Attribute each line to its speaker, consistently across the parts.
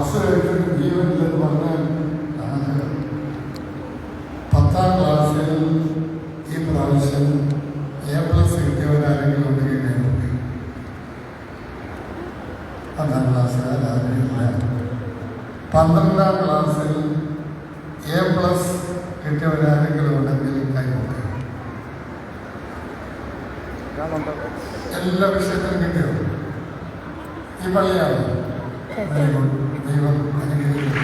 Speaker 1: Pass കഴിഞ്ഞിട്ട് ജീവനില്ലെന്ന് പറഞ്ഞാൽ നമുക്ക് 10ാം ക്ലാസ്സിൽ ഈ പ്രാവശ്യം A+ കിട്ടിയവരാരെങ്കിലും ഉണ്ടെങ്കിൽ കൈകൊട്ടി. 10ാം ക്ലാസ്സുകാരില്ല. 12ാം ക്ലാസ്സിൽ A+ കിട്ടിയവരാരെങ്കിലും ഉണ്ടെങ്കിൽ കൈകൊട്ടി. എല്ലാ വിഷയത്തിലും കിട്ടിയോ? ഈ പള്ളിയാണ്. ദൈവം അനുഗ്രഹിക്കുന്നു.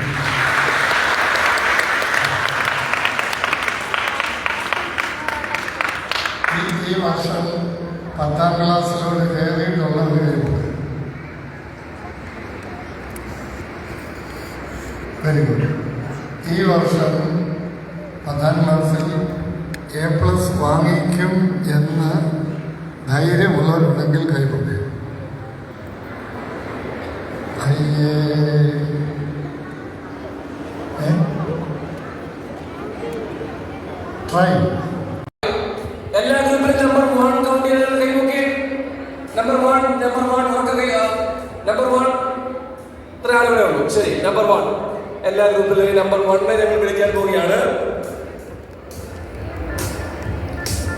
Speaker 1: ഈ വർഷം 10ാം ക്ലാസ്സിലോട്ട് കയറിയിട്ടുള്ളത് വെരി ഗുഡ്. ഈ വർഷം 10ാം ക്ലാസ്സിൽ A+ വാങ്ങിക്കും എന്ന് ധൈര്യമുള്ളവരുണ്ടെങ്കിൽ കൈകൊണ്ടു. അയ്യേ, ട്രൈ.
Speaker 2: എല്ലാ ഗ്രൂപ്പിലും നമ്പർ 1 കൗണ്ട് ചെയ്യാൻ കൈവക്കെ. നമ്പർ 1 നമ്പർ 1 ഇത്ര ആളുകളേ ഉള്ളൂ. ശരി, നമ്പർ 1 എല്ലാ ഗ്രൂപ്പിലും നമ്പർ 1 ഞങ്ങൾ വിളിക്കാൻ പോവുകയാണ്.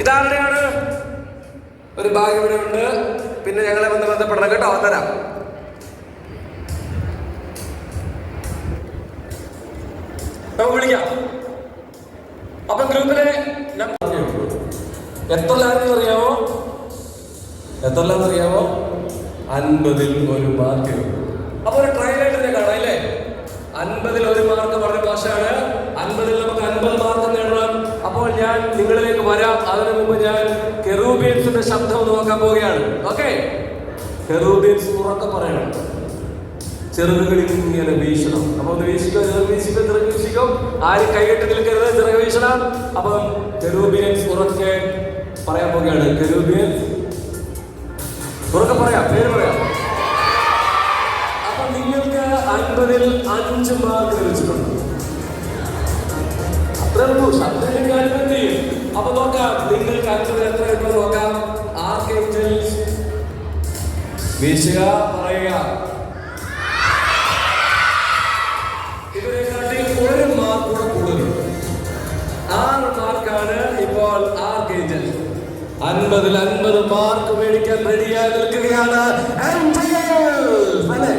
Speaker 2: ഇതാരുടെയാണ്? ഒരു ബാഗ് ഇവിടെ ഉണ്ട്. പിന്നെ ഞങ്ങളെ ബന്ധപ്പെടണം കേട്ടോ. തരാം. നമുക്ക് വിളിക്കാം. അപ്പൊ ഗ്രൂപ്പിലെ എത്രല്ലാന്ന് അറിയാമോ? 50ൽ 1 മാർക്ക്. അപ്പൊ ഒരു ട്രയലായിട്ട് തന്നെ കാണാം അല്ലേ? 50ൽ 1 മാർക്ക് വളരെ മോശമാണ്. 50ൽ നമുക്ക് 50 മാർക്ക് നേടണം. അപ്പോൾ ഞാൻ നിങ്ങളിലേക്ക് വരാം. അതിനു മുമ്പ് ഞാൻ കെറൂബിയൻസിന്റെ ശബ്ദം നോക്കാൻ പോവുകയാണ്. ഓക്കെ, കെറൂബിയൻസ് ഉറക്കെ പറയണം. ചെറുകുകളിൽ ഇങ്ങനെ വീശണം. അപ്പൊ ഒന്ന് വീശിക്കോ. ആരും കൈകെട്ടി നിൽക്കരുത്. ചിറക് വീശണം. അപ്പം കെറൂബിയൻസ് ഉറക്കെ പറയാൻ പോവുകയാണ്. കെറൂബിയൻസ് ഉറക്കെ പറയാം, പേര് പറയാം. അപ്പൊ നിങ്ങൾക്ക് 50ൽ 5 മാർക്ക് ലഭിച്ചിട്ടുണ്ട്. അത്രേ ഉള്ളൂ. ശബ്ദം കാര്യം ചെയ്യും. അപ്പൊ നോക്കാം നിങ്ങൾക്ക് 50ൽ എത്ര കിട്ടുമെന്ന് നോക്കാം. ആർക്കേഞ്ചൽസ് വീശുക, പറയുക. ഇവരെക്കാട്ടി 1 മാർക്ക് കൂടെ കൂടുതലുണ്ട്. 6 മാർക്കാണ് ഇപ്പോൾ ആർക്കേഞ്ചൽസ്. 50ൽ 50 മാർക്ക് മേടിക്കാൻ റെഡിയായി നിൽക്കുകയാണ് അല്ലേ?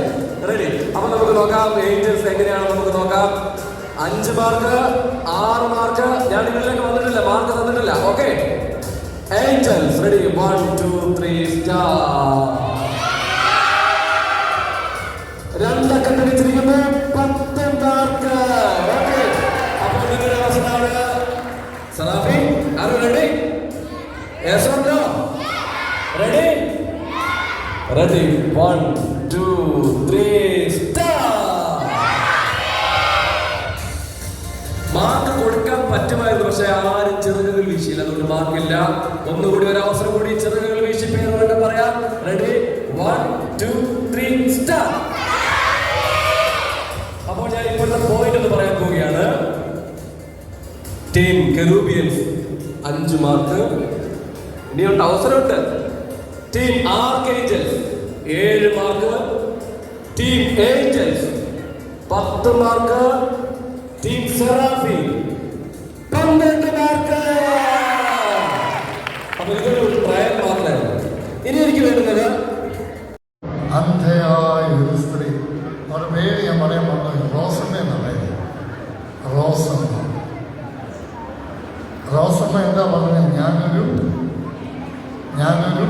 Speaker 2: റെഡി. അപ്പൊ നമുക്ക് നോക്കാം ഏഞ്ചൽസ് എങ്ങനെയാണ്. നമുക്ക് നോക്കാം. 5 മാർക്ക്, 6 മാർക്ക്. ഞാൻ നിങ്ങളിലേക്ക് വന്നിട്ടില്ല, മാർക്ക് തന്നിട്ടില്ല. Okay, Angeles ready. 1 2 3 സ്റ്റാർട്ട്. 2 അക്കം തിരിച്ചിരിക്കുന്നു. 10 മാർക്ക്. ഓക്കെ, അപ്പൊ നിങ്ങളുടെ അവസ്ഥയാണ്. സലാഫി, ആരും ready? Yes or no? Ready? Ready. 1 2 3 start. Mark കൊടുക്കാൻ പറ്റുമായിരുന്നു, പക്ഷെ ആരും ചെറുകുകൾ വീശിയില്ല. അതുകൊണ്ട് മാർക്കില്ല. ഒന്നുകൂടി ഒരു അവസരം കൂടി ചെറുകുകൾ വീശി പേര് പറയാം. റെഡി? 1 2 3 സ്റ്റാർട്ട്. അപ്പോൾ ഞാൻ ഇപ്പോഴത്തെ പോയിന്റ് ഒന്ന് പറയാൻ പോവുകയാണ്. Team Cherubians 5 mark. ഇനിയുണ്ട്, അവസരമുണ്ട്. Team Archangels 7 mark. Team Angels 10 mark. Team Seraphim 12 mark. അപ്പൊ ഇതൊരു ട്രയൽ മാത്രമായിരുന്നു. ഇനി എനിക്ക് വേണ്ടുന്നത്
Speaker 1: അന്ധയായ ഒരു സ്ത്രീ. അവരുടെ പേര് ഞാൻ പറയാൻ പറഞ്ഞത് റോസമ്മ എന്നാണ്. റോസമ്മ എന്താ പറഞ്ഞത്? ഞാനൊരു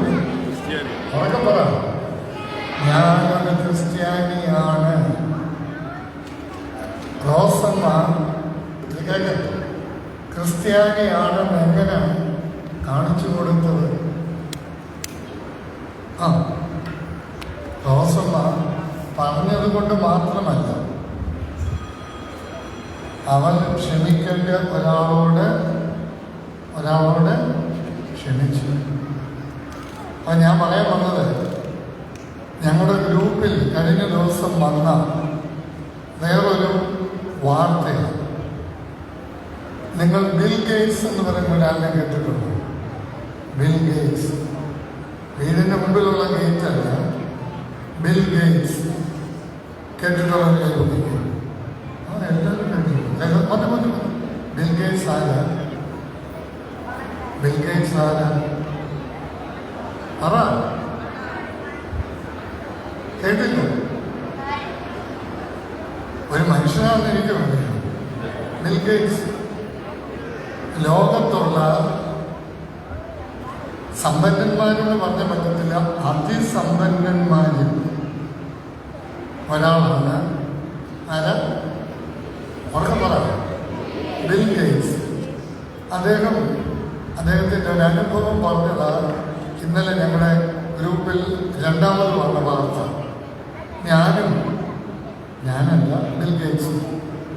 Speaker 1: ഉറക്കെ പറ. ഞാനൊരു ക്രിസ്ത്യാനിയാണ്. റോസമ്മ ക്രിസ്ത്യാനിയാണെന്ന് എങ്ങനെ കാണിച്ചു കൊടുത്തത്? റോസമ്മ പറഞ്ഞത് കൊണ്ട് മാത്രമല്ല, അവൻ ക്ഷമിക്കേണ്ട ഒരാളോട് ക്ഷമിച്ചു. അപ്പം ഞാൻ പറയാൻ വന്നത്, ഞങ്ങളുടെ ഗ്രൂപ്പിൽ കഴിഞ്ഞ ദിവസം വന്ന വേറൊരു വാർത്തയാണ്. നിങ്ങൾ ബിൽ ഗേറ്റ്സ് എന്ന് പറയുന്ന ഒരാളിനെ കേട്ടിട്ടുണ്ടോ? ബിൽ ഗേറ്റ്സ് വീടിൻ്റെ മുമ്പിലുള്ള ഗേറ്റ് അല്ല, ബിൽ ഗേറ്റ്സ് കേട്ടിട്ടുള്ളത് കൈകൊണ്ടിരിക്കും. എല്ലാവരും കേട്ടിട്ടുണ്ട്. ബിൽ ഗേറ്റ്സ് ആരാ? ബിൽ ഗേറ്റ്സ് ആരാ? പറ, കേട്ടില്ല. ഒരു മനുഷ്യനാണെന്ന് എനിക്ക് പറയാം. ബിൽ ഗേറ്റ്സ് ലോകത്തുള്ള സമ്പന്നന്മാരെന്ന് പറഞ്ഞ പറ്റത്തില്ല, അതിസമ്പന്നന്മാരിൽ ഒരാളാണ്. ആരാ? ഉറക്കം പറ. Bill Gates. അദ്ദേഹത്തിൻ്റെ ഒരു അനുഭവം പറഞ്ഞതാണ് ഇന്നലെ ഞങ്ങളുടെ ഗ്രൂപ്പിൽ രണ്ടാമത് വന്ന വാർത്ത. ഞാനല്ല ബിൽ ഗേറ്റ്സ്,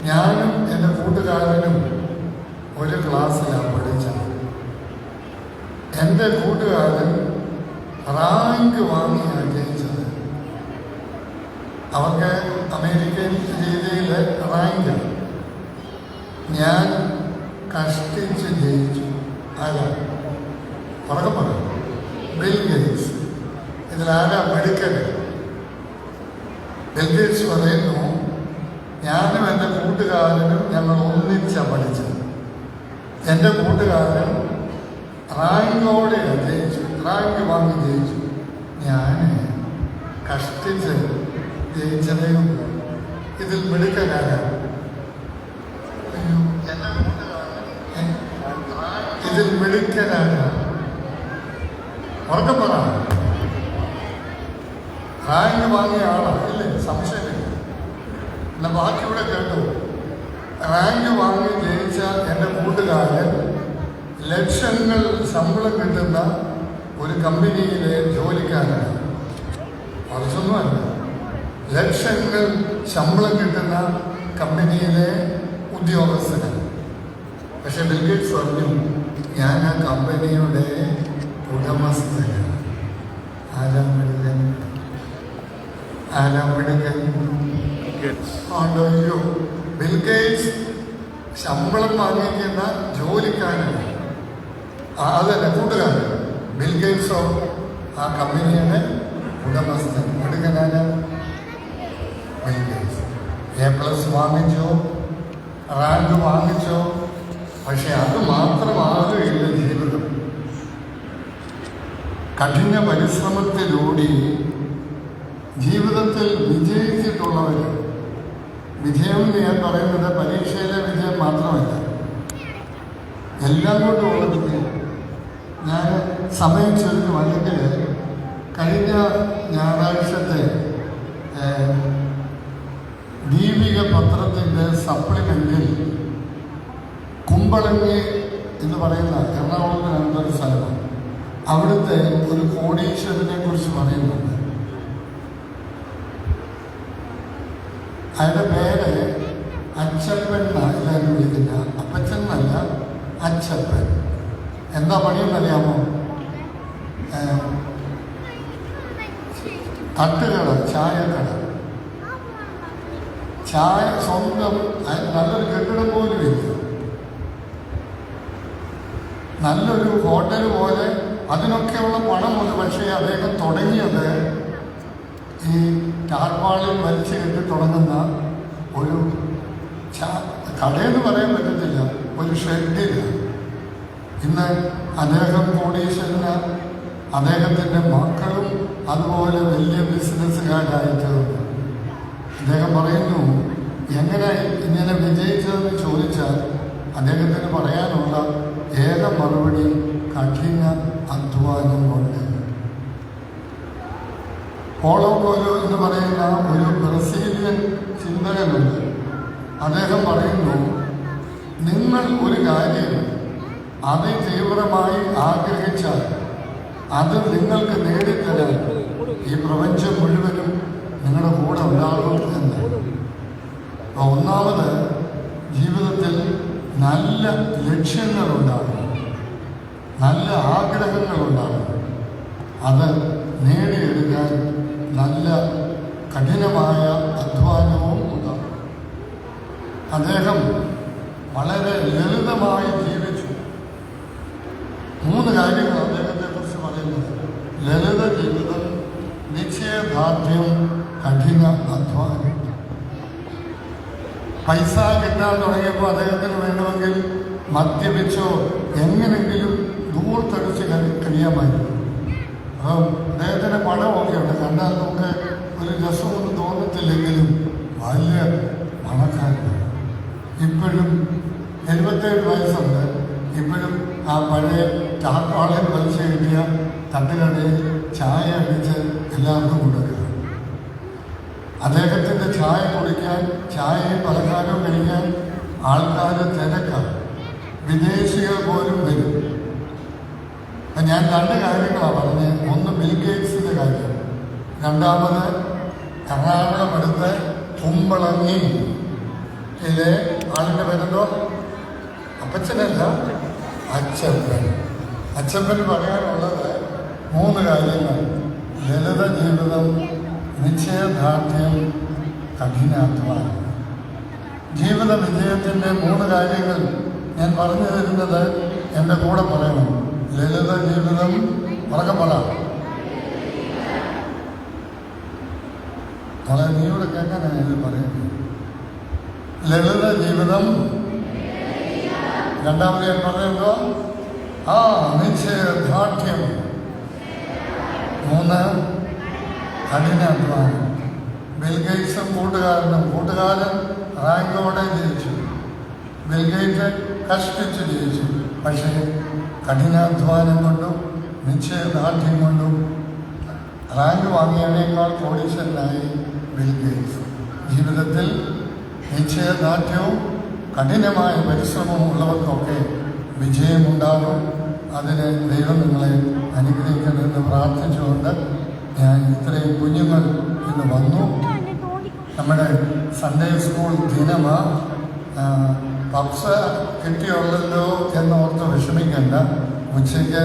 Speaker 1: ഞാനും എൻ്റെ കൂട്ടുകാരനും ഒരു ക്ലാസ്സിലാണ് പഠിച്ചത്. എൻ്റെ കൂട്ടുകാരൻ റാങ്ക് വാങ്ങിയാണ് ജയിച്ചത്. അവർക്ക് അമേരിക്കൻ രീതിയിൽ റാങ്ക്. ഞാൻ കഷ്ടിച്ച് ജയിച്ചു. ആരാ? ഉറക്കം പറ. Bill Gates. ഇതിലാരാ മെടുക്കല്? ബിൽ ഗേറ്റ്സ് പറയുന്നു, ഞാനും എൻ്റെ കൂട്ടുകാരനും ഞങ്ങൾ ഒന്നിച്ചാണ് പഠിച്ചത്. എൻ്റെ കൂട്ടുകാരൻ റാങ്കോടെ ജയിച്ചു, റാങ്ക് വാങ്ങി ജയിച്ചു. ഞാൻ കഷ്ടിച്ച് ജയിച്ചതേ ഉള്ളൂ. ഇതിൽ മിടുക്കനാരാണ്? ഇതിൽ മിടുക്കനാരാണ്? ഉറക്കം പറ. റാങ്ക് വാങ്ങിയ ആളാണ്, ഇല്ലേ? സംശയമില്ല. എന്നാൽ ബാക്കിയൂടെ കേട്ടു. റാങ്ക് വാങ്ങി ജയിച്ച എൻ്റെ കൂട്ടുകാരൻ ലക്ഷങ്ങൾ ശമ്പളം കിട്ടുന്ന ഒരു കമ്പനിയിലെ ജോലിക്കാരനാണ്. കുറച്ചൊന്നുമല്ല, ലക്ഷങ്ങൾ ശമ്പളം കിട്ടുന്ന കമ്പനിയിലെ ഉദ്യോഗസ്ഥനാണ്. പക്ഷെ ബിൽ ഗേറ്റ്സ് പറഞ്ഞു, ഞാൻ ആ കമ്പനിയുടെ ഉടമസ്ഥനാണ്. ആരാം മിടുക്കൻ? അയ്യോ, ബിൽ ഗേറ്റ്സ് ശമ്പളം വാങ്ങിക്കുന്ന ജോലിക്കാരനാണ്. അതല്ല, കൂട്ടുകാരൻ. ബിൽ ഗേറ്റ്സോ ആ കമ്പനിയുടെ ഉടമസ്ഥൻ. എടുക്കാനാണ് ബിൽ ഗേറ്റ്സ്. A+ വാങ്ങിച്ചോ, റാങ്ക് വാങ്ങിച്ചോ, പക്ഷെ അത് മാത്രമാകുകയില്ല ജീവിതം. കഠിന പരിശ്രമത്തിലൂടെ ജീവിതത്തിൽ വിജയിച്ചിട്ടുള്ളവർ, വിജയം എന്ന് ഞാൻ പറയുന്നത് പരീക്ഷയിലെ വിജയം മാത്രമല്ല, എല്ലാം കൊണ്ടുമുള്ള വിജയം. ഞാൻ സമയം ചുരുക്കും. അല്ലെങ്കിൽ കഴിഞ്ഞ ഞായറാഴ്ചത്തെ ദീപിക പത്രത്തിൻ്റെ സപ്ലിമെൻറ്റിൽ കുമ്പളങ്ങി എന്ന് പറയുന്ന എറണാകുളത്തിനടുത്തൊരു സ്ഥലമാണ്. അവിടുത്തെ ഒരു കോടീശ്വരനെ കുറിച്ച് പറയുന്നുണ്ട്. അയാളുടെ പേര് അച്ചപ്പൻ എന്നാണ് വിളിക്കുന്ന. അപ്പച്ചൻ എന്നല്ല, അച്ചപ്പൻ. എന്താ പണിയെന്നറിയാമോ? തട്ടുകട, ചായക്കട. ചായ സ്വന്തം നല്ലൊരു കെട്ടിടം പോലും ഇല്ല. നല്ലൊരു ഹോട്ടൽ പോലെ അതിനൊക്കെയുള്ള പണമുണ്ട്. പക്ഷേ അദ്ദേഹം തുടങ്ങിയത് ഈ ടാർപ്പാളിൽ വലിച്ചു കെട്ടി തുടങ്ങുന്ന ഒരു കടയെന്ന് പറയാൻ പറ്റത്തില്ല, ഒരു ഷെഡില്ല. ഇന്ന് അദ്ദേഹം കോടീശ്വരന്, അദ്ദേഹത്തിൻ്റെ മക്കളും അതുപോലെ വലിയ ബിസിനസ്സുകാരായിട്ട്. അദ്ദേഹം പറയുന്നു, എങ്ങനെ ഇങ്ങനെ വിജയിച്ചതെന്ന് ചോദിച്ചാൽ അദ്ദേഹത്തിന് പറയാനുള്ള ഏക മറുപടി കഠിന അധ്വാനം കൊണ്ട്. പോളോ കോലോ എന്ന് പറയുന്ന ഒരു ബ്രസീലിയൻ ചിന്തകനുണ്ട്. അദ്ദേഹം പറയുന്നു, നിങ്ങൾ ഒരു കാര്യം അതിതീവ്രമായി ആഗ്രഹിച്ചാൽ അത് നിങ്ങൾക്ക് നേടിത്തരാൻ ഈ പ്രപഞ്ചം മുഴുവനും നിങ്ങളുടെ കൂടെ ഉണ്ടാകും എന്ന്. ഒന്നാമത്, ജീവിതത്തിൽ നല്ല ലക്ഷ്യങ്ങളുണ്ടാകും, നല്ല ആഗ്രഹങ്ങളുണ്ടാകും. അത് നേടിയെടുക്കാൻ നല്ല കഠിനമായ അധ്വാനവും ഉണ്ടാകും. അദ്ദേഹം വളരെ ലളിതമായി ജീവിച്ചു. 3 കാര്യങ്ങൾ അദ്ദേഹത്തെക്കുറിച്ച് പറയുന്നത്: ലളിത ജീവിതം, നിശ്ചയദാർഢ്യം, കഠിന അധ്വാനം. പൈസ കിട്ടാൻ തുടങ്ങിയപ്പോൾ അദ്ദേഹത്തിന് വേണമെങ്കിൽ മദ്യപിച്ചോ എങ്ങനെങ്കിലും ദൂർത്തടിച്ച് കഴിയാമായിരുന്നു. അപ്പം അദ്ദേഹത്തിൻ്റെ പണമൊക്കെ ഉണ്ട്, കണ്ടാൽ നമുക്ക് ഒരു രസമൊന്നും തോന്നത്തില്ലെങ്കിലും വലിയ പണക്കാരനാണ്. ഇപ്പോഴും 77 വയസ്സുണ്ട്. ഇപ്പോഴും ആ പഴയ ചാപ്പാളെ വലിച്ചു കിട്ടിയ തട്ടുകടയിൽ ചായ അടിച്ച് എല്ലാവർക്കും കൊടുക്കുക. അദ്ദേഹത്തിൻ്റെ ചായ കുടിക്കാൻ, ചായയും പലഹാരവും കഴിക്കാൻ ആൾക്കാർ തിരക്കാണ്. വിദേശികൾ പോലും വരും. അപ്പം ഞാൻ 2 കാര്യങ്ങളാണ് പറഞ്ഞത്. ഒന്ന് ബിൽ ഗേറ്റ്സിൻ്റെ കാര്യം, രണ്ടാമത് എറണാകുളം അടുത്ത് കുമ്പളങ്ങിയിലെ ആളിൻ്റെ പേരെന്തോ, അപ്പച്ചനല്ല അച്ചപ്പൻ. അച്ചപ്പൻ പറയാനുള്ളത് 3 കാര്യങ്ങൾ: ലളിത ജീവിതം, നിശ്ചയദാർഢ്യം, കഠിനാധ്വാനം. ജീവിത വിജയത്തിൻ്റെ 3 കാര്യങ്ങൾ ഞാൻ പറഞ്ഞു തരുന്നത് എൻ്റെ കൂടെ പറയണം. ലളിത ജീവിതം, ഉറക്കെ പറ. വളരെ നീയോടെ കേൾക്കാനാണ് ഇത് പറയുന്നത്. ലളിത ജീവിതം. രണ്ടാമത് ഞാൻ പറയുമ്പോ നിശ്ചയദാർഢ്യം. 3 കഠിനാധ്വാനം. ബിൽഗേറ്റ്സും കൂട്ടുകാരൻ റാങ്കോടെ ജയിച്ചു. ബിൽഗേറ്റ് കഷ്ടിച്ച് ജയിച്ചു. പക്ഷേ കഠിനാധ്വാനം കൊണ്ടും നിശ്ചയദാർഢ്യം കൊണ്ടും റാങ്ക് വാങ്ങിയതിനേക്കാൾ കോടീശ്വരനായി ബിൽഗേറ്റ്സ്. ജീവിതത്തിൽ നിശ്ചയദാർഢ്യവും കഠിനമായ പരിശ്രമവും ഉള്ളവർക്കൊക്കെ വിജയമുണ്ടാകും. അതിന് ദൈവം നിങ്ങളെ അനുഗ്രഹിക്കണമെന്ന് പ്രാർത്ഥിച്ചുകൊണ്ട് ഞാൻ ഇത്രയും കുഞ്ഞുങ്ങൾ ഇന്ന് വന്നു. നമ്മുടെ സൺഡേ സ്കൂൾ ദിനമാണ്. പപ്സ് കിട്ടിയുള്ളല്ലോ എന്നോർത്ത് വിഷമിക്കേണ്ട. ഉച്ചയ്ക്ക്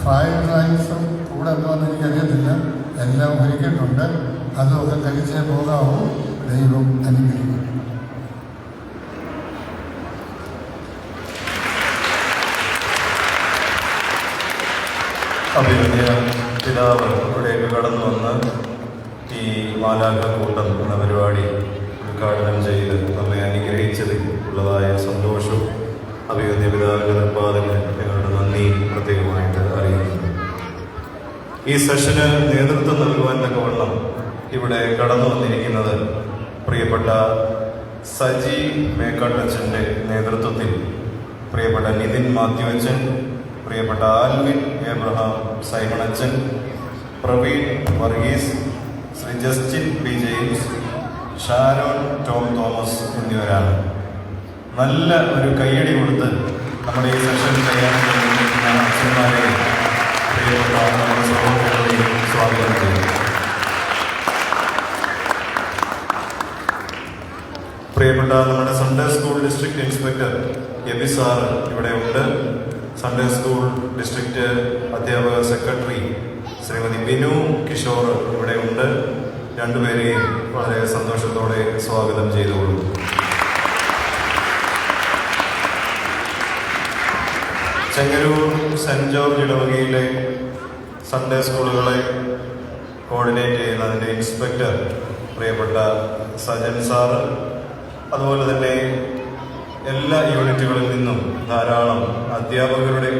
Speaker 1: ഫ്രൈഡ് റൈസും കൂടെ എന്താണെന്ന് എനിക്കറിയത്തില്ല, എല്ലാം ഒരുക്കിയിട്ടുണ്ട്. അതുമൊക്കെ കഴിച്ചേ പോകാവൂ. ദൈവം അനുഗ്രഹിക്കും.
Speaker 3: അഭിമന്യ പിതാവ് ഇവിടേക്ക് കടന്നു വന്ന് ഈ മാലാഖ കൂട്ടം എന്ന പരിപാടി ഉദ്ഘാടനം ചെയ്ത് നമ്മെ അനുഗ്രഹിച്ചതിൽ ഉള്ളതായ സന്തോഷവും അഭിമന്യ പിതാവിൻ്റെ നിർമ്മാതങ്ങൾ ഞങ്ങളുടെ നന്ദി പ്രത്യേകമായിട്ട് അറിയിക്കുന്നു. ഈ സെഷന് നേതൃത്വം നൽകുവാൻ തക്കവണ്ണം ഇവിടെ കടന്നു വന്നിരിക്കുന്നത് പ്രിയപ്പെട്ട സജി മേക്കാട്ടച്ചൻ്റെ നേതൃത്വത്തിൽ പ്രിയപ്പെട്ട നിതിൻ മാത്യു അച്ഛൻ, പ്രിയപ്പെട്ട ആൽവിൻ എബ്രഹാം സൈമൺ അച്ഛൻ, Praveen Varghese, Shri Justin P James, Sharon Tom Thomas എന്നിവരാണ്. നല്ല ഒരു കയ്യടി കൊടുത്ത് നമ്മുടെ ഈ സെഷൻ കൈകാര്യം ചെയ്യുന്ന അച്ഛന്മാരെയും പ്രിയപ്പെട്ട നമ്മുടെ സഹോദരങ്ങളെയും സ്വാഗതം ചെയ്യുന്നു. പ്രിയപ്പെട്ട നമ്മുടെ Sunday school district inspector Aby sir ഇവിടെ ഉണ്ട്. സൺഡേ സ്കൂൾ ഡിസ്ട്രിക്ട് അധ്യാപക സെക്രട്ടറി ശ്രീമതി ബിനു കിഷോർ ഇവിടെ ഉണ്ട്. രണ്ടുപേരെയും വളരെ സന്തോഷത്തോടെ സ്വാഗതം ചെയ്തുകൊള്ളു. ചെങ്ങന്നൂർ സെൻറ് ജോർജ് ഇടവകയിലെ സൺഡേ സ്കൂളുകളെ കോർഡിനേറ്റ് ചെയ്യുന്നതിൻ്റെ ഇൻസ്പെക്ടർ പ്രിയപ്പെട്ട സജൻ സാറ്, അതുപോലെ തന്നെ എല്ലാ യൂണിറ്റുകളിൽ നിന്നും ധാരാളം അധ്യാപകരുടെ,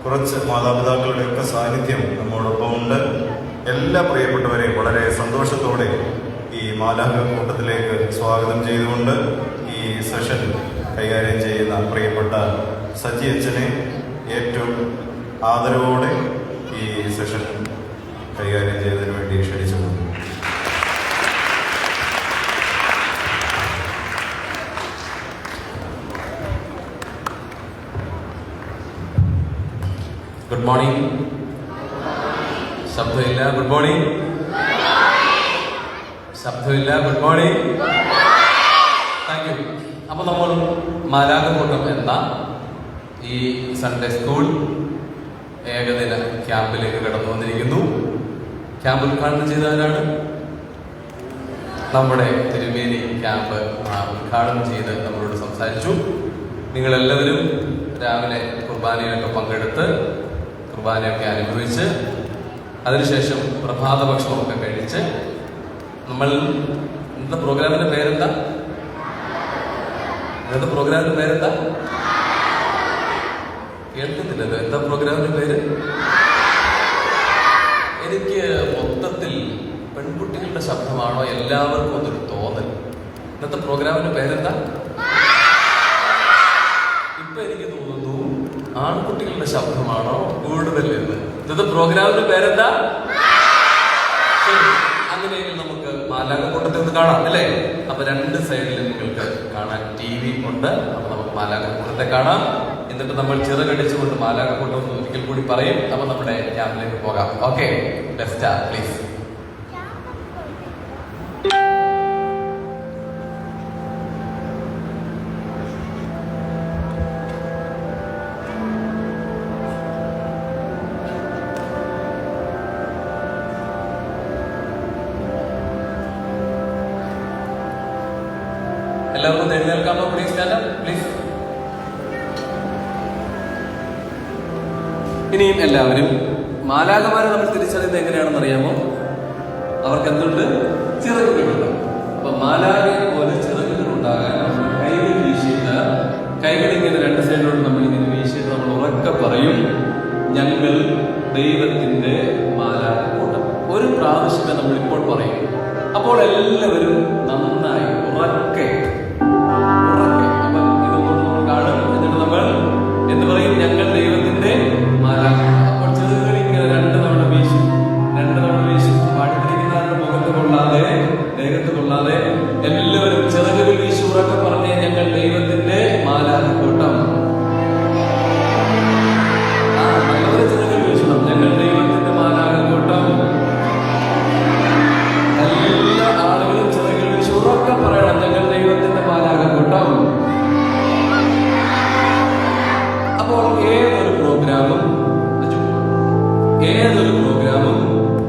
Speaker 3: കുറച്ച് മാതാപിതാക്കളുടെ ഒക്കെ സാന്നിധ്യം നമ്മോടൊപ്പം ഉണ്ട്. എല്ലാ പ്രിയപ്പെട്ടവരെയും വളരെ സന്തോഷത്തോടെ ഈ മാലാഖ കൂട്ടത്തിലേക്ക് സ്വാഗതം ചെയ്തുകൊണ്ട് ഈ സെഷൻ കൈകാര്യം ചെയ്യുന്ന പ്രിയപ്പെട്ട സജി അച്ഛനെ ഏറ്റവും ആദരവോടെ ഈ സെഷൻ കൈകാര്യം ചെയ്തതിനു വേണ്ടി ക്ഷണിച്ചു.
Speaker 2: Good morning. ശബ്ദമില്ല. Good morning. ശബ്ദമില്ല. Good morning. Thank you. അപ്പോൾ നമ്മൾ മാലാഖ കൂട്ടം എന്ന ഈ സൺഡേ സ്കൂൾ ഏകദിന ക്യാമ്പിലേക്ക് കടന്നു വന്നിരിക്കുന്നു. ക്യാമ്പ് ഉദ്ഘാടനം ചെയ്തവരാണ് നമ്മുടെ തിരുമേനി. ക്യാമ്പ് ഉദ്ഘാടനം ചെയ്ത് നമ്മളോട് സംസാരിച്ചു. നിങ്ങളെല്ലാവരും രാവിലെ കുർബാനയൊക്കെ പങ്കെടുത്ത് കുർബാനയൊക്കെ അനുഭവിച്ച് അതിനുശേഷം പ്രഭാത ഭക്ഷണമൊക്കെ കഴിച്ച് നമ്മൾ ഇന്നത്തെ പ്രോഗ്രാമിൻ്റെ പേരെന്താ? ഇന്നത്തെ പ്രോഗ്രാമിന്റെ പേരെന്താ? കേൾക്കുന്നില്ലല്ലോ. എന്താ പ്രോഗ്രാമിന്റെ പേര്? എനിക്ക് മൊത്തത്തിൽ പെൺകുട്ടികളുടെ ശബ്ദമാണോ എല്ലാവർക്കും അതൊരു തോന്നൽ. ഇന്നത്തെ പ്രോഗ്രാമിന്റെ പേരെന്താ? ഇപ്പൊ എനിക്ക് തോന്നുന്നു ആൺകുട്ടികളുടെ ശബ്ദമാണോ കൂടുതൽ എന്ന്. ഇന്നത്തെ പ്രോഗ്രാമിന്റെ പേരെന്താ? അങ്ങനെയെങ്കിൽ നമുക്ക് മാലാഖക്കൂട്ടത്തിൽ ഒന്ന് കാണാം അല്ലേ? അപ്പൊ രണ്ട് സൈഡിൽ നിങ്ങൾക്ക് കാണാൻ TV ഉണ്ട്. അപ്പൊ നമുക്ക് മാലാഖക്കൂട്ടത്തെ കാണാം. എന്നിട്ട് നമ്മൾ ചിറകടിച്ചുകൊണ്ട് മാലാഖക്കൂട്ടം ഒന്ന് ഒരിക്കൽ കൂടി പറയും. അപ്പൊ നമ്മുടെ ക്യാമ്പിലേക്ക് പോകാം. Okay, left start please. എല്ലാവർക്കും എഴുന്നേൽക്കാമോ? Please stand up please. ഇനിയും എല്ലാവരും മാലാഖമാരെ നമ്മൾ തിരിച്ചറിയുന്നത് എങ്ങനെയാണെന്ന് അറിയാമോ? അവർക്ക് എന്തുണ്ട്? ചിറകുകളുണ്ട്. അപ്പൊ മാലാഖയെ പോലെ ചിറകുകൾ ഉണ്ടാകാൻ നമ്മൾ കൈകൾ വീശിയിട്ട്, കൈകളിങ്ങനെ രണ്ട് സൈഡിലോട്ട് നമ്മൾ ഇങ്ങനെ വീശിയിട്ട് നമ്മൾ ഉറക്കെ പറയും, ഞങ്ങൾ ദൈവത്തിന്റെ മാലാഖക്കൂട്ടം. ഒരു പ്രാവശ്യമേ നമ്മൾ ഇപ്പോൾ പറയും. അപ്പോൾ എല്ലാവരും നന്നായി ഉറക്കെ അപ്പൊ ഇതൊന്നും നമ്മൾ കാണും. എന്നിട്ട് നമ്മൾ എന്ത് പറയും? ഞങ്ങൾ ദൈവത്തിന്റെ മാലാഖക്കൂട്ടം. അപ്പോൾ ചെറുകൾ ഇങ്ങനെ രണ്ട് തവണ വീശും. പാടിത്തിരിക്കുന്നവരുടെ മുഖത്ത് കൊള്ളാതെ, ദേഹത്ത് കൊള്ളാതെ എല്ലാവരും ചെറുകൾ വീശി ഉറക്കെ പറഞ്ഞേ, ഞങ്ങൾ ദൈവത്തിന്റെ മാലാഖക്കൂട്ടം. നല്ലൊരു ചെറുകൾ വീശണം. ഞങ്ങൾ ദൈവത്തിന്റെ മാലാഖക്കൂട്ടം. എല്ലാ ആളുകളും ചെറുകൾ വീശി ഉറക്കെ പറയണം, ഞങ്ങൾ ദൈവത്തിന്റെ മാലാഖക്കൂട്ടം. അപ്പോൾ ഏതൊരു പ്രോഗ്രാമും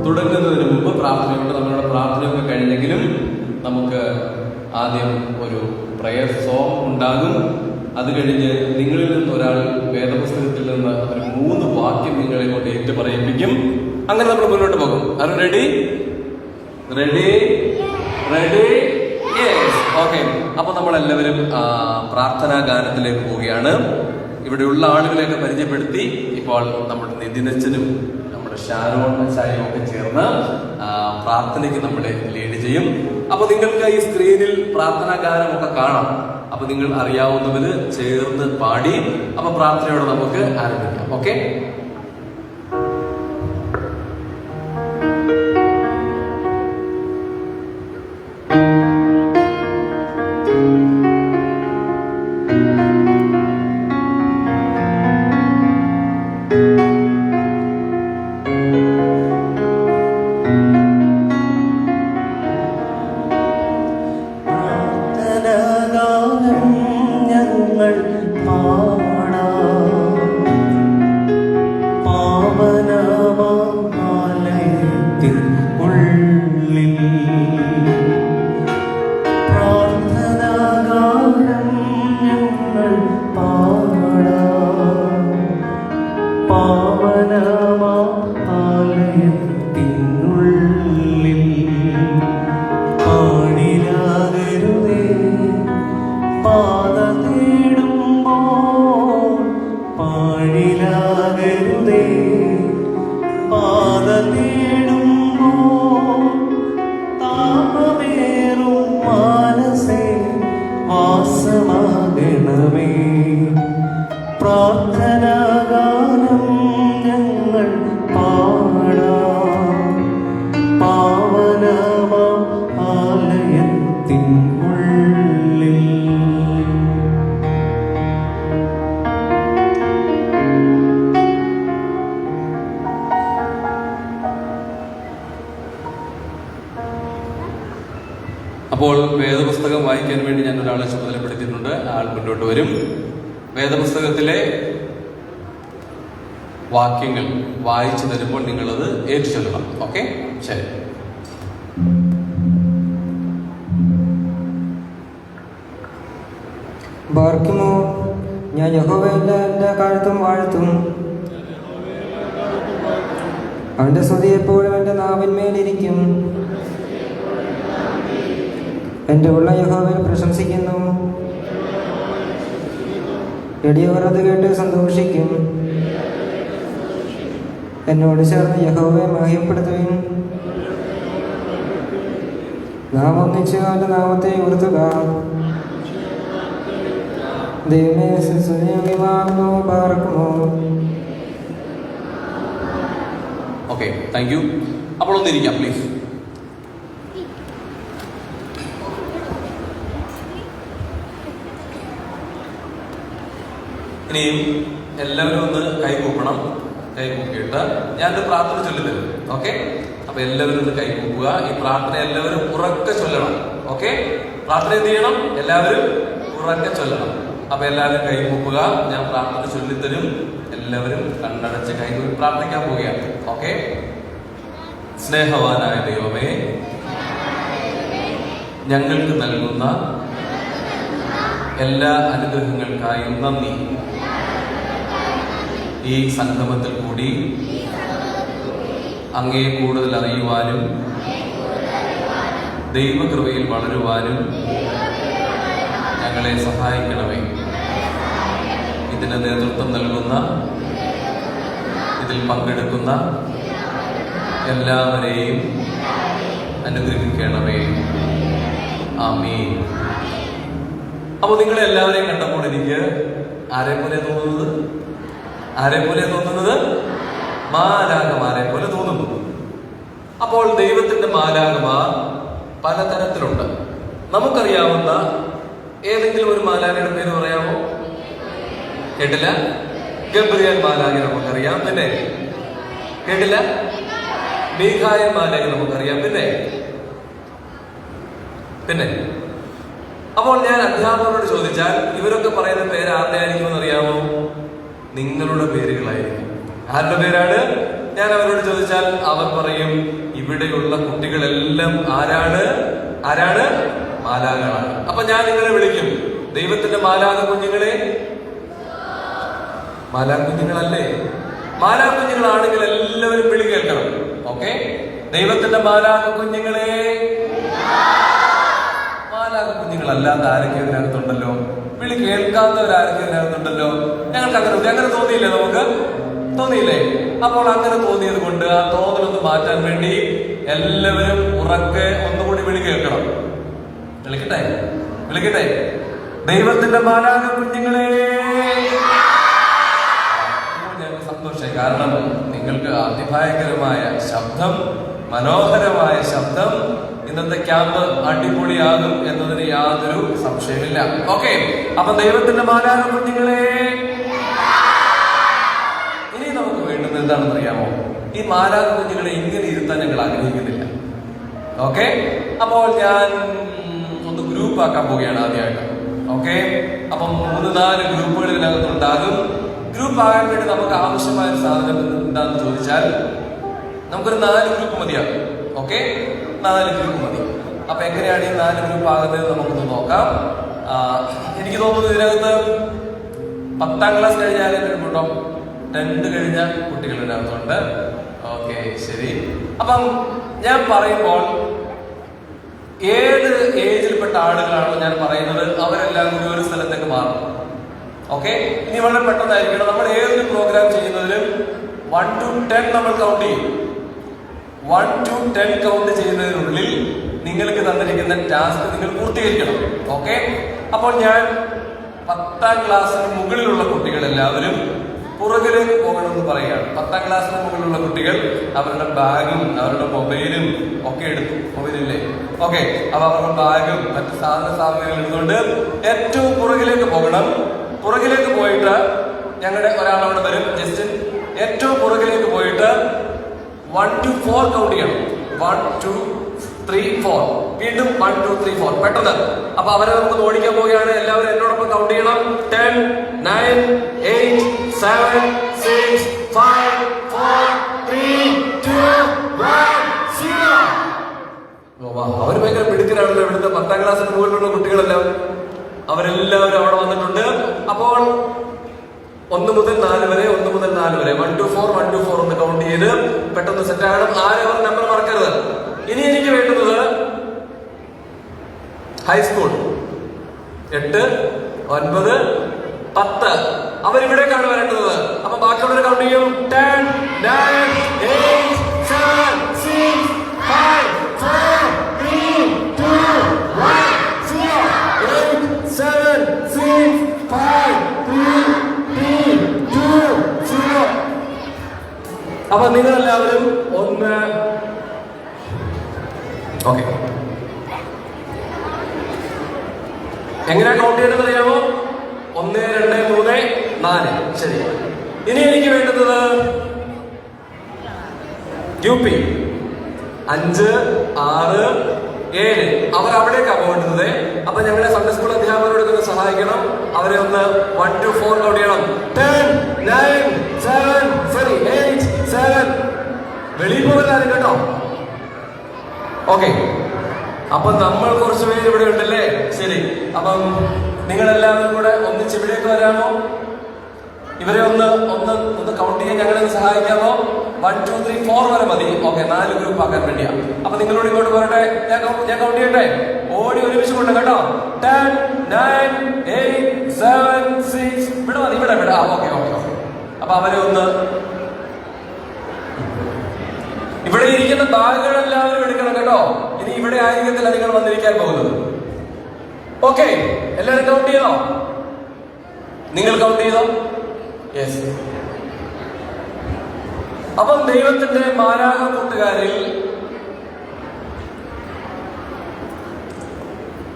Speaker 2: തുടങ്ങുന്നതിന് മുമ്പ് പ്രാർത്ഥനയുണ്ട്. നമ്മളുടെ പ്രാർത്ഥനയൊക്കെ കഴിഞ്ഞെങ്കിലും നമുക്ക് ആദ്യം ഒരു പ്രയർ സോങ് ഉണ്ടാകും. അത് കഴിഞ്ഞ് നിങ്ങളിൽ നിന്ന് ഒരാൾ വേദപുസ്തകത്തിൽ നിന്ന് ഒരു 3 വാക്യം നിങ്ങളെ കൊണ്ട് ഏറ്റു പറയിപ്പിക്കും. അങ്ങനെ നമ്മൾ മുന്നോട്ട് പോകും. അത് റെഡി? Yes, okay. അപ്പൊ നമ്മളെല്ലാവരും പ്രാർത്ഥനാ ഗാനത്തിലേക്ക് പോവുകയാണ്. ഇവിടെയുള്ള ആളുകളെയൊക്കെ പരിചയപ്പെടുത്തി. ഇപ്പോൾ നമ്മുടെ നിതിനച്ചനും നമ്മുടെ ഷാരോൺ അച്ചായും ഒക്കെ ചേർന്ന് പ്രാർത്ഥനയ്ക്ക് നമ്മളെ ലീഡ് ചെയ്യും. അപ്പൊ നിങ്ങൾക്ക് ഈ സ്ക്രീനിൽ പ്രാർത്ഥനാ ഗാനമൊക്കെ കാണാം. അപ്പൊ നിങ്ങൾ അറിയാവുന്നവര് ചേർന്ന് പാടി അപ്പൊ പ്രാർത്ഥനയോടെ നമുക്ക് ആരംഭിക്കാം. ഓക്കെ? അപ്പോൾ വേദപുസ്തകം വായിക്കാൻ വേണ്ടി ഞാൻ ഒരാളെ ചുമതലപ്പെടുത്തിയിട്ടുണ്ട്. ആൾ മുന്നോട്ട് വരും. വേദപുസ്തകത്തിലെ വാക്യങ്ങൾ വായിച്ചു തരുമ്പോൾ നിങ്ങളത് ഏറ്റുചൊല്ലണം. ഓക്കെ? ശരി.
Speaker 4: ബാർക്കുമോ, ഞാൻ യഹോവയുടെ എല്ലാ കാലത്തും വാഴ്ത്തും. അവന്റെ സ്തുതി എപ്പോഴും എന്റെ നാവിന്മേലിരിക്കും. എന്റെ ഉള്ള യഹോവയെ പ്രശംസിക്കുന്നു. എളിയവർ അത് കേട്ട് സന്തോഷിക്കും. എന്നോട് ചേർന്ന് യഹോവയെ മഹിമപ്പെടുത്തുവിൻ. നാം ഒന്നിച്ച് അവന്റെ നാമത്തെ ഉയർത്തുക. ദൈവമേ സുനിയോഗമാകുന്നു പാർക്കുമോ.
Speaker 2: Okay, thank you. അപ്പോൾ ഒന്നിരിക്കാം പ്ലീസ്. ഇനിയും എല്ലാവരും ഒന്ന് കൈകൂപ്പണം. കൈകൂപ്പിയിട്ട് ഞാനൊരു പ്രാർത്ഥന ചൊല്ലിത്തരും. ഓക്കെ, അപ്പൊ എല്ലാവരും ഒന്ന് കൈകൂപ്പുക. ഈ പ്രാർത്ഥന എല്ലാവരും ഉറക്കെ ചൊല്ലണം. ഓക്കെ, പ്രാർത്ഥന എന്ത് ചെയ്യണം? എല്ലാവരും ഉറക്കെ ചൊല്ലണം. അപ്പൊ എല്ലാവരും കൈകൂപ്പുക. ഞാൻ പ്രാർത്ഥന ചൊല്ലിത്തരും. എല്ലാവരും കണ്ണടച്ച് കൈകൂപ്പി പ്രാർത്ഥിക്കാൻ പോവുകയാണ്. ഓക്കെ. സ്നേഹവാനായ ദൈവമേ, ഞങ്ങൾക്ക് നൽകുന്ന എല്ലാ അനുഗ്രഹങ്ങൾക്കായും നന്ദി. ഈ സംഗമത്തിൽ കൂടി അങ്ങയെ കൂടുതൽ അറിയുവാനും ദൈവകൃപയിൽ വളരുവാനും ഞങ്ങളെ സഹായിക്കണമേ. ഇതിന് നേതൃത്വം നൽകുന്ന, ഇതിൽ പങ്കെടുക്കുന്ന എല്ലാവരെയും അനുഗ്രഹിക്കണമേ. ആമീൻ. അപ്പോൾ നിങ്ങളെ എല്ലാവരെയും കണ്ടപ്പോൾ എനിക്ക് ആരെ പോലെ തോന്നുന്നത്? മാലാഖമാരെ പോലെ തോന്നുന്നു. അപ്പോൾ ദൈവത്തിന്റെ മാലാഖമാർ പലതരത്തിലുണ്ട്. നമുക്കറിയാവുന്ന ഏതെങ്കിലും ഒരു മാലാഖയുടെ പേര് പറയാമോ? കേട്ടില്ല? ഗബ്രിയേൽ മാലാഖ നമുക്കറിയാം. പിന്നെ കേട്ടില്ല? മീഖായേൽ മാലാഖ നമുക്കറിയാം. പിന്നെ അപ്പോൾ ഞാൻ അധ്യാപകരോട് ചോദിച്ചാൽ ഇവരൊക്കെ പറയുന്ന പേര് ആരുടെ ആയിരിക്കുമെന്ന് അറിയാമോ? നിങ്ങളുടെ പേരുകളായിരിക്കും. ആരുടെ പേരാണ്? ഞാൻ അവരോട് ചോദിച്ചാൽ അവർ പറയും ഇവിടെയുള്ള കുട്ടികളെല്ലാം ആരാണ്? മാലാഖകളാണ്. അപ്പൊ ഞാൻ നിങ്ങളെ വിളിക്കും, ദൈവത്തിന്റെ മാലാഖ കുഞ്ഞുങ്ങളെ. മാലാഖ കുഞ്ഞുങ്ങളല്ലേ? മാലാഖ കുഞ്ഞുങ്ങളാണെങ്കിൽ എല്ലാവരും വിളി കേൾക്കണം. ഓക്കെ, ദൈവത്തിന്റെ മാലാഖ കുഞ്ഞുങ്ങളെ. മാലാഖ കുഞ്ഞുങ്ങളല്ലാത്ത ആരൊക്കെ ഇതിനകത്തുണ്ടല്ലോ? വിളി കേൾക്കാത്തവരാരൊക്കെ ഇതിനകത്തുണ്ടല്ലോ? ഞങ്ങൾക്ക് അങ്ങനെ തോന്നിയില്ലേ? നമുക്ക് തോന്നിയില്ലേ? അപ്പോൾ അങ്ങനെ തോന്നിയത് കൊണ്ട് ആ തോന്നലൊന്ന് മാറ്റാൻ വേണ്ടി എല്ലാവരും ഉറക്കെ ഒന്നുകൂടി വിളി കേൾക്കണം. വിളിക്കട്ടെ. ദൈവത്തിന്റെ മാലാഖ കുഞ്ഞുങ്ങളെ. ഞങ്ങൾക്ക് സന്തോഷമായി. കാരണം നിങ്ങൾക്ക് അതിഭയങ്കരമായ ശബ്ദം, മനോഹരമായ ശബ്ദം. ഇന്നത്തെ ക്യാമ്പ് അടിപൊളിയാകും എന്നതിന് യാതൊരു സംശയമില്ല. ഓക്കെ, അപ്പൊ ദൈവത്തിന്റെ മാലാഖ കുഞ്ഞുങ്ങളെ. ഇനി നമുക്ക് വേണ്ടുന്നത് എന്താണെന്ന് അറിയാമോ? ഈ മാലാഖ കുഞ്ഞുങ്ങളെ ഇങ്ങനെ ഇരുത്താൻ ഞങ്ങൾ ആഗ്രഹിക്കുന്നില്ല. ഓക്കെ, അപ്പോൾ ഞാൻ ഒന്ന് ഗ്രൂപ്പ് ആക്കാൻ പോവുകയാണ് ആദ്യമായിട്ട്. ഓക്കെ, അപ്പം 3-4 ഗ്രൂപ്പുകൾ ഇതിനകത്തുണ്ടാകും. ഗ്രൂപ്പ് ആകാൻ വേണ്ടി നമുക്ക് ആവശ്യമായ ഒരു സാധനം എന്താണെന്ന് ചോദിച്ചാൽ നമുക്കൊരു 4 ഗ്രൂപ്പ് മതിയാകും. ഓക്കെ, 4 ഗ്രൂപ്പ് മതി. അപ്പൊ എങ്ങനെയാണ് ഈ 4 ഗ്രൂപ്പ് ആകുന്നത് നമുക്കൊന്ന് നോക്കാം. എനിക്ക് തോന്നുന്നത് ഇതിനകത്ത് 10ാം ക്ലാസ് കഴിഞ്ഞ ആരെങ്കിലും ഉണ്ടോ? 10th കഴിഞ്ഞ കുട്ടികൾ ഇതിനകത്തുണ്ട്. ഓക്കെ, ശരി. അപ്പം ഞാൻ പറയുമ്പോൾ ഏത് ഏജിൽപ്പെട്ട ആളുകളാണോ ഞാൻ പറയുന്നത് അവരെല്ലാം കൂടി ഒരു സ്ഥലത്തേക്ക് മാറും. ഓക്കെ, ഇനി വളരെ പെട്ടെന്നായിരിക്കണം. നമ്മൾ ഏതൊരു പ്രോഗ്രാം ചെയ്യുന്നതിലും 1 to 10 നമ്മൾ കൗണ്ട് ചെയ്യും. 1 to 10 കൗണ്ട് ചെയ്യുന്നതിനുള്ളിൽ നിങ്ങൾക്ക് തന്നിരിക്കുന്ന ടാസ്ക് നിങ്ങൾ പൂർത്തീകരിക്കണം. ഓക്കെ, അപ്പോൾ ഞാൻ 10ാം ക്ലാസ്സിന് മുകളിലുള്ള കുട്ടികളെല്ലാവരും പുറകിലേക്ക് പോകണമെന്ന് പറയുകയാണ്. 10ാം ക്ലാസ്സിന് മുകളിലുള്ള കുട്ടികൾ അവരുടെ ബാഗും അവരുടെ മൊബൈലും ഒക്കെ എടുത്തു. മൊബൈലില്ലേ? ഓക്കെ, അപ്പൊ അവരുടെ ബാഗും മറ്റു സാധനങ്ങൾ എടുത്തുകൊണ്ട് ഏറ്റവും പുറകിലേക്ക് പോകണം. പുറകിലേക്ക് പോയിട്ട് ഞങ്ങളുടെ ഒരാളവിടെ വരും, ജസ്റ്റ് ഏറ്റവും പുറകിലേക്ക് പോയിട്ട് 1 to 4 കൗണ്ട് ചെയ്യണം. 1 2 3 4, വീണ്ടും 1 2 3 4 പെട്ടെന്ന്. അപ്പൊ അവരെ നമുക്ക് ഓടിക്കാൻ പോവുകയാണ്. എല്ലാവരും എന്നോടൊപ്പം കൗണ്ട് ചെയ്യണം. 10 9 8 7 6 5 4 3 2 1 0. അവര് ഭയങ്കര മിടുക്കരാണല്ലോ. ഇവിടുത്തെ 10ാം ക്ലാസ്സിന് മുകളിലുള്ള കുട്ടികളെല്ലാം അവരെല്ലാവരും അവിടെ വന്നിട്ടുണ്ട്. അപ്പോൾ 1 മുതൽ 4 വരെ 1 മുതൽ 4 വരെ 1 to 4 1 to 4 ഒന്ന് കൗണ്ട് ചെയ്ത് പെട്ടെന്ന് സെറ്റ് ആകണം. ആരും നമ്പർ മറക്കരുത്. ഇനി എനിക്ക് വേണ്ടുന്നത് ഹൈസ്കൂൾ 8 9 10. അവരിവിടേക്കാണ് വരേണ്ടത്. അപ്പൊ ബാക്കിയുള്ളവർ കൗണ്ട് ചെയ്യും. 10, 9, 8, 7, 6, 5, 4, 3, 2, 1, 0. 8, 7, 6, 5, 3, 2, 0. അപ്പൊ നിങ്ങളെല്ലാവരും ഒന്ന്. ഓക്കെ, എങ്ങനെയാ കൗണ്ട് ചെയ്യേണ്ടത് അറിയാമോ? 1, 2, 3, 4. ശരി. ഇനി എനിക്ക് വേണ്ടുന്നത് UP 5, 6, 7. അവർ അവിടേക്കാണ് പോകേണ്ടത്. അപ്പൊ ഞങ്ങളെ സൺഡേ സ്കൂൾ അധ്യാപകരോട് ഒന്ന് സഹായിക്കണം. അവരെ ഒന്ന് 1 to 4 കൗണ്ട് ചെയ്യണം. 10, 9, 8, 7. വെളിയിൽ പോകല്ലാരും കേട്ടോ. ഓക്കെ, അപ്പൊ നമ്മൾ കുറച്ച് പേര് ഇവിടെ ഉണ്ടല്ലേ? ശരി. അപ്പം നിങ്ങളെല്ലാവരും കൂടെ ഒന്നിച്ച് ഇവിടേക്ക് വരാമോ? ഇവരെ ഒന്ന് കൗണ്ട് ചെയ്യാൻ ഞങ്ങളെ സഹായിക്കാമോ? 1, 2, 3, 4 വരെ മതി. ഓക്കെ, 4 ഗ്രൂപ്പ് ആക്കാൻ വേണ്ടിയാ. അപ്പൊ നിങ്ങളോട് ഇങ്ങോട്ട് പോരട്ടെ. ഞാൻ കൗണ്ട് ചെയ്യട്ടെ. ഓടി ഒരുമിച്ച് കൊണ്ട് കേട്ടോ. 10, 9, 8, 7, 6. ഇവിടെ മതി, ഇവിടെ. ഓക്കെ. അപ്പൊ അവരെ ഒന്ന് ഇവിടെ ഇരിക്കുന്ന ബാഗുകൾ എല്ലാവരും എടുക്കണം കേട്ടോ. ഇനി ഇവിടെ ആയിരിക്കത്തില്ല നിങ്ങൾ വന്നിരിക്കാൻ പോകുന്നത്. ഓക്കെ, എല്ലാവരും കൗണ്ട് ചെയ്തോ? നിങ്ങൾ കൗണ്ട് ചെയ്തോ? യെസ്. അപ്പം ദൈവത്തിന്റെ മാരാക കൂട്ടുകാരിൽ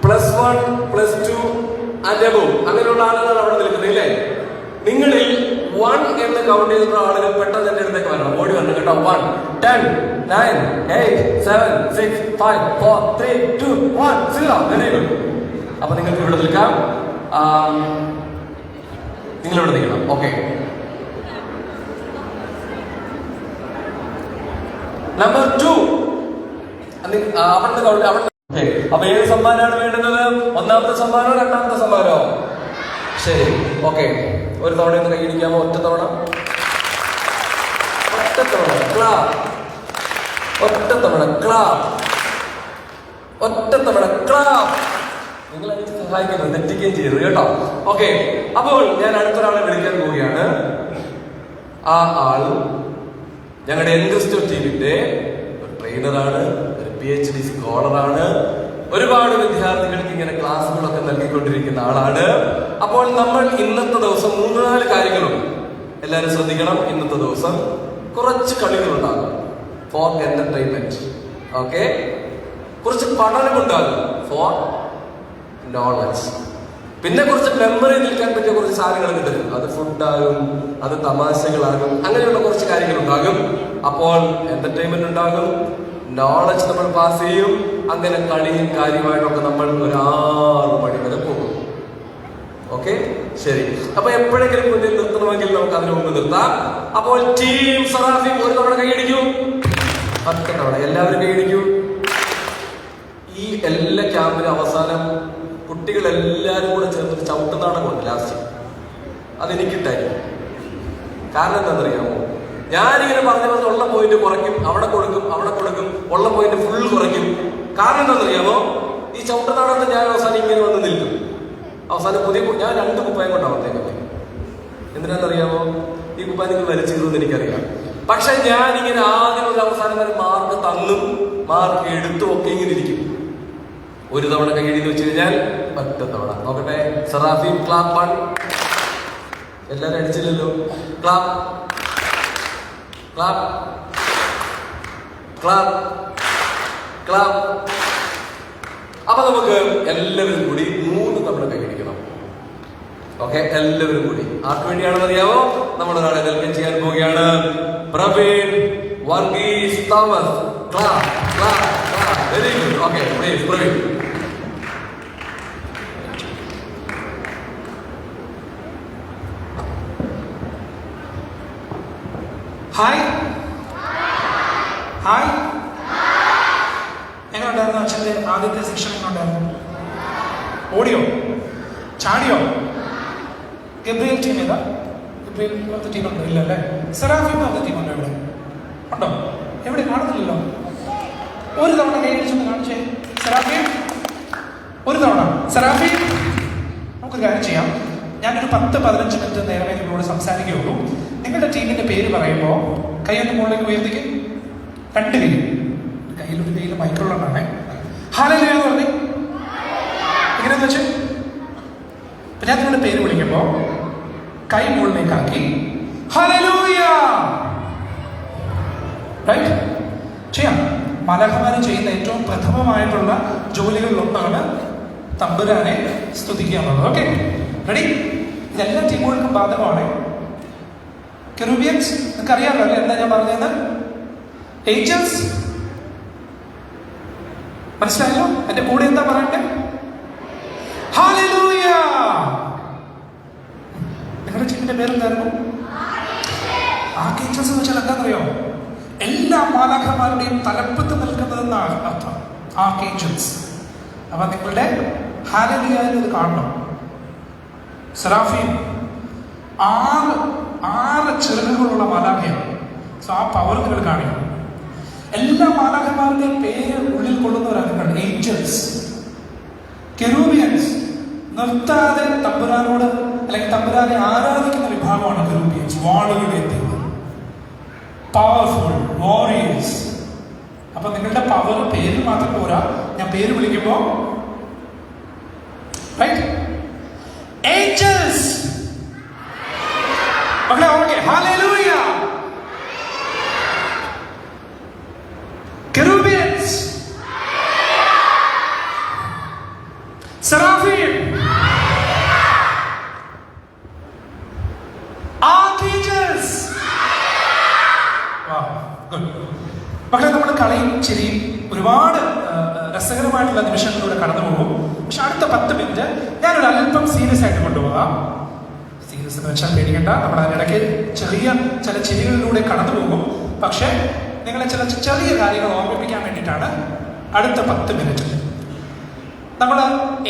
Speaker 2: +1, +2 and above അങ്ങനെയുള്ള ആളുകളാണ് അവിടെ നിൽക്കുന്നത് ഇല്ലേ? നിങ്ങളിൽ 1 എന്ന് കൗണ്ട് ചെയ്തിട്ടുള്ള ആളുകൾ പെട്ടെന്ന് എന്റെ അടുത്തേക്ക് വരണം. ഓടി വരണം കേട്ടോ. 1, 10, 9, 8, 7, 6, 5, 4, 3, 2, 1, 0. Very good. അപ്പൊ നിങ്ങൾക്ക് ഇവിടെ നിൽക്കാം. നിങ്ങളിവിടെ നിൽക്കണം. ഓക്കെ, നമ്പർ 2 അവിടെ കൗണ്ട്. അപ്പൊ ഏത് സമ്മാനമാണ് വേണ്ടുന്നത്? ഒന്നാമത്തെ സമ്മാനോ രണ്ടാമത്തെ സമ്മാനോ? ശരി, ഓക്കെ. ഒരു തവണ ഒന്ന് കൈയടിക്കാമോ? ഒറ്റ തവണ ക്ലാപ്പ്. നിങ്ങൾ എനിക്ക് സഹായിക്കുന്നു, തെറ്റിക്കുകയും ചെയ്തു കേട്ടോ. ഓക്കെ, അപ്പോൾ ഞാൻ അടുത്തൊരാളെ വിളിക്കാൻ പോവുകയാണ്. ആ ആളും ഞങ്ങളുടെ എൻക്രിസ്റ്റോ ടീമിന്റെ ട്രെയിനറാണ്, ഒരു PhD സ്കോളറാണ്. ഒരുപാട് വിദ്യാർത്ഥികൾക്ക് ഇങ്ങനെ ക്ലാസ്സുകളൊക്കെ നൽകിക്കൊണ്ടിരിക്കുന്ന ആളാണ്. അപ്പോൾ നമ്മൾ ഇന്നത്തെ ദിവസം 3-4 കാര്യങ്ങളുണ്ട്. എല്ലാവരും ശ്രദ്ധിക്കണം. ഇന്നത്തെ ദിവസം കുറച്ച് കളികളുണ്ടാകും ഫോർ എന്റർടൈൻമെന്റ്. ഓക്കെ, കുറച്ച് പഠനമുണ്ടാകും ഫോർ നോളജ്. പിന്നെ കുറച്ച് മെമ്മറി നിൽക്കാൻ പറ്റിയ കുറച്ച് സാധനങ്ങൾ കിട്ടും. അത് ഫുഡാകും, അത് തമാശകളാകും, അങ്ങനെയുള്ള കുറച്ച് കാര്യങ്ങളുണ്ടാകും. അപ്പോൾ എന്റർടൈൻമെന്റ് ഉണ്ടാകും, നോളജ് നമ്മൾ പാസ് ചെയ്യും. അങ്ങനെ കളിയും കാര്യമായിട്ടൊക്കെ നമ്മൾ ഒരു 6 മണി വരെ പോകും. ഓക്കെ, ശരി. അപ്പൊ എപ്പോഴെങ്കിലും മുന്നിൽ നിർത്തണമെങ്കിൽ നമുക്ക് അതിനു മുമ്പ് നിർത്താം. അപ്പോൾ ടീം സറാഫി ഒരു തവണ കൈയടിക്കൂ. 10 തവണ എല്ലാവരും കൈയടിക്കൂ. ഈ എല്ലാ ക്യാമ്പിനും അവസാനം കുട്ടികളെല്ലാരും കൂടെ ചേർന്നൊരു ചവിട്ട് നാടകമുണ്ട് ലാസ്റ്റ്. അതെനിക്കിട്ടായിരിക്കും. കാരണം എന്താണെന്നറിയാമോ? ഞാനിങ്ങനെ പറഞ്ഞ ഉള്ള പോയിന്റ് കുറയ്ക്കും, അവിടെ കൊടുക്കും, ഉള്ള പോയിന്റ് ഫുൾ കുറയ്ക്കും. കാരണം എന്താണെന്നറിയാമോ? ഈ ചവിട്ട് നാടകത്തിൽ ഞാൻ അവസാനം ഇങ്ങനെ വന്ന് നിൽക്കും. അവസാനം ഞാൻ 2 കുപ്പായം കൊണ്ടാണ് വന്നേക്കുന്നത്. എന്തിനാണെന്നറിയാമോ? ഈ കുപ്പായം നിങ്ങൾ വലിച്ചിരുന്നു എനിക്കറിയാം. പക്ഷെ ഞാനിങ്ങനെ ആദ്യം ഒരു അവസാനം വരെ മാർക്ക് തന്നും മാർക്ക് എടുത്തും ഒക്കെ ഇങ്ങനെ ഇരിക്കും. ഒരു തവണ കൈയടിന്ന് വെച്ച് കഴിഞ്ഞാൽ 10 തവണ. നോക്കട്ടെ, സറാഫി ക്ലാപ്പ് 1. എല്ലാരും അടിച്ചില്ലല്ലോ. ക്ലാപ്പ്. അപ്പൊ നമുക്ക് എല്ലാവരും കൂടി 3 തവണ കൈയടിക്കണം. ഓക്കെ, എല്ലാവരും കൂടി. ആർക്ക് വേണ്ടിയാണെന്ന് അറിയാമോ? നമ്മൾ ഒരാളെ വെൽക്കം ചെയ്യാൻ പോവുകയാണ്. Praveen Varghese Thomas. Very good. Okay, please Praveen.
Speaker 5: Hi എങ്ങനെയുണ്ടായിരുന്നു അച്ഛൻ്റെ ആദ്യത്തെ സെക്ഷൻ? എങ്ങനെയുണ്ടായിരുന്നു? ഓടിയോ? ചാടിയോ? ഗബ്രിയൽ ടീം ഏതാ? ഗബ്രിയൽ ടീമുണ്ടോ? ഇല്ല അല്ലേ? സെറാഫി ടീമുണ്ടോ? ഇവിടെ ഉണ്ടോ? എവിടെ കാണുന്നില്ലല്ലോ. ഒരു തവണ കൈയടിച്ചൊന്ന് കാണിച്ചേ സെറാഫി. ഒരു തവണ സെറാഫി. നമുക്കൊരു കാര്യം ചെയ്യാം. ഞാനൊരു 10-15 മിനിറ്റ് നേരമേ നിങ്ങളോട് സംസാരിക്കുകയുള്ളൂ. നിങ്ങളുടെ ടീമിന്റെ പേര് പറയുമ്പോൾ കൈയൊന്ന് മുകളിലേക്ക് ഉയർത്തിക്ക്. 2 കൈ, കയ്യിലൊരു കയ്യിൽ മൈക്രോളാണേ. ഹല്ലേലൂയ എന്ന് പറഞ്ഞു. എങ്ങനെയാന്ന് വെച്ച് ഞാൻ നിങ്ങളുടെ പേര് വിളിക്കുമ്പോൾ കൈ മുകളിലേക്കാക്കി ഹല്ലേലൂയ. റൈറ്റ്? ചെയ്യാം. മാലാഖമാര് ചെയ്യുന്ന ഏറ്റവും പ്രഥമമായിട്ടുള്ള ജോലികളിലൊന്നാണ് തമ്പുരാനെ സ്തുതിക്കുക എന്നുള്ളത്. Okay, ready? ഇതെല്ലാ ടീമുകൾക്കും ബാധകമാണ്. കെറൂബിയൻസ് നിങ്ങൾക്ക് അറിയാമല്ലോ അല്ലേ എന്താ ഞാൻ പറഞ്ഞത്? ഏഞ്ചൽസ് മനസ്സിലായല്ലോ? എന്റെ കൂടെ എന്താ പറയണ്ടേ? ഹല്ലേലൂയ. നിങ്ങളുടെ ടീമിന്റെ പേരെന്തായിരുന്നു? ആർക്കേഞ്ചൽസ് എന്ന് വെച്ചാൽ എന്താണെന്നറിയോ? എല്ലാ മാലാഖമാരുടെയും തലപ്പത്ത് നിൽക്കുന്നതെന്നാണ് അർത്ഥം, ആർക്കേഞ്ചൽസ്. അപ്പൊ നിങ്ങളുടെ ഹല്ലേലൂയ ഇത് കാണണം. സെറാഫീം 6 ചിറകുകളുള്ള മാലാഖയാണ്. സോ ആ പവർ നിങ്ങൾ കാണിക്കണം. എല്ലാ മാലാഖമാരുടെയും പേര് ഉള്ളിൽ കൊള്ളുന്നവരാണ് നിങ്ങൾ. ഏഞ്ചൽസ്, കെറൂബിയൻസ് നിർത്താതെ തമ്പുരാനോട് അല്ലെങ്കിൽ തമ്പുരാനെ ആരാധിക്കുന്ന വിഭാഗമാണ് കെറൂബിയൻസ്. വാളുകളുടെ പവർഫുൾ വാരിയേഴ്സ്. അപ്പൊ നിങ്ങളുടെ പവർ പേര് മാത്രം പോരാ. ഞാൻ പേര് വിളിക്കുമ്പോ റൈറ്റ് ഏഞ്ചൽസ് മക്കളെ okay. Hallelujah. Cherubians, Seraphim, Archangels. മക്കളെ നമ്മൾ കളിയും ചിരിയും ഒരുപാട് രസകരമായിട്ടുള്ള നിമിഷങ്ങളിലൂടെ കടന്നു പോകും. പക്ഷെ അടുത്ത 10 മിനിറ്റ് ഞാനൊരു അല്പം സീരിയസ് ആയിട്ട് കൊണ്ടുപോകാം. സീരിയസ് എന്ന് വെച്ചാൽ പേടിക്കണ്ട, നമ്മൾ അതിനിടയ്ക്ക് ചില ചിരികളിലൂടെ കടന്നു പോകും. പക്ഷെ നിങ്ങളെ ചെറിയ കാര്യങ്ങൾ ഓർമ്മിപ്പിക്കാൻ വേണ്ടിയിട്ടാണ് അടുത്ത 10 മിനിറ്റ്. നമ്മൾ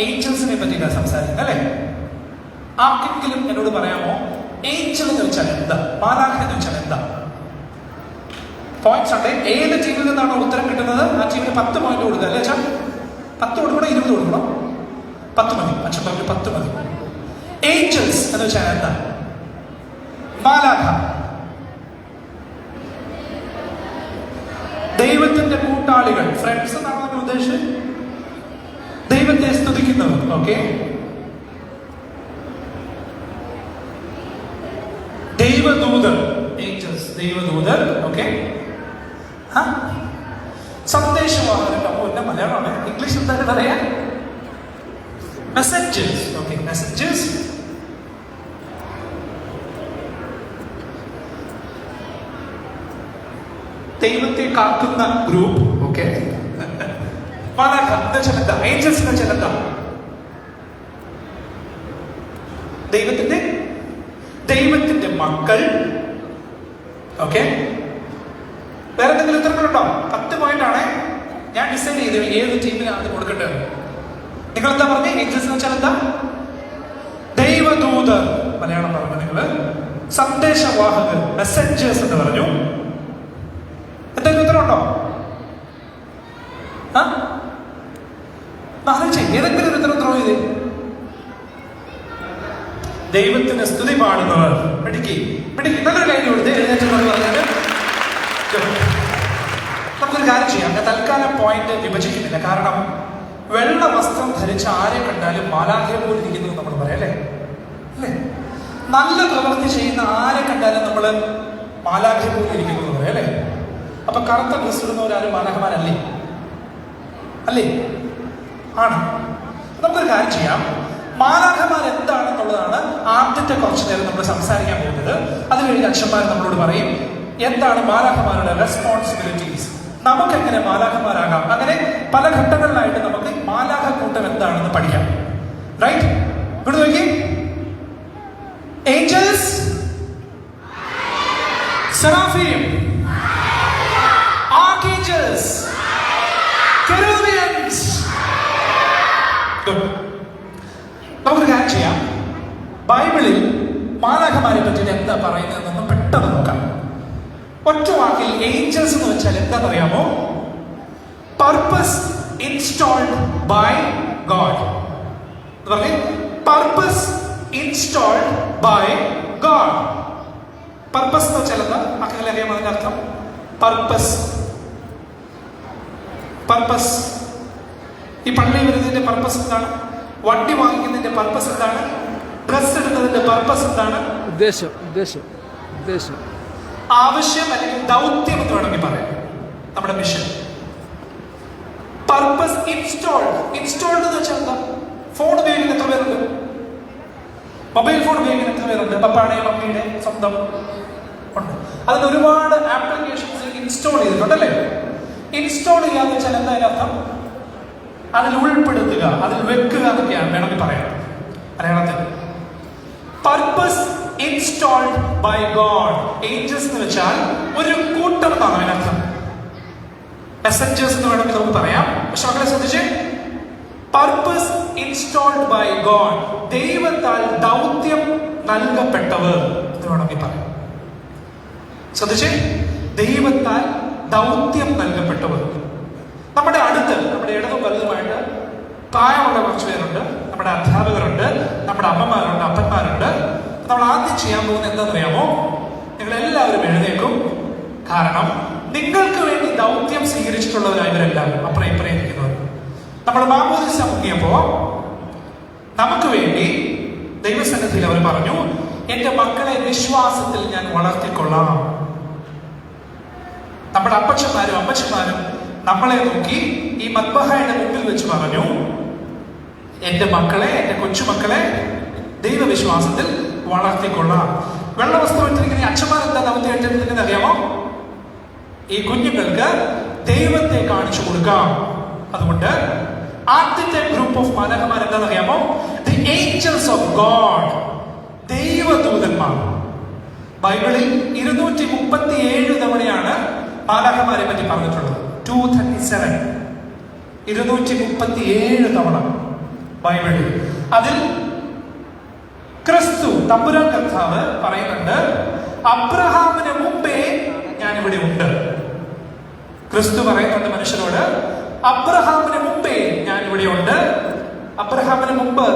Speaker 5: ഏഞ്ചൽസിനെ പറ്റിയിട്ടാണ് സംസാരിക്കുന്നത് അല്ലേ? ആർക്കെങ്കിലും എന്നോട് പറയാമോ ഏഞ്ചൽ എന്ന് വെച്ചാൽ എന്താ, മാലാഖ എന്ന് വെച്ചാൽ എന്താ? പോയിന്റ്സ് ഉണ്ട്. ഏത് ടീമിൽ നിന്നാണോ ഉത്തരം കിട്ടുന്നത് ആ ടീമിന് 10 പോയിന്റ് കൊടുക്കുക അല്ലേ അച്ഛൻ? 10 കൊടുക്കണോ 20 കൊടുക്കണോ? 10 മതി. അച്ഛൻ പറഞ്ഞു 10 മതി. ഏഞ്ചൽസ് എന്ന് വെച്ചാൽ എന്താ? മാലാഖ ദൈവത്തിന്റെ കൂട്ടാളികൾ, ഫ്രണ്ട്സ് എന്നാണ് നമ്മൾ ഉദ്ദേശിച്ചത്. ദൈവത്തെ സ്തുതിക്കുന്നവർ. ഓക്കെ, ദൈവദൂതർ, ഏഞ്ചൽസ് ദൈവദൂതർ. ഓക്കെ, സന്ദേശവാഹകർ. അപ്പോ എന്റെ മലയാളമാണ്, ഇംഗ്ലീഷ് എന്താണ് പറയാ? മെസ്സഞ്ചേഴ്സ്. Okay, messengers. ദൈവത്തെ കാക്കുന്ന ഗ്രൂപ്പ്. ഓക്കെ, മാലാഖ എന്ന് വെച്ചാൽ എന്താ? ഏഞ്ചൽസ് എന്ന് വെച്ചാൽ എന്താ? ദൈവത്തിന്റെ മക്കൾ. ഓക്കെ, വേറെ എന്തെങ്കിലും ഉത്തരങ്ങളുണ്ടോ? 10 പോയിന്റ് ആണ് ഞാൻ ഡിസൈഡ് ചെയ്ത് ഏത് ടീമിനാണ് കൊടുക്കേണ്ടത്. നിങ്ങൾ എന്താ പറഞ്ഞേ? ഏഞ്ചൽസ് എന്ന് വെച്ചാൽ എന്താ? ദൈവദൂതർ മലയാളം പറഞ്ഞു നിങ്ങള്. സന്ദേശവാഹകർ, മെസ്സഞ്ചേഴ്സ് എന്ന് പറഞ്ഞു. എന്തെങ്കിലും ഉത്തരവുണ്ടോ? ഏതെങ്കിലും ഒരു ഉത്തരം ത്രോ ചെയ്ത്. ദൈവത്തിന് സ്തുതി പാടുന്നവർ. പിടിക്ക് നല്ലൊരു കാര്യം കൊടുത്ത് പറഞ്ഞാല് നമുക്കൊരു കാര്യം ചെയ്യാം. ഞാൻ തൽക്കാലം പോയിന്റ് വിഭജിക്കുന്നില്ല. കാരണം വെള്ള വസ്ത്രം ധരിച്ച ആരെ കണ്ടാലും മാലാഖയെ പോലെ ഇരിക്കുന്നു നമ്മൾ പറയാം അല്ലേ? നല്ല പ്രവൃത്തി ചെയ്യുന്ന ആരെ കണ്ടാലും നമ്മൾ മാലാഖയെ പോലെ ഇരിക്കുന്നു എന്ന് പറയാം അല്ലേ? അപ്പൊ കറുത്ത ഡ്രസ് ഇടുന്നവരാരും മാലാഖമാരല്ലേ? അല്ലേ? ആണ്. നമുക്കൊരു കാര്യം ചെയ്യാം. മാലാഖമാർ എന്താണെന്നുള്ളതാണ് ആദ്യത്തെ കുറച്ചു നേരം നമ്മൾ സംസാരിക്കാൻ പോകുന്നത്. അത് കഴിഞ്ഞ് അച്ഛന്മാർ നമ്മളോട് പറയും എന്താണ് മാലാഖമാരുടെ റെസ്പോൺസിബിലിറ്റീസ്, നമുക്ക് എങ്ങനെ മാലാഖമാരാകാം. അങ്ങനെ പല ഘട്ടങ്ങളിലായിട്ട് നമുക്ക് മാലാഖ കൂട്ടം എന്താണെന്ന് പഠിക്കാം. റൈറ്റ്? ഇവിടെ നോക്കി. Angels, Seraphim, Archangels, Cherubians. നമുക്കൊരു കാര്യം ചെയ്യാം. ബൈബിളിൽ മാലാഖമാരെ പറ്റിയിട്ട് എന്താ പറയുന്നതെന്ന് പെട്ടെന്ന് നോക്കാം. ഒറ്റ വാക്കിൽ ഏഞ്ചൽസ് എന്ന് വെച്ചാൽ എന്താ പറയാമോ? Purpose installed by God. Purpose installed by God. Purpose എന്ന് വെച്ചാൽ മക്കളറിയാം അതിന്റെ അർത്ഥം? പർപ്പസ്. പർപ്പസ്. ഈ പള്ളി വരുന്നതിന്റെ പർപ്പസ് എന്താണ്? വണ്ടി വാങ്ങിക്കുന്നതിന്റെ പർപ്പസ് എന്താണ്? ഡ്രസ് എടുക്കുന്നതിന്റെ പർപ്പസ് എന്താണ്?
Speaker 6: ഉദ്ദേശം ഉദ്ദേശം ഉദ്ദേശം
Speaker 5: ആവശ്യം അല്ലെങ്കിൽ ദൗത്യം എന്ന് വേണമെങ്കിൽ പറയാം. നമ്മുടെ മിഷൻ. Purpose installed. ഇൻസ്റ്റോൾഡ് എന്ന് വെച്ചാൽ എന്താ? ഫോൺ ഉപയോഗിക്കുന്ന എത്ര പേരുണ്ട്? മൊബൈൽ ഫോൺ ഉപയോഗിക്കുന്ന എത്ര പേരുണ്ട്? പപ്പായുടെയും മമ്മിയുടെ സ്വന്തം ഉണ്ട്. അതിന് ഒരുപാട് ആപ്ലിക്കേഷൻസ് ഇൻസ്റ്റോൾ ചെയ്തിട്ടുണ്ടല്ലേ? ഇൻസ്റ്റോൾ ചെയ്യാന്ന് വെച്ചാൽ എന്താ അർത്ഥം? അതിൽ ഉൾപ്പെടുത്തുക, അതിൽ വെക്കുക എന്നൊക്കെയാണ് വേണമെങ്കിൽ പറയാം മലയാളത്തിൽ. Purpose installed by God. Angels എന്ന് വെച്ചാൽ ഒരു കൂട്ടം എന്നാണ് അതിനർത്ഥം. മെസ്സഞ്ചേഴ്സ് എന്ന് വേണമെങ്കിൽ നമുക്ക് പറയാം. പക്ഷെ മക്കളെ ശ്രദ്ധിച്ചേ, പർപ്പസ് ഇൻസ്റ്റോൾഡ് ബൈ ഗോഡ്, ദൈവത്താൽ ദൗത്യം നൽകപ്പെട്ടവർ എന്ന് വേണമെങ്കിൽ പറയാം. ശ്രദ്ധിച്ചേ, ദൈവത്താൽ ദൗത്യം നൽകപ്പെട്ടവർ. നമ്മുടെ അടുത്ത്, നമ്മുടെ ഇടതും വലുതുമായിട്ട് പ്രായമുള്ള കുറച്ച് പേരുണ്ട്. നമ്മുടെ അധ്യാപകരുണ്ട്, നമ്മുടെ അമ്മമാരുണ്ട്, അപ്പന്മാരുണ്ട്. നമ്മൾ ആദ്യം ചെയ്യാൻ പോകുന്നത് എന്താണെന്നറിയാമോ? നിങ്ങൾ എല്ലാവരും എഴുന്നേക്കും. കാരണം നിങ്ങൾക്ക് വേണ്ടി ദൗത്യം സ്വീകരിച്ചിട്ടുള്ളവരാണ് ഇവരെല്ലാവരും, അപ്പുറം ഇപ്പുറം ഇരിക്കുന്നവർ. നമ്മൾ മാമോദിസ മുങ്ങിയപ്പോ നമുക്ക് വേണ്ടി ദൈവസന്നിധിയിൽ അവർ പറഞ്ഞു, എന്റെ മക്കളെ വിശ്വാസത്തിൽ ഞാൻ വളർത്തിക്കൊള്ളാം. നമ്മുടെ അപ്പച്ചന്മാരും അമ്മച്ചന്മാരും നമ്മളെ നോക്കി ഈ മദ്ബഹായുടെ മുമ്പിൽ വെച്ച് പറഞ്ഞു, എന്റെ മക്കളെ, എന്റെ കൊച്ചുമക്കളെ ദൈവവിശ്വാസത്തിൽ വളർത്തിക്കൊള്ളാം. വെള്ളവസ്ത്രം ഇട്ടിരിക്കുന്ന അച്ഛന്മാർ എന്താ ദൗത്യം ഏറ്റെടുത്തിരിക്കുന്നത് അറിയാമോ? ഈ കുഞ്ഞുങ്ങൾക്ക് ദൈവത്തെ കാണിച്ചു കൊടുക്കാം. അതുകൊണ്ട് ആദ്യത്തെ ഗ്രൂപ്പ് ഓഫ് മാലാഖമാർ എന്താണെന്ന് അറിയാമോ? ദി ഏഞ്ചൽസ് ഓഫ് ഗോഡ്, ദൈവദൂതന്മാർ. ബൈബിളിൽ 237 തവണയാണ് മാലാഖമാരെ പറ്റി പറഞ്ഞിട്ടുള്ളത്. 237, 237 തവണ ബൈബിളിൽ. അതിൽ ക്രിസ്തു തമ്പുരാൻ കർത്താവ് പറയുന്നുണ്ട്, അബ്രഹാമിന് മുമ്പേ ഞാൻ ഇവിടെ ഉണ്ട്. ക്രിസ്തു പറയുന്നുണ്ട് മനുഷ്യരോട്, അബ്രഹാമിന് മുമ്പേ ഞാൻ ഇവിടെ ഉണ്ട്. അബ്രഹാമിന് മുമ്പ്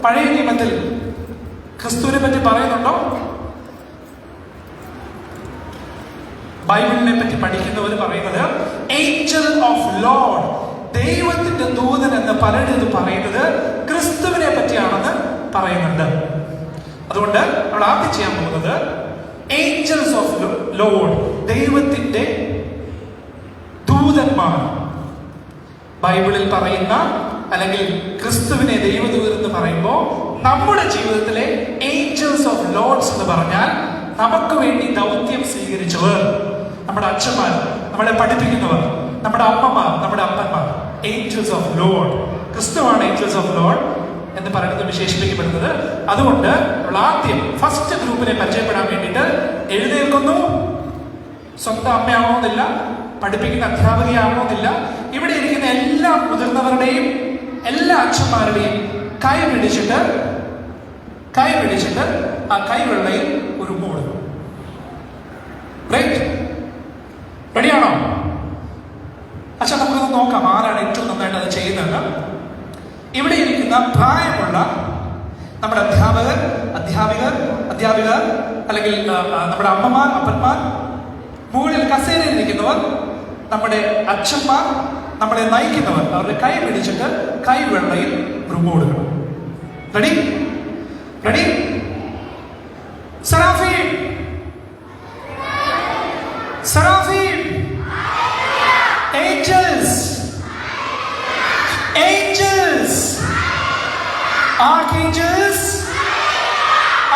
Speaker 5: പഴയ നിയമത്തിൽ ക്രിസ്തുവിനെ പറ്റി പറയുന്നുണ്ടോ? ബൈബിളിനെ പറ്റി പഠിക്കുന്നവർ പറയുന്നത് ഏഞ്ചൽ ഓഫ് ലോർഡ്, ദൈവത്തിന്റെ ദൂതൻ എന്ന് പലരും പറയുന്നത് ക്രിസ്തുവിനെ പറ്റിയാണെന്ന് പറയുന്നുണ്ട്. അതുകൊണ്ട് നമ്മൾ ആദ്യം ചെയ്യാൻ പോകുന്നത് ഏഞ്ചൽസ് ഓഫ് ലോർഡ്, ദൈവത്തിന്റെ ദൂതന്മാർ. ബൈബിളിൽ പറയുന്ന അല്ലെങ്കിൽ ക്രിസ്തുവിനെ ദൈവദൂതൻ എന്ന് പറയുമ്പോൾ നമ്മുടെ ജീവിതത്തിലെ ഏഞ്ചൽസ് ഓഫ് ലോർഡ്സ് എന്ന് പറഞ്ഞാൽ നമുക്ക് വേണ്ടി ദൗത്യം സ്വീകരിച്ചവർ, നമ്മുടെ അച്ഛന്മാർ, നമ്മളെ പഠിപ്പിക്കുന്നവർ, നമ്മുടെ അമ്മമാർ, നമ്മുടെ അപ്പന്മാർ. Angels of Lord. ക്രിസ്തുവാണ് ഏഞ്ചൽസ് ഓഫ് ലോർഡ് എന്ന് പറയുന്നത് വിശേഷിപ്പിക്കപ്പെടുന്നത്. അതുകൊണ്ട് നമ്മൾ ആദ്യം ഫസ്റ്റ് ഗ്രൂപ്പിനെ പരിചയപ്പെടാൻ വേണ്ടിയിട്ട് എഴുന്നേൽക്കുന്നു. സ്വന്തം അമ്മയാവണമെന്നില്ല, പഠിപ്പിക്കുന്ന അധ്യാപകയാവണമെന്നില്ല. ഇവിടെ ഇരിക്കുന്ന എല്ലാ മുതിർന്നവരുടെയും എല്ലാ അച്ഛന്മാരുടെയും കൈ പിടിച്ചിട്ട് ആ കൈവെള്ളയിൽ ഒരു മൂട്. റെഡിയാണോ? അച്ഛാ, നമുക്കൊന്ന് നോക്കാം ആരാണ് ഏറ്റവും നന്നായിട്ട് അത് ചെയ്യുന്നത്. ഇവിടെ ഇരിക്കുന്ന പ്രായമുള്ള നമ്മുടെ അധ്യാപികർ അല്ലെങ്കിൽ നമ്മുടെ അമ്മമാർ, അപ്പന്മാർ, മുകളിൽ കസേരയിൽ ഇരിക്കുന്നവർ, നമ്മുടെ അച്ഛന്മാർ, നമ്മളെ നയിക്കുന്നവർ, അവരുടെ കൈ പിടിച്ചിട്ട് കൈവെള്ളയിൽ റുമ് കൊടുക്കണം. Ready? Ready? Seraphim, Seraphim, Angels, Angels, Archangels,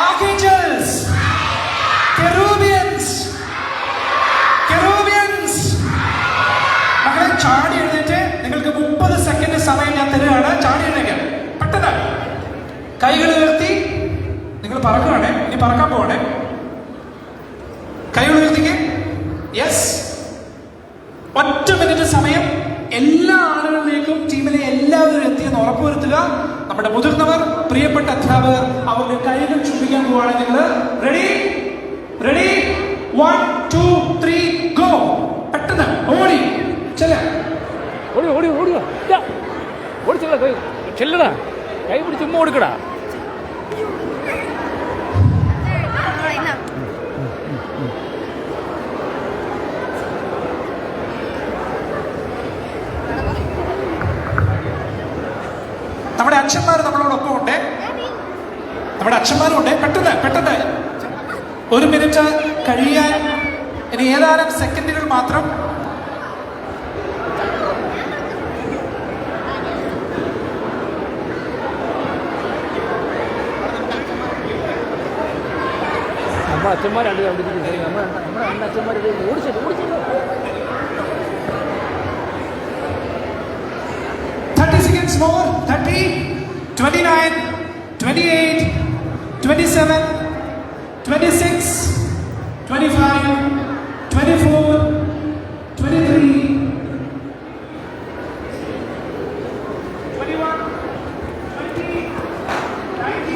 Speaker 5: Archangels, Cherubians, Cherubians. മക്കളെ ചാടി എഴുന്നേറ്റ്, നിങ്ങൾക്ക് 30 സെക്കൻഡ് സമയം ഞാൻ തരുകയാണ്. ചാടി എഴുന്നേക്കാൻ പെട്ടെന്ന് കൈകൾ ഉയർത്തി. നിങ്ങൾ പറക്കുകയാണേ, ഇനി പറക്കാൻ പോവാണേ. കൈകൾ ഉയർത്തിക്ക്. യെസ്, 1 മിനിറ്റ് സമയം. എല്ലാ ആളുകളിലേക്കും ടീമിലെ എല്ലാവരും എത്തിയെന്ന് ഉറപ്പുവരുത്തുക. നമ്മുടെ മുതിർന്നവർ, പ്രിയപ്പെട്ട അധ്യാപകർ അവരുടെ കൈകൾ ചുംബിക്കാൻ പോവാണ്. നിങ്ങൾ റെഡി? റെഡി? 1 2 3 ഗോ. പെട്ടെന്ന് ഓടി ചെല്ല.
Speaker 6: ഓടി ഓടി ഓടുക, ഓടി ചെല്ലടാ, കൈ പിടിച്ച് ഉമ്മ കൊടുക്കടാ.
Speaker 5: നമ്മുടെ അച്ഛന്മാർ നമ്മളോടൊപ്പം ഉണ്ട്, നമ്മുടെ അച്ഛന്മാരും ഉണ്ട്. പെട്ടെന്ന് ഒരു മിനിറ്റ് കഴിയാൻ ഇനി ഏതാനും സെക്കൻഡുകൾ മാത്രം.
Speaker 6: നമ്മുടെ അച്ഛന്മാരാണ് അവിടെ നമ്മുടെ അച്ഛന്മാർ ഓടിച്ചു
Speaker 5: 30 seconds more. 30, 29, 28, 27, 26, 25, 24, 23, 21, 20, 19,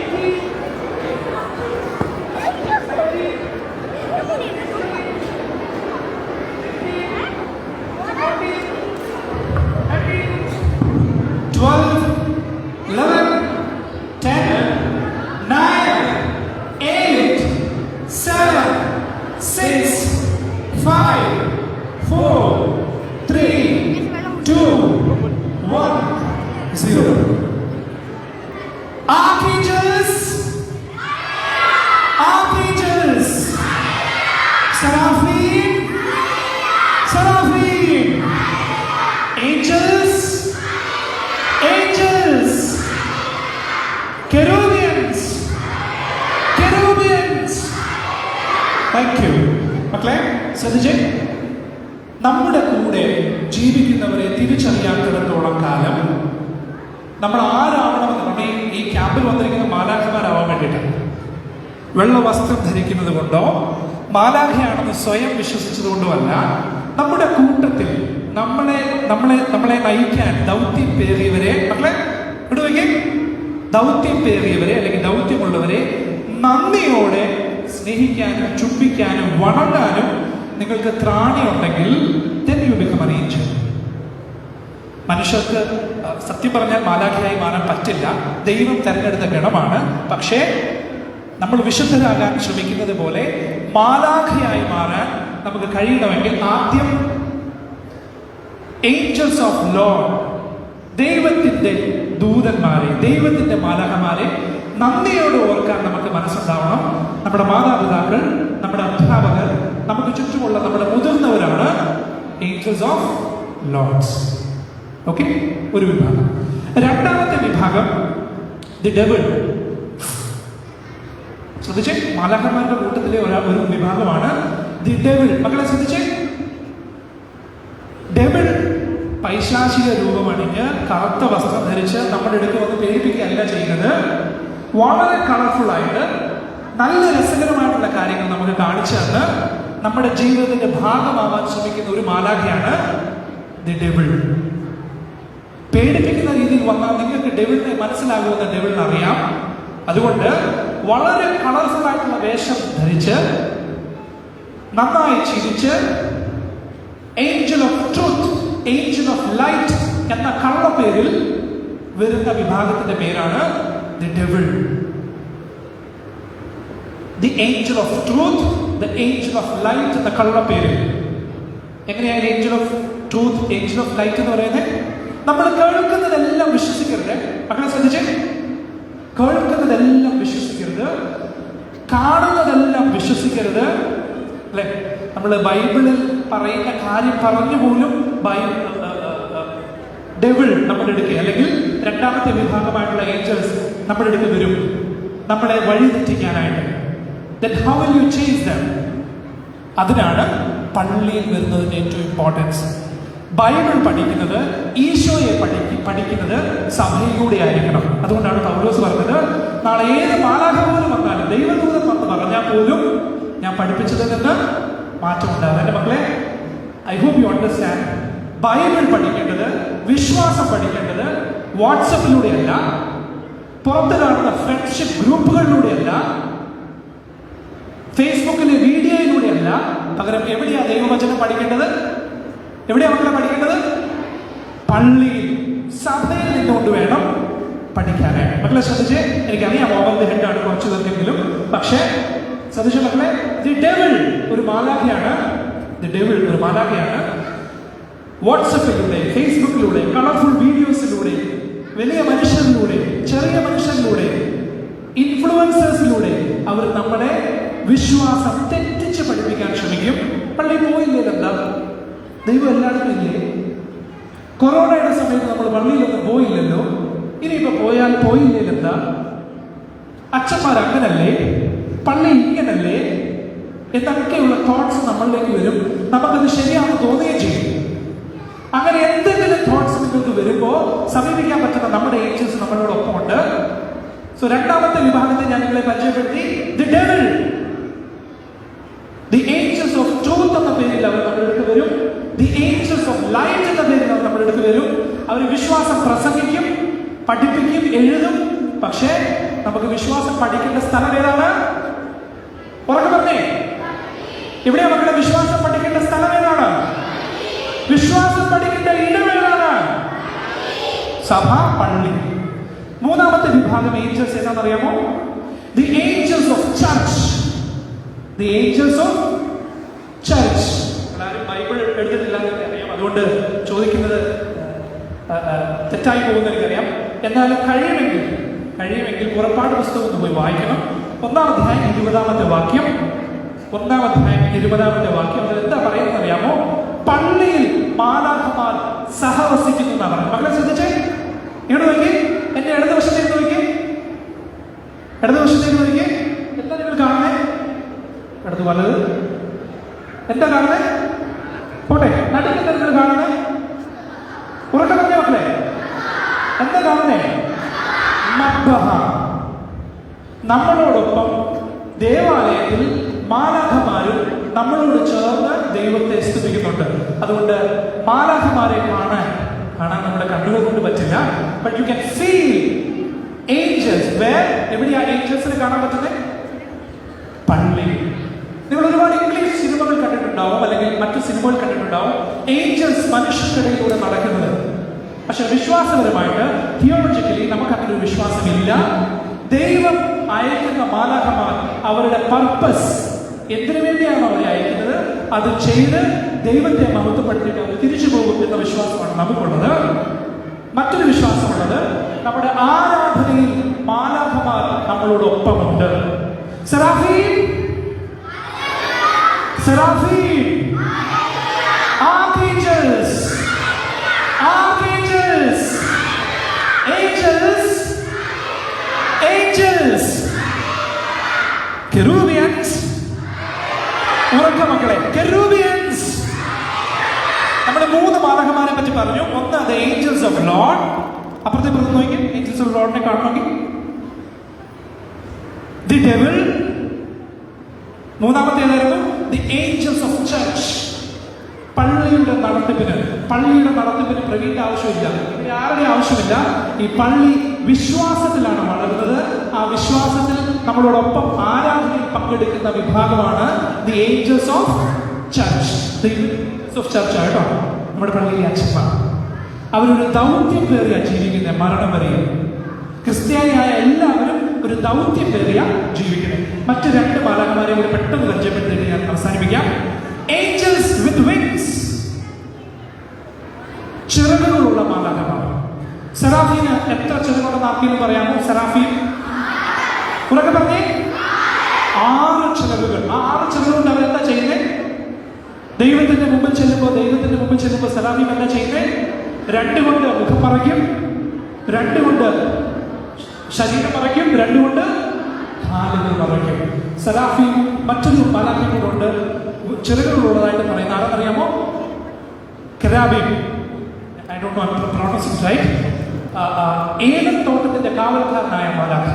Speaker 5: 18, 12, 11, 10, 9, 8, 7, 6, 5, 4, 3, 2, 1, 0. Archangels, Seraphim, angels, Kerubians. Thank you. മക്കളെ ശ്രദ്ധിച്ചേ, നമ്മുടെ കൂടെ ജീവിക്കുന്നവരെ തിരിച്ചറിയാത്തിടത്തോളം കാലം നമ്മൾ ആരാവണമെന്ന് നമ്മൾ ഈ ക്യാമ്പിൽ വന്നിരിക്കുന്ന മാലാഖമാരാവാൻ വേണ്ടിയിട്ടാണ്. വെള്ള വസ്ത്രം ധരിക്കുന്നത് കൊണ്ടോ മാലാഖയാണെന്ന് സ്വയം വിശ്വസിച്ചതുകൊണ്ടുമല്ല, നമ്മുടെ കൂട്ടത്തിൽ നമ്മളെ നയിക്കാൻ ദൗത്യം പേറിയവരെ, മക്കളെ ഇടുവെങ്കിൽ ദൗത്യം പേറിയവരെ അല്ലെങ്കിൽ ദൗത്യമുള്ളവരെ നന്ദിയോടെ സ്നേഹിക്കാനും ചുംബിക്കാനും വണങ്ങാനും നിങ്ങൾക്ക് ത്രാണിയുണ്ടെങ്കിൽ then you become an angel. മനുഷ്യർക്ക് സത്യം പറഞ്ഞാൽ മാലാഖയായി മാറാൻ പറ്റില്ല, ദൈവം തെരഞ്ഞെടുത്ത ഗണമാണ്. പക്ഷേ നമ്മൾ വിശുദ്ധരാകാൻ ശ്രമിക്കുന്നത് പോലെ മാലാഖയായി മാറാൻ നമുക്ക് കഴിയണമെങ്കിൽ ആദ്യം ഏഞ്ചൽസ് ഓഫ് ലോർഡ്, ദൈവത്തിന്റെ ദൂതന്മാരെ, ദൈവത്തിന്റെ മാലാഖമാരെ നന്ദിയോട് ഓർക്കാൻ നമുക്ക് മനസ്സുണ്ടാവണം. നമ്മുടെ മാതാപിതാക്കൾ, നമ്മുടെ അധ്യാപകർ, നമുക്ക് ചുറ്റുമുള്ള നമ്മുടെ മുതിർന്നവരാണ് ഏഞ്ചൽസ് ഓഫ് ലോർഡ്സ്. ഓക്കെ, ഒരു വിഭാഗം. രണ്ടാമത്തെ വിഭാഗം ദി ഡെവിൾ. ശ്രദ്ധിച്ചേ, മാലാഖമാരുടെ കൂട്ടത്തിലെ ഒരു വിഭാഗമാണ് ദി ഡെവിൾ. മക്കളെ ശ്രദ്ധിച്ചേ, ഡെവിൾ പൈശാചിക രൂപമണിഞ്ഞ് കറുത്ത വസ്ത്രം ധരിച്ച് നമ്മുടെ അടുത്ത് വന്ന് പേടിപ്പിക്കുകയല്ല ചെയ്യുന്നത്. വളരെ കളർഫുൾ ആയിട്ട് നല്ല രസകരമായിട്ടുള്ള കാര്യങ്ങൾ നമുക്ക് കാണിച്ചു തന്ന് നമ്മുടെ ജീവിതത്തിന്റെ ഭാഗമാവാൻ ശ്രമിക്കുന്ന ഒരു മാലാഖയാണ് ദി ഡെവിൾ. പേടിപ്പിക്കുന്ന രീതിയിൽ വന്നാൽ നിങ്ങൾക്ക് ഡെവിളിനെ മനസ്സിലാകുമെന്ന് ഡെവിളിന് അറിയാം. അതുകൊണ്ട് വളരെ കളർഫുൾ ആയിട്ടുള്ള വേഷം ധരിച്ച് നന്നായി ചിരിച്ച് Angel of truth, Angel of light എന്ന കള്ളപ്പേരിൽ വരുന്ന വിഭാഗത്തിന്റെ പേരാണ് the devil. The Angel of truth, the Angel of light എന്ന കള്ളപ്പേരിൽ. എങ്ങനെയാണ് Angel of truth, Angel of light എന്ന് പറയുന്നത്? നമ്മൾ കേൾക്കുന്നതെല്ലാം വിശ്വസിക്കരുത്. മക്കളെ ശ്രദ്ധിച്ചേ, കേൾക്കുന്നതെല്ലാം വിശ്വസിക്കരുത്, കാണുന്നതെല്ലാം വിശ്വസിക്കരുത്. അല്ലെ, നമ്മൾ ബൈബിളിൽ പറയുന്ന കാര്യം പറഞ്ഞു പോലും ഡെവിൾ നമ്മുടെ അടുക്ക്, അല്ലെങ്കിൽ രണ്ടാമത്തെ വിഭാഗമായിട്ടുള്ള ഏഞ്ചൽസ് നമ്മുടെ അടുക്ക് വരും നമ്മളെ വഴി തെറ്റിക്കാനായിട്ട്. Then how will you change them? അതിനാണ് പള്ളിയിൽ വരുന്നതിന്റെ ഏറ്റവും ഇമ്പോർട്ടൻസ്. ബൈബിൾ പഠിക്കുന്നത്, ഈശോയെ പഠിക്കുന്നത് സഭയിലൂടെ ആയിരിക്കണം. അതുകൊണ്ടാണ് പൗലോസ് പറഞ്ഞത്, നാളെ ഏത് മാലാഖ പോലും വന്നാലും, ദൈവദൂതൻ വന്ന് പറഞ്ഞാൽ പോലും ഞാൻ പഠിപ്പിച്ചതിൽ നിന്ന് മാറ്റമുണ്ടാകും. എൻ്റെ മക്കളെ, I hope you understand. Bible പഠിക്കേണ്ടത്, വിശ്വാസം പഠിക്കേണ്ടത് വാട്സപ്പിലൂടെയല്ല, പുറത്ത് കാണുന്ന ഫ്രണ്ട്ഷിപ്പ് ഗ്രൂപ്പുകളിലൂടെയല്ല, ഫേസ്ബുക്കിലെ വീഡിയോയിലൂടെയല്ല. പകരം എവിടെയാ ദൈവവചനം പഠിക്കേണ്ടത്? എവിടെയാ മക്കളെ പഠിക്കേണ്ടത്? പള്ളിയിൽ, സഭയിൽ നിന്നുകൊണ്ട് വേണം പഠിക്കാനായിട്ട്. മക്കളെ ശ്രദ്ധിച്ച്, എനിക്കറിയാം ഓവർ ഹെഡാണ് കുറച്ചു പേർക്കെങ്കിലും, പക്ഷേ ശ്രദ്ധിച്ച മക്കളെ, ദി ഡെവിൾ ഒരു മാലാഖയാണ്. ദി ഡെവിൾ ഒരു മാലാഖയാണ്. വാട്സപ്പിലൂടെ, ഫേസ്ബുക്കിലൂടെ, കളർഫുൾ വീഡിയോസിലൂടെ, വലിയ മനുഷ്യരിലൂടെ, ചെറിയ മനുഷ്യരിലൂടെ, ഇൻഫ്ലുവൻസേഴ്സിലൂടെ അവർ നമ്മളെ വിശ്വാസം തെറ്റിച്ച് പഠിപ്പിക്കാൻ ശ്രമിക്കും. പള്ളി പോയില്ലേ എന്താ? ദൈവം എല്ലായിടത്തും ഇല്ലേ? കൊറോണയുടെ സമയത്ത് നമ്മൾ പള്ളിയിലൊന്നും പോയില്ലല്ലോ, ഇനിയിപ്പോ പോയാൽ പോയില്ലേ എന്താ? അച്ഛന്മാർ അങ്ങനല്ലേ, പള്ളി ഇങ്ങനല്ലേ എന്നൊക്കെയുള്ള തോട്ട്സ് നമ്മളിലേക്ക് വരും. നമുക്കത് ശരിയാണെന്ന് തോന്നുകയും ചെയ്യും. അങ്ങനെ എന്തെങ്കിലും തോട്ട്സ് നിങ്ങൾക്ക് വരുമ്പോൾ സമീപിക്കാൻ പറ്റുന്ന നമ്മുടെ ഏഞ്ചൽസ് നമ്മളോടൊപ്പം ഉണ്ട്. സോ രണ്ടാമത്തെ വിഭാഗത്തെ ഞാൻ നിങ്ങളെ പരിചയപ്പെടുത്തി. The devil, the angels of truth എന്ന പേരിൽ അവർ നമ്മുടെ അടുത്ത് വരും. ദി ഏഞ്ചൽസ് ഓഫ് ലൈറ്റ് എന്ന പേരിൽ അവർ നമ്മുടെ അടുത്ത് വരും. അവർ വിശ്വാസം പ്രസംഗിക്കും, പഠിപ്പിക്കും, എഴുതും. പക്ഷേ നമുക്ക് വിശ്വാസം പഠിക്കേണ്ട സ്ഥലം ഏതാണ്? ഉറക്കെ പറഞ്ഞേ, എവിടെയാ മക്കളുടെ വിശ്വാസം പഠിക്കേണ്ട സ്ഥലം ഏതാണ്? വിശ്വാസം പഠിക്കേണ്ട ഇടം ഏതാണ്? സഭ, പള്ളി. മൂന്നാമത്തെ വിഭാഗം ഏഞ്ചൽസ് എന്താണെന്നറിയാമോ? The angels of church. The angels of church. എല്ലാവരും ബൈബിൾ എടുത്തിട്ടില്ല എന്ന് അറിയാം, അതുകൊണ്ട് ചോദിക്കുന്നത് തെറ്റായി പോകുന്ന എനിക്കറിയാം. എന്നാലും കഴിയുമെങ്കിൽ പുറപ്പാട് പുസ്തകം ഒന്ന് പോയി വായിക്കണം. 1-ാം അധ്യായം 20-ാമത്തെ വാക്യം. 1-ാം അധ്യായം 20-ാമത്തെ വാക്യം. അത് എന്താ പറയുന്നത് അറിയാമോ? പള്ളിയിൽ മാലാഖമാർ സഹവസിക്കുന്നു എന്നാണ് പറയുന്നത്. മക്കളെ ശ്രദ്ധിച്ചേ, ഇവിടെ നോക്കി, എന്റെ ഇടതുവശത്തേക്ക് നോക്കി, ഇടതുവശത്തേക്ക് നോക്കി. എന്താ നിങ്ങൾ കാണുന്നേ? ഇടത് വലത് എന്താ കാണുന്നേ? പോട്ടെ, നടുക്കെന്താ നിങ്ങൾ കാണുന്നേ? ഉറക്കം പറഞ്ഞ മക്കളെ, എന്താ കാണുന്നേ? മദ്ബഹ. നമ്മളോടൊപ്പം ദേവാലയത്തിൽ മാലാഖമാരും നമ്മളോട് ചേർന്ന് ദൈവത്തെ സ്തുതിക്കുന്നുണ്ട്. അതുകൊണ്ട് മാലാഖമാരെ കാണാൻ നമ്മുടെ കണ്ണുകൾ കൊണ്ട് പറ്റില്ല. But you can feel angels. എവിടെയാണ് ഏഞ്ചൽസിനെ കാണാൻ പറ്റുന്നത്? പള്ളി. നിങ്ങൾ ഒരുപാട് ഇംഗ്ലീഷ് സിനിമകൾ കണ്ടിട്ടുണ്ടാവും, അല്ലെങ്കിൽ മറ്റു സിനിമകൾ കണ്ടിട്ടുണ്ടാവും, ഏഞ്ചൽസ് മനുഷ്യർക്കിടയിലൂടെ നടക്കുന്നത്. പക്ഷെ വിശ്വാസപരമായിട്ട്, തിയോളജിക്കലി നമുക്ക് അങ്ങനെ ഒരു വിശ്വാസമില്ല. ദൈവം അയക്കുന്ന മാലാഖമാർ അവരുടെ പർപ്പസ്, എന്തിനു വേണ്ടിയാണ് അവരെ അയക്കുന്നത്, അത് ചെയ്ത് ദൈവത്തെ മഹത്വപ്പെടുത്തിയിട്ട് അവർ തിരിച്ചു പോകും എന്ന വിശ്വാസമാണ് നമുക്കുള്ളത്. മറ്റൊരു വിശ്വാസമുള്ളത്, നമ്മുടെ ആരാധനയിൽ മാലാഖമാർ നമ്മളോടൊപ്പമുണ്ട്. Seraphim, Seraphim, Archangels, Archangels, Angels, Angels, Cherubians. ഉറക്ക മക്കളെ, കെറൂബിയൻസ്. നമ്മുടെ 3 മാലാഖമാരെ പറ്റി പറഞ്ഞു. ഒന്ന് ദി ഏഞ്ചൽസ് ഓഫ് ലോർഡ്. അപ്പുറത്തെ നോക്കി, ഏഞ്ചൽസ് ഓഫ് ലോർഡിനെ കാണണമെങ്കിൽ ദി ഡെവിൾ. മൂന്നാമത്തെ ഏതായിരുന്നു? The angels of church. പള്ളിയുടെ നടത്തിപ്പിന് പ്രവീണിന്റെ ആവശ്യമില്ല, ഇവിടെ ആരുടെ ആവശ്യമില്ല. ഈ പള്ളി വിശ്വാസത്തിലാണ് വളരുന്നത്. ആ വിശ്വാസത്തിൽ നമ്മളോടൊപ്പം ആരാധനയിൽ പങ്കെടുക്കുന്ന വിഭാഗമാണ് the angels of church. Of church ആയിട്ടോ നമ്മുടെ പള്ളിയിലെ അച്ഛന്മാർ. അവരൊരു ദൗത്യം പേറിയ ജീവിക്കുന്നത് മരണം വരെയും. ക്രിസ്ത്യാനിയായ എല്ലാവരും ഒരു ദൗത്യം പേറിയ ജീവിക്കുന്നത്. മറ്റ് 2 മാലാഖമാരെ കൂടി പെട്ടെന്ന് പരിചയപ്പെടുത്തിയിട്ട് ഞാൻ അവസാനിപ്പിക്കാം. ഏഞ്ചൽസ് വിത്ത് വിങ്സ്. ചിറകുകളുള്ള മാലാഖമാർ. സെറാഫീന് എത്ര ചിറകുണ്ടെന്ന് ആർക്കെങ്കിലും പറയാമോ? സെറാഫീൻ ഉറക്കെ പറഞ്ഞേ. 6 ചിറകുകൾ. ആ 6 ചിറകുകൾ കൊണ്ട് അവരെന്താ ചെയ്യുന്നത്? ദൈവത്തിന്റെ മുമ്പിൽ ചെല്ലുമ്പോൾ സെറാഫീം എന്താ ചെയ്യുന്നത്? 2 കൊണ്ട് മുഖം മറയ്ക്കും, 2 കൊണ്ട് ശരീരം മറയ്ക്കും, 2 കൊണ്ട് കാലുകൾ മറയ്ക്കും. സെറാഫീം മറ്റൊരു മാലാഖയോടുണ്ട് ചിറകുകളുള്ളതായിട്ട് പറയുന്ന ആരെന്നറിയാമോ? Cherubim. I don't know if I'm pronouncing right. Eden തോട്ടത്തിന്റെ കാവൽക്കാരനായ മാലാഖ.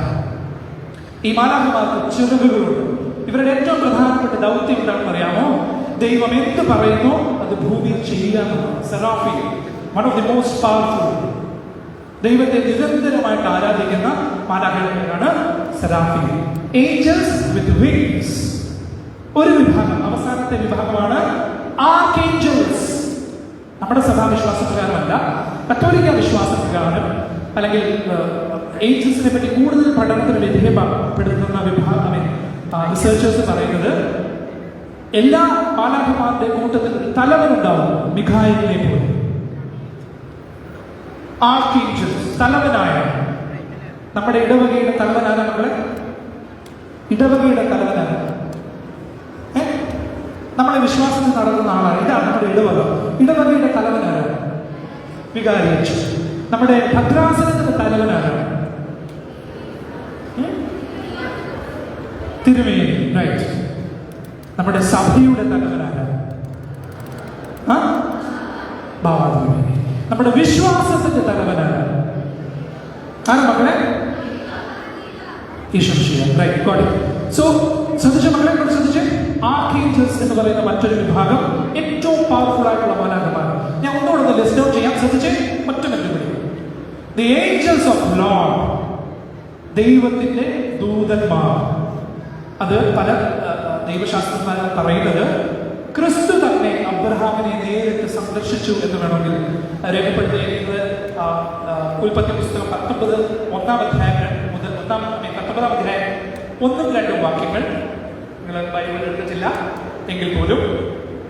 Speaker 5: ഈ മാലാഖമാർക്ക് ചിറകുകളുണ്ട്. ഇവരുടെ ഏറ്റവും പ്രധാനപ്പെട്ട ദൗത്യം എന്താണെന്ന് അറിയാമോ? ദൈവം എന്ത് പറയുന്നു അത് ഭൂമിയിൽ ചെയ്യുക എന്നതാണ്. Seraphim, one of the most powerful. ദൈവത്തെ നിരന്തരമായിട്ട് ആരാധിക്കുന്ന മാലാഖയാണ് സെറാഫീം. ഏഞ്ചൽസ് വിത്ത് വിങ്സ്. ഒരു വിഭാഗം, അവസാനത്തെ വിഭാഗമാണ് ആർക്കേഞ്ചൽസ്. നമ്മുടെ സഭാവിശ്വാസപ്രകാരമല്ല, കത്തോലിക്ക വിശ്വാസപ്രകാരം, അല്ലെങ്കിൽ ഏഞ്ചൽസിനെ പറ്റി കൂടുതൽ പഠനത്തിന് വിധേയപ്പെടുത്തുന്ന വിഭാഗം റിസർച്ചേഴ്സ് പറയുന്നത്, എല്ലാ മാലാഖമാരുടെ കൂട്ടത്തിൽ ഒരു തലവനുണ്ടാവും, മിഖായേലിനെ പോലെ. ആർക്കേഞ്ചൽസ്, തലവനായ നമ്മുടെ ഇടവകയുടെ തലവനാണ് മക്കളെ. ഇടവകയുടെ തലവനാണ്. നമ്മളെ വിശ്വാസത്തിൽ നടക്കുന്ന ആളാണ്. ഇതാണ് നമ്മുടെ ഇടവക. ഇടവകയുടെ തലവനാണ് വികാരിയച്ചു. നമ്മുടെ ഭദ്രാസനത്തിന്റെ തലവനാണ് തിരുമേനി. റൈറ്റ്. നമ്മുടെ സഭയുടെ തലവനാണ് ബാബാതിരുമേനി. നമ്മുടെ വിശ്വാസത്തിന്റെ തലവനാണ് ആരാ മക്കളെ? റൈറ്റ്. Got it. സോ ശ്രദ്ധിച്ച മക്കളെ, ശ്രദ്ധിച്ച്. ആർക്കേഞ്ചൽസ് എന്ന് പറയുന്ന മറ്റൊരു വിഭാഗം ഏറ്റവും പവർഫുൾ ആയിട്ടുള്ള മാലാഖമാർ. ഞാൻ ഒന്നുകൂടെ ലിസ്റ്റ് ഔട്ട് ചെയ്യാം. ശ്രദ്ധിച്ച് ഒറ്റ മിനിറ്റ് പിടിക്കും. ദി ഏഞ്ചൽസ് ഓഫ് ലോർഡ്, ദൈവത്തിന്റെ ദൂതന്മാർ. അത് പല ദൈവശാസ്ത്രജ്ഞന്മാരും പറയുന്നത് ക്രിസ്തു തന്നെ അബ്രഹാമിനെ നേരിട്ട് സന്ദർശിച്ചു എന്ന് വേണമെങ്കിൽ രേഖപ്പെടുത്തിയിരിക്കുന്നത് ഉൽപ്പത്തി പുസ്തകം 19 അധ്യായം മുതൽ 19 അധ്യായം 1-2 വാക്യങ്ങൾ. നിങ്ങൾ ബൈബിൾ എടുത്തിട്ടില്ല എങ്കിൽ പോലും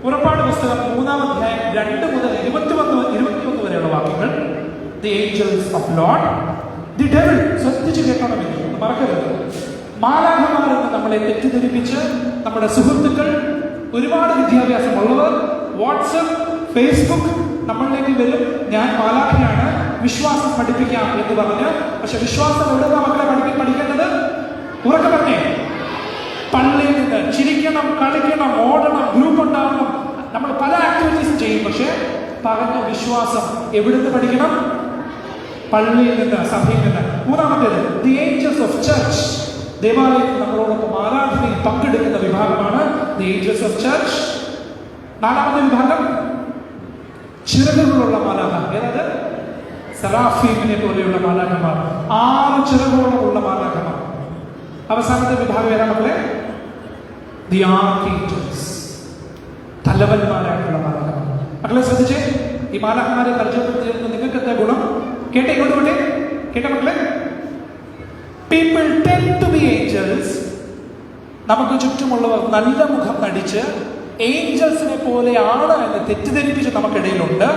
Speaker 5: പുറപ്പാട് പുസ്തകം 3 അധ്യായം 2 മുതൽ 21 വരെയുള്ള വാക്യങ്ങൾ. The angels of Lord, the devil. ശ്രദ്ധിച്ചു കേൾക്കണമെങ്കിൽ മറക്കരുത്. മാലാഖമാരെന്ന് നമ്മളെ തെറ്റിദ്ധരിപ്പിച്ച് നമ്മുടെ സുഹൃത്തുക്കൾ, ഒരുപാട് വിദ്യാഭ്യാസമുള്ളവർ, വാട്സപ്പ്, ഫേസ്ബുക്ക് നമ്മളിലേക്ക് വരും. ഞാൻ മാലാഖയാണ്, വിശ്വാസം പഠിപ്പിക്കാം എന്ന് പറഞ്ഞ്. പക്ഷെ വിശ്വാസം എവിടെ മക്കളെ പഠിക്കേണ്ടത്? ഉറക്കെ പറഞ്ഞേ. പള്ളിയിൽ നിന്ന് ചിരിക്കണം, കളിക്കണം, ഓടണം, ഗ്രൂപ്പ് ഉണ്ടാവണം. നമ്മൾ പല ആക്ടിവിറ്റീസും ചെയ്യും. പക്ഷെ പറഞ്ഞ വിശ്വാസം എവിടുന്ന് പഠിക്കണം? പള്ളിയിൽ നിന്ന്, സഭയിൽ നിന്ന്. മൂന്നാമത്തേത് ദി ഏഞ്ചൽസ് ഓഫ് ചർച്ച്. ദേവാലയത്തിൽ നമ്മളോടൊപ്പം ആരാധനയിൽ പങ്കെടുക്കുന്ന വിഭാഗമാണ് ദി ഏഞ്ചൽസ് ഓഫ് ചർച്ച്. നാലാമത്തെ വിഭാഗം ചിറകുകളുള്ള മാലാഖ. ഏതായത് സെറാഫീമിനെ പോലെയുള്ള മാലാഖമാർ. 6 ചിറകുകളുള്ള മാലാഖമാർ. അവസാനത്തെ വിഭാഗം ഏതാ മക്കളെ? ദി ആർക്കേഞ്ചൽസ്, തലവന്മാരായിട്ടുള്ള മാലാഖമാർ. മക്കളെ ശ്രദ്ധിച്ചേ. ഈ മാലാഖമാരെ പരിചയപ്പെടുത്തിയിരുന്ന നിങ്ങൾക്ക് എന്താ ഗുണം? കേട്ടെ, ഇങ്ങോട്ട് പോട്ടെ. കേട്ടെ മക്കളെ. People tend to be angels. നമുക്ക് ചുറ്റുമുള്ളവർ നല്ല മുഖം നടിച്ച് ഏഞ്ചൽസിനെ പോലെയാണ് എന്ന് തെറ്റിദ്ധരിപ്പിച്ച് നമുക്കിടയിലുണ്ട്.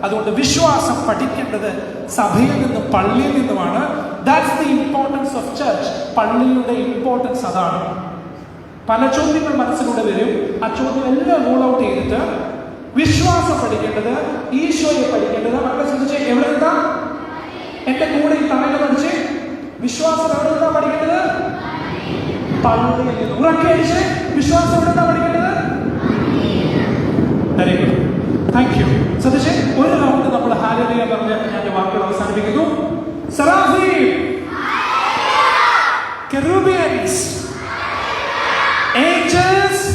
Speaker 5: അതുകൊണ്ട് വിശ്വാസം പഠിക്കേണ്ടത് സഭയിൽ നിന്നും പള്ളിയിൽ നിന്നുമാണ്. That's the importance of church. പള്ളിയുടെ ഇമ്പോർട്ടൻസ് അതാണ്. പല ചോദ്യങ്ങൾ മനസ്സിലൂടെ വരും. ആ ചോദ്യം എല്ലാം റൂൾ ഔട്ട് ചെയ്തിട്ട് വിശ്വാസം പഠിക്കേണ്ടത്, ഈശോയെ പഠിക്കേണ്ടത്. മക്കളെ ശ്രദ്ധിച്ച്, എവിടെ നിന്നാ? എന്റെ കൂടെ ഈ തറയിൽ പഠിച്ച് വിശ്വാസം എവിടെ നിന്നാ പഠിക്കേണ്ടത്? പള്ളിയിൽ നിന്ന്. ഉറക്കടിച്ച് വിശ്വാസം എവിടെ നിന്നാ പഠിക്കേണ്ടത്? Very good, thank you. ശ്രദ്ധിച്ച്, ഒരു റൗണ്ട് നമ്മൾ ഹാലലുയ പറഞ്ഞ് ഞാൻ വാക്കുകൾ അവസാനിപ്പിക്കുന്നു. Seraphim, Cherubians, Angels,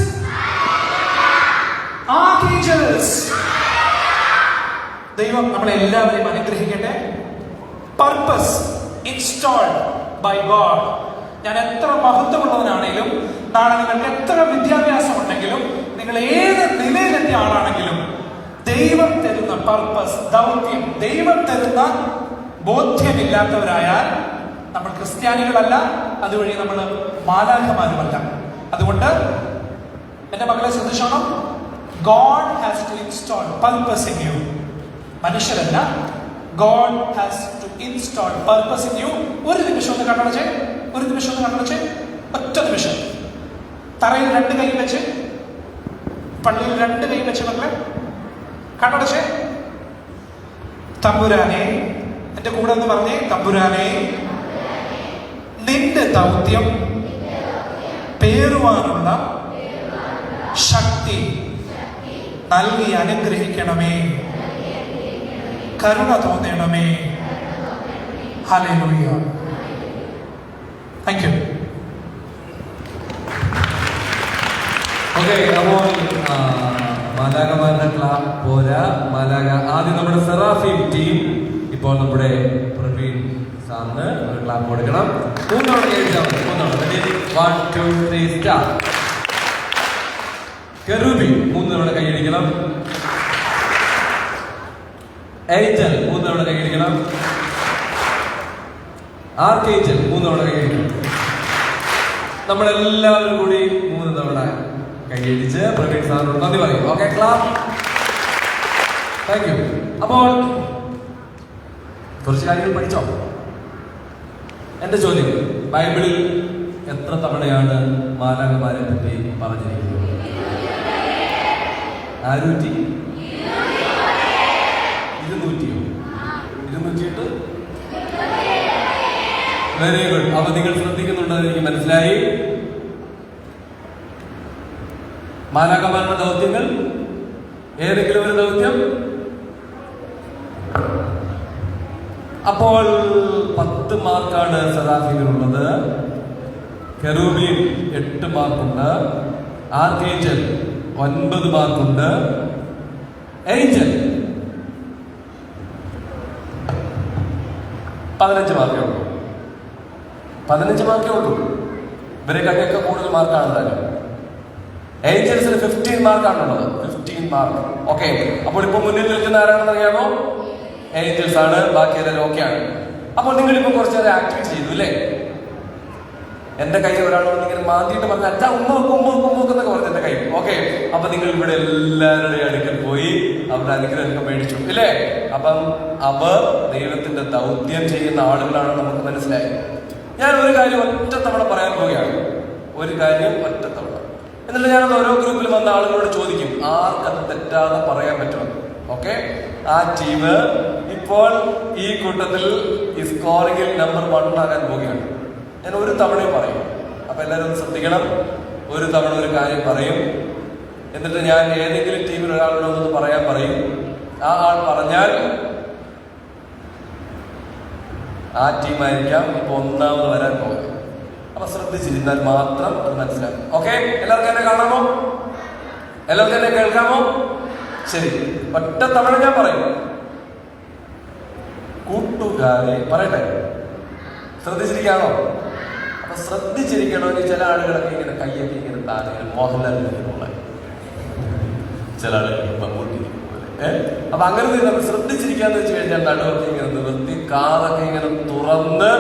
Speaker 5: Archangels. ദൈവം നമ്മളെ എല്ലാവരെയും അനുഗ്രഹിക്കട്ടെ. Purpose installed by God. ഞാൻ എത്ര മഹത്വമുള്ളവനാണെങ്കിലും, നാളെ നിങ്ങൾക്ക് എത്ര വിദ്യാഭ്യാസം ഉണ്ടെങ്കിലും, നിങ്ങൾ ഏത് നിലയിലെത്തിയ ആളാണെങ്കിലും, ദൈവം തരുന്ന പർപ്പസ്, ദൗത്യം, ദൈവം തരുന്ന ബോധ്യമില്ലാത്തവരായാൽ നമ്മൾ ക്രിസ്ത്യാനികളല്ല, അതുവഴി നമ്മൾ മാലാഖമാരുമല്ല. അതുകൊണ്ട് എന്റെ മക്കളെ ശ്രദ്ധിച്ചോണം. God has to install purpose in you. മനുഷ്യരല്ല, God has to install purpose in you. ഒരു നിമിഷം ഒന്ന് കണ്ണടച്ചേ, ഒരു നിമിഷം ഒന്ന് കണ്ണടച്ചേ, ഒറ്റ നിമിഷം. തറയിൽ 2 കൈ വെച്ച്, പള്ളിയിൽ 2 കൈ വെച്ച് മക്കളെ കണ്ണടച്ചേ. തമ്പുരാനെ, എന്റെ കൂടെ ഒന്ന് പറഞ്ഞേ, തമ്പുരാനെ, നിന്റെ ദൗത്യം പേറുവാനുള്ള ശക്തി നൽകി അനുഗ്രഹിക്കണമേ, കരുണ തോന്നണമേ. ഹല്ലേലൂയ. Thank you.
Speaker 2: ഓക്കെ, അപ്പോൾ മാലാഖമാരുടെ ക്ലാപ്പ് പോരാ. മാലാഖ ആദ്യം നമ്മുടെ സെറാഫീം ടീം. ഇപ്പോൾ നമ്മുടെ പ്രവീൺ സാറിന് ഒരു ക്ലാപ്പ് കൊടുക്കണം. 3 തവണ കേൾക്കാം. 3 തവണ. 1 2 3 സ്റ്റാർട്ട്. കെറൂബി 3 തവണ കൈയടിക്കണം. ഏഞ്ചൽ 3 തവണ കൈയടിക്കണം. ആർക്കേഞ്ചൽ 3 തവണ കൈയടിക്കണം. നമ്മളെല്ലാവരും കൂടി 3 തവണ കൈയടിച്ച് പ്രവീൺ സാറിനോട് നന്ദി പറയും. Okay, clap. Thank you. അപ്പോൾ കുറച്ച് കാര്യങ്ങൾ പഠിച്ചോ? എന്റെ ചോദ്യം, ബൈബിളിൽ എത്ര തവണയാണ് മാലാഖമാരെ പറ്റി പറഞ്ഞിരിക്കുന്നത്? 200? 208? Very good. അപ്പൊ നിങ്ങൾ ശ്രദ്ധിക്കുന്നുണ്ടെന്ന് എനിക്ക് മനസ്സിലായി. മാലാഖമാരുടെ ദൗത്യങ്ങൾ, ഏതെങ്കിലും ഒരു ദൗത്യം. അപ്പോൾ 10 മാർക്കാണ് സെറാഫിനുള്ളത്. കെറൂബീൻ 8 മാർക്കുണ്ട്. ആർക്കേഞ്ചൽ 9 മാർക്കുണ്ട്. ഏഞ്ചൽ 15 മാർക്കേ ഉള്ളൂ. 15 മാർക്കേ ഉള്ളൂ. ഇവരെക്കൊക്കെ കൂടുതൽ മാർക്കാണ് എന്തായാലും. ഏഞ്ചൽസിന് 15 മാർക്കാണുള്ളത്. 15 മാർക്ക്. ഓക്കെ. അപ്പോൾ ഇപ്പൊ മുന്നിൽ നിൽക്കുന്ന ആരാണെന്ന് അറിയാമോ? ഏഞ്ചൽസ് ആണ്. ബാക്കി എല്ലാവരും ഓക്കെയാണ്. അപ്പോൾ നിങ്ങളിപ്പോ കുറച്ച് നേരം ആക്ടിവിറ്റി ചെയ്തു അല്ലേ? എന്റെ കൈ ഒരാൾ ഇങ്ങനെ മാന്തിയിട്ട് പറഞ്ഞ അച്ഛാ ഉമ്മൊക്കെ പറഞ്ഞു എന്റെ കൈ. ഓക്കെ. അപ്പൊ നിങ്ങൾ ഇവിടെ എല്ലാവരുടെയും അടുക്കൽ പോയി അവരുടെ അനുഗ്രഹമൊക്കെ മേടിച്ചു ഇല്ലേ? അപ്പം അവർ ദൈവത്തിന്റെ ദൗത്യം ചെയ്യുന്ന ആളുകളാണ് നമുക്ക് മനസ്സിലായത്. ഞാൻ ഒരു കാര്യം ഒറ്റ തവണ പറയാൻ പോവുകയാണ്. ഒരു കാര്യം ഒറ്റ തവണ. എന്നിട്ട് ഞാനത് ഓരോ ഗ്രൂപ്പിൽ വന്ന ആളുകളോട് ചോദിക്കും, ആർക്കത് തെറ്റാതെ പറയാൻ പറ്റുമെന്ന്. ഓക്കെ. ആ ടീം ഇപ്പോൾ ഈ കൂട്ടത്തിൽ ഈ സ്കോറിംഗിൽ നമ്പർ 1 ആകാൻ പോവുകയാണ്. ഞാൻ ഒരു തവണയും പറയും. അപ്പൊ എല്ലാവരും ഒന്ന് ശ്രദ്ധിക്കണം. ഒരു തവണ ഒരു കാര്യം പറയും, എന്നിട്ട് ഞാൻ ഏതെങ്കിലും ടീമിൽ ഒരാളോട് ഒന്ന് പറയാൻ പറയും. ആ ആൾ പറഞ്ഞാൽ ആ ടീമായിരിക്കാം ഇപ്പൊ 1ാമത് വരാൻ പോകുന്നത്. അപ്പൊ ശ്രദ്ധിച്ചിരുന്നാൽ മാത്രം അത് മനസ്സിലാക്കും. ഓക്കെ. എല്ലാവർക്കും എന്നെ കാണാമോ? എല്ലാവർക്കും എന്നെ കേൾക്കാമോ? ശരി. ഒറ്റ തവണ ഞാൻ പറയും. കൂട്ടുകാരെ പറയട്ടെ. ശ്രദ്ധിച്ചിരിക്കാണോ? അപ്പൊ ശ്രദ്ധിച്ചിരിക്കണമെങ്കിൽ ചില ആളുകളൊക്കെ ഇങ്ങനെ കയ്യൊക്കെ ഇങ്ങനെ താഴെ മോഹൻലാൽ പോലെ, ചില ആളുകൾ മമ്മൂട്ടി പോലെ. അപ്പൊ അങ്ങനെ നമ്മൾ ശ്രദ്ധിച്ചിരിക്കാന്ന് വെച്ച് കഴിഞ്ഞാൽ നടുവൊക്കെ ഇങ്ങനെ നിർത്തി, കാറൊക്കെ ഇങ്ങനെ തുറന്ന്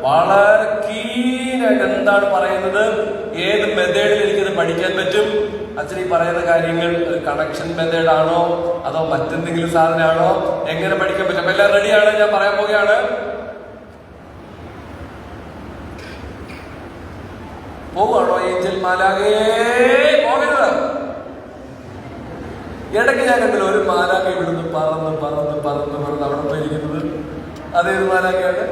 Speaker 2: വളരെ കീനായിട്ട് എന്താണ് പറയുന്നത്, ഏത് മെത്തേഡിൽ എനിക്കത് പഠിക്കാൻ പറ്റും, അച്ഛൻ ഈ പറയുന്ന കാര്യങ്ങൾ ഒരു കണക്ഷൻ മെത്തേഡാണോ അതോ മറ്റെന്തെങ്കിലും സാധനമാണോ, എങ്ങനെ പഠിക്കാൻ പറ്റും? അപ്പൊ എല്ലാം റെഡിയാണ്. ഞാൻ പറയാൻ പോവുകയാണ്. പോവാണോ ഏഞ്ചൽ മാലാഖേ? പോകരുത്. ഇടയ്ക്ക് ഞാൻ കണ്ടില്ല ഒരു മാലാഖ ഇവിടുന്ന് പറന്ന് അവിടെ പോയിരിക്കുന്നത്. അതേത് മാലാഖയാണ്?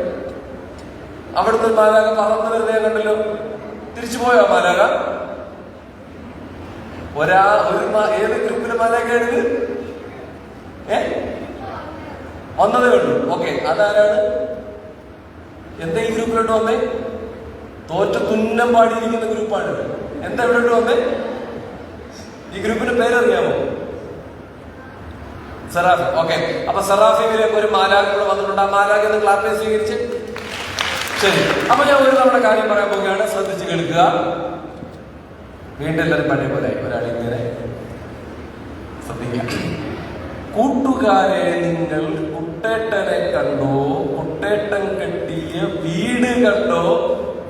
Speaker 2: അവിടുന്ന് മാലാഖ പറന്ന് വരുന്നത് ഞാൻ കണ്ടല്ലോ. തിരിച്ചു പോയോ മാലാഖ? ഏത് ഗ്രൂപ്പിലെ മാലാഖയാണിത്? വന്നതേ ഉള്ളൂ. ഓക്കെ. അതാരാണ്? എന്താ ഈ ഗ്രൂപ്പിലോട്ട് വന്നേ? തോറ്റ തുന്നം പാടിയിരിക്കുന്ന ഗ്രൂപ്പാണ്. എന്താ ഇവിടെ വന്നേ? ഈ ഗ്രൂപ്പിന്റെ പേരറിയാമോ? സെറാഫി. ഓക്കെ. അപ്പൊ സെറാഫിയിലേക്ക് ഒരു മാലാഖ വന്നിട്ടുണ്ട്. ആ മാലാഖ എന്ന് ക്ലാപ്പിൽ സ്വീകരിച്ച്. ശരി. അപ്പൊ ഞാൻ ഒരു തവണ കാര്യം പറയാൻ പോവുകയാണ്. ശ്രദ്ധിച്ച് കേൾക്കുക. വീണ്ടും എല്ലാവരും പഴയ പോലെ ഒരാളിങ്ങനെ ശ്രദ്ധിക്കുക. കൂട്ടുകാരെ, നിങ്ങൾ കുട്ടേട്ടനെ കണ്ടോ? കുട്ടേട്ടൻ കെട്ടിയ വീട് കണ്ടോ?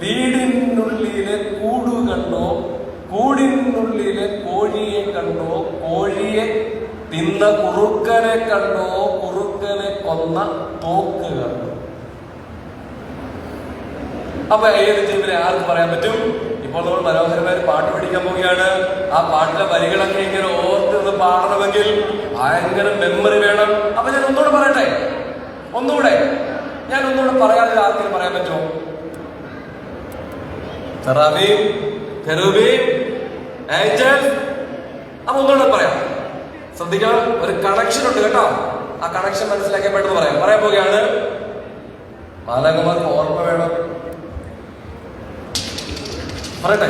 Speaker 2: വീടിനുള്ളിലെ കൂട് കണ്ടോ? കൂടിനുള്ളിലെ കോഴിയെ കണ്ടോ? കോഴിയെ തിന്ന കുറുക്കനെ കണ്ടോ? കുറുക്കനെ കൊന്ന തോക്ക് കണ്ടോ? അപ്പൊ ഏത് ടീമിനെ ആർക്ക് പറയാൻ പറ്റും? ഇപ്പോൾ നമ്മൾ മനോഹരമായ പാട്ട് പഠിക്കാൻ പോവുകയാണ്. ആ പാട്ടിലെ വരികളൊക്കെ ഇങ്ങനെ ഓർത്ത് പാടണമെങ്കിൽ ഭയങ്കര മെമ്മറി വേണം. അപ്പൊ ഞാൻ ഒന്നുകൂടെ പറയട്ടെ. ഞാൻ ഒന്നുകൂടെ പറയാതെ ആർക്കും പറയാൻ പറ്റുമോ? Seraphim, Cherubim, Angels. അപ്പൊ ഒന്നുകൂടെ പറയാം. ശ്രദ്ധിക്കണം. ഒരു കണക്ഷൻ ഉണ്ട് കേട്ടോ. ആ കണക്ഷൻ മനസ്സിലാക്കാൻ പെട്ടെന്ന് പറയാൻ പോവുകയാണ്. മാലാഖമാർക്ക് ഓർമ്മ വേണം. പറയട്ടെ.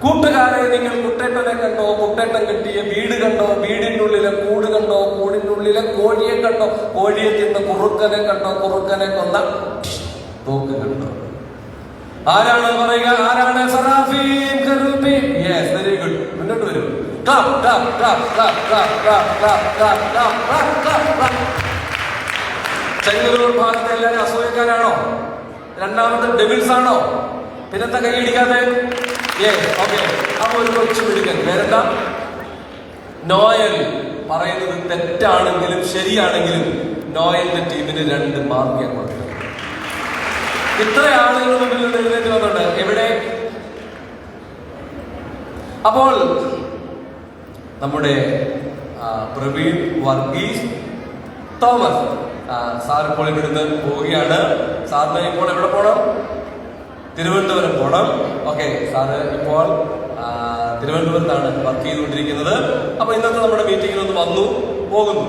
Speaker 2: കൂട്ടുകാരെ, നിങ്ങൾ കുട്ടേട്ടനെ കണ്ടോ? കുട്ടേട്ടൻ കെട്ടിയ വീട് കണ്ടോ? വീടിനുള്ളിലെ കൂട് കണ്ടോ? കൂടിനുള്ളിലെ കോഴിയെ കണ്ടോ? കോഴിയെ തിന്ന് കുറുക്കനെ കണ്ടോ? കുറുക്കനെ കൊന്ന തോക്ക് കണ്ടോ? ആരാണ് പറയുക? ആരാണ്? Seraphim, Cherubim. Yes, very good. മുന്നോട്ട് വരും. ചെങ്ങന്നൂർ ഭാഗത്തെ എല്ലാവരും അസൂയക്കാരാണോ? രണ്ടാമത്തെ ഡെവിൾസ് ആണോ? പിന്നെന്താ കൈ ഇടിക്കാതെ? ഓക്കെ. അപ്പൊ ഒരു കൊച്ചു പിടിക്കാൻ പേരെന്താ? നോയൽ. പറയുന്നത് തെറ്റാണെങ്കിലും ശരിയാണെങ്കിലും നോയലിന്റെ ടീമിന് 2 മാർക്ക് ഞാൻ കൊടുക്കും. ഇത്ര ആളുകൾ മുമ്പിൽ നിന്ന് എഴുന്നേറ്റ് വന്നുണ്ട്. എവിടെ? അപ്പോൾ നമ്മുടെ പ്രവീൺ വർഗീസ് തോമസ് സാർ ഇപ്പോൾ ഇവിടുന്ന് പോവുകയാണ്. സാറിന് ഇപ്പോൾ എവിടെ പോകണം? തിരുവനന്തപുരം പോകണം. ഓക്കെ, സാറ് ഇപ്പോൾ തിരുവനന്തപുരത്താണ് വർക്ക് ചെയ്തുകൊണ്ടിരിക്കുന്നത്. അപ്പൊ ഇന്നത്തെ നമ്മുടെ മീറ്റിംഗിൽ ഒന്ന് വന്നു പോകുന്നു.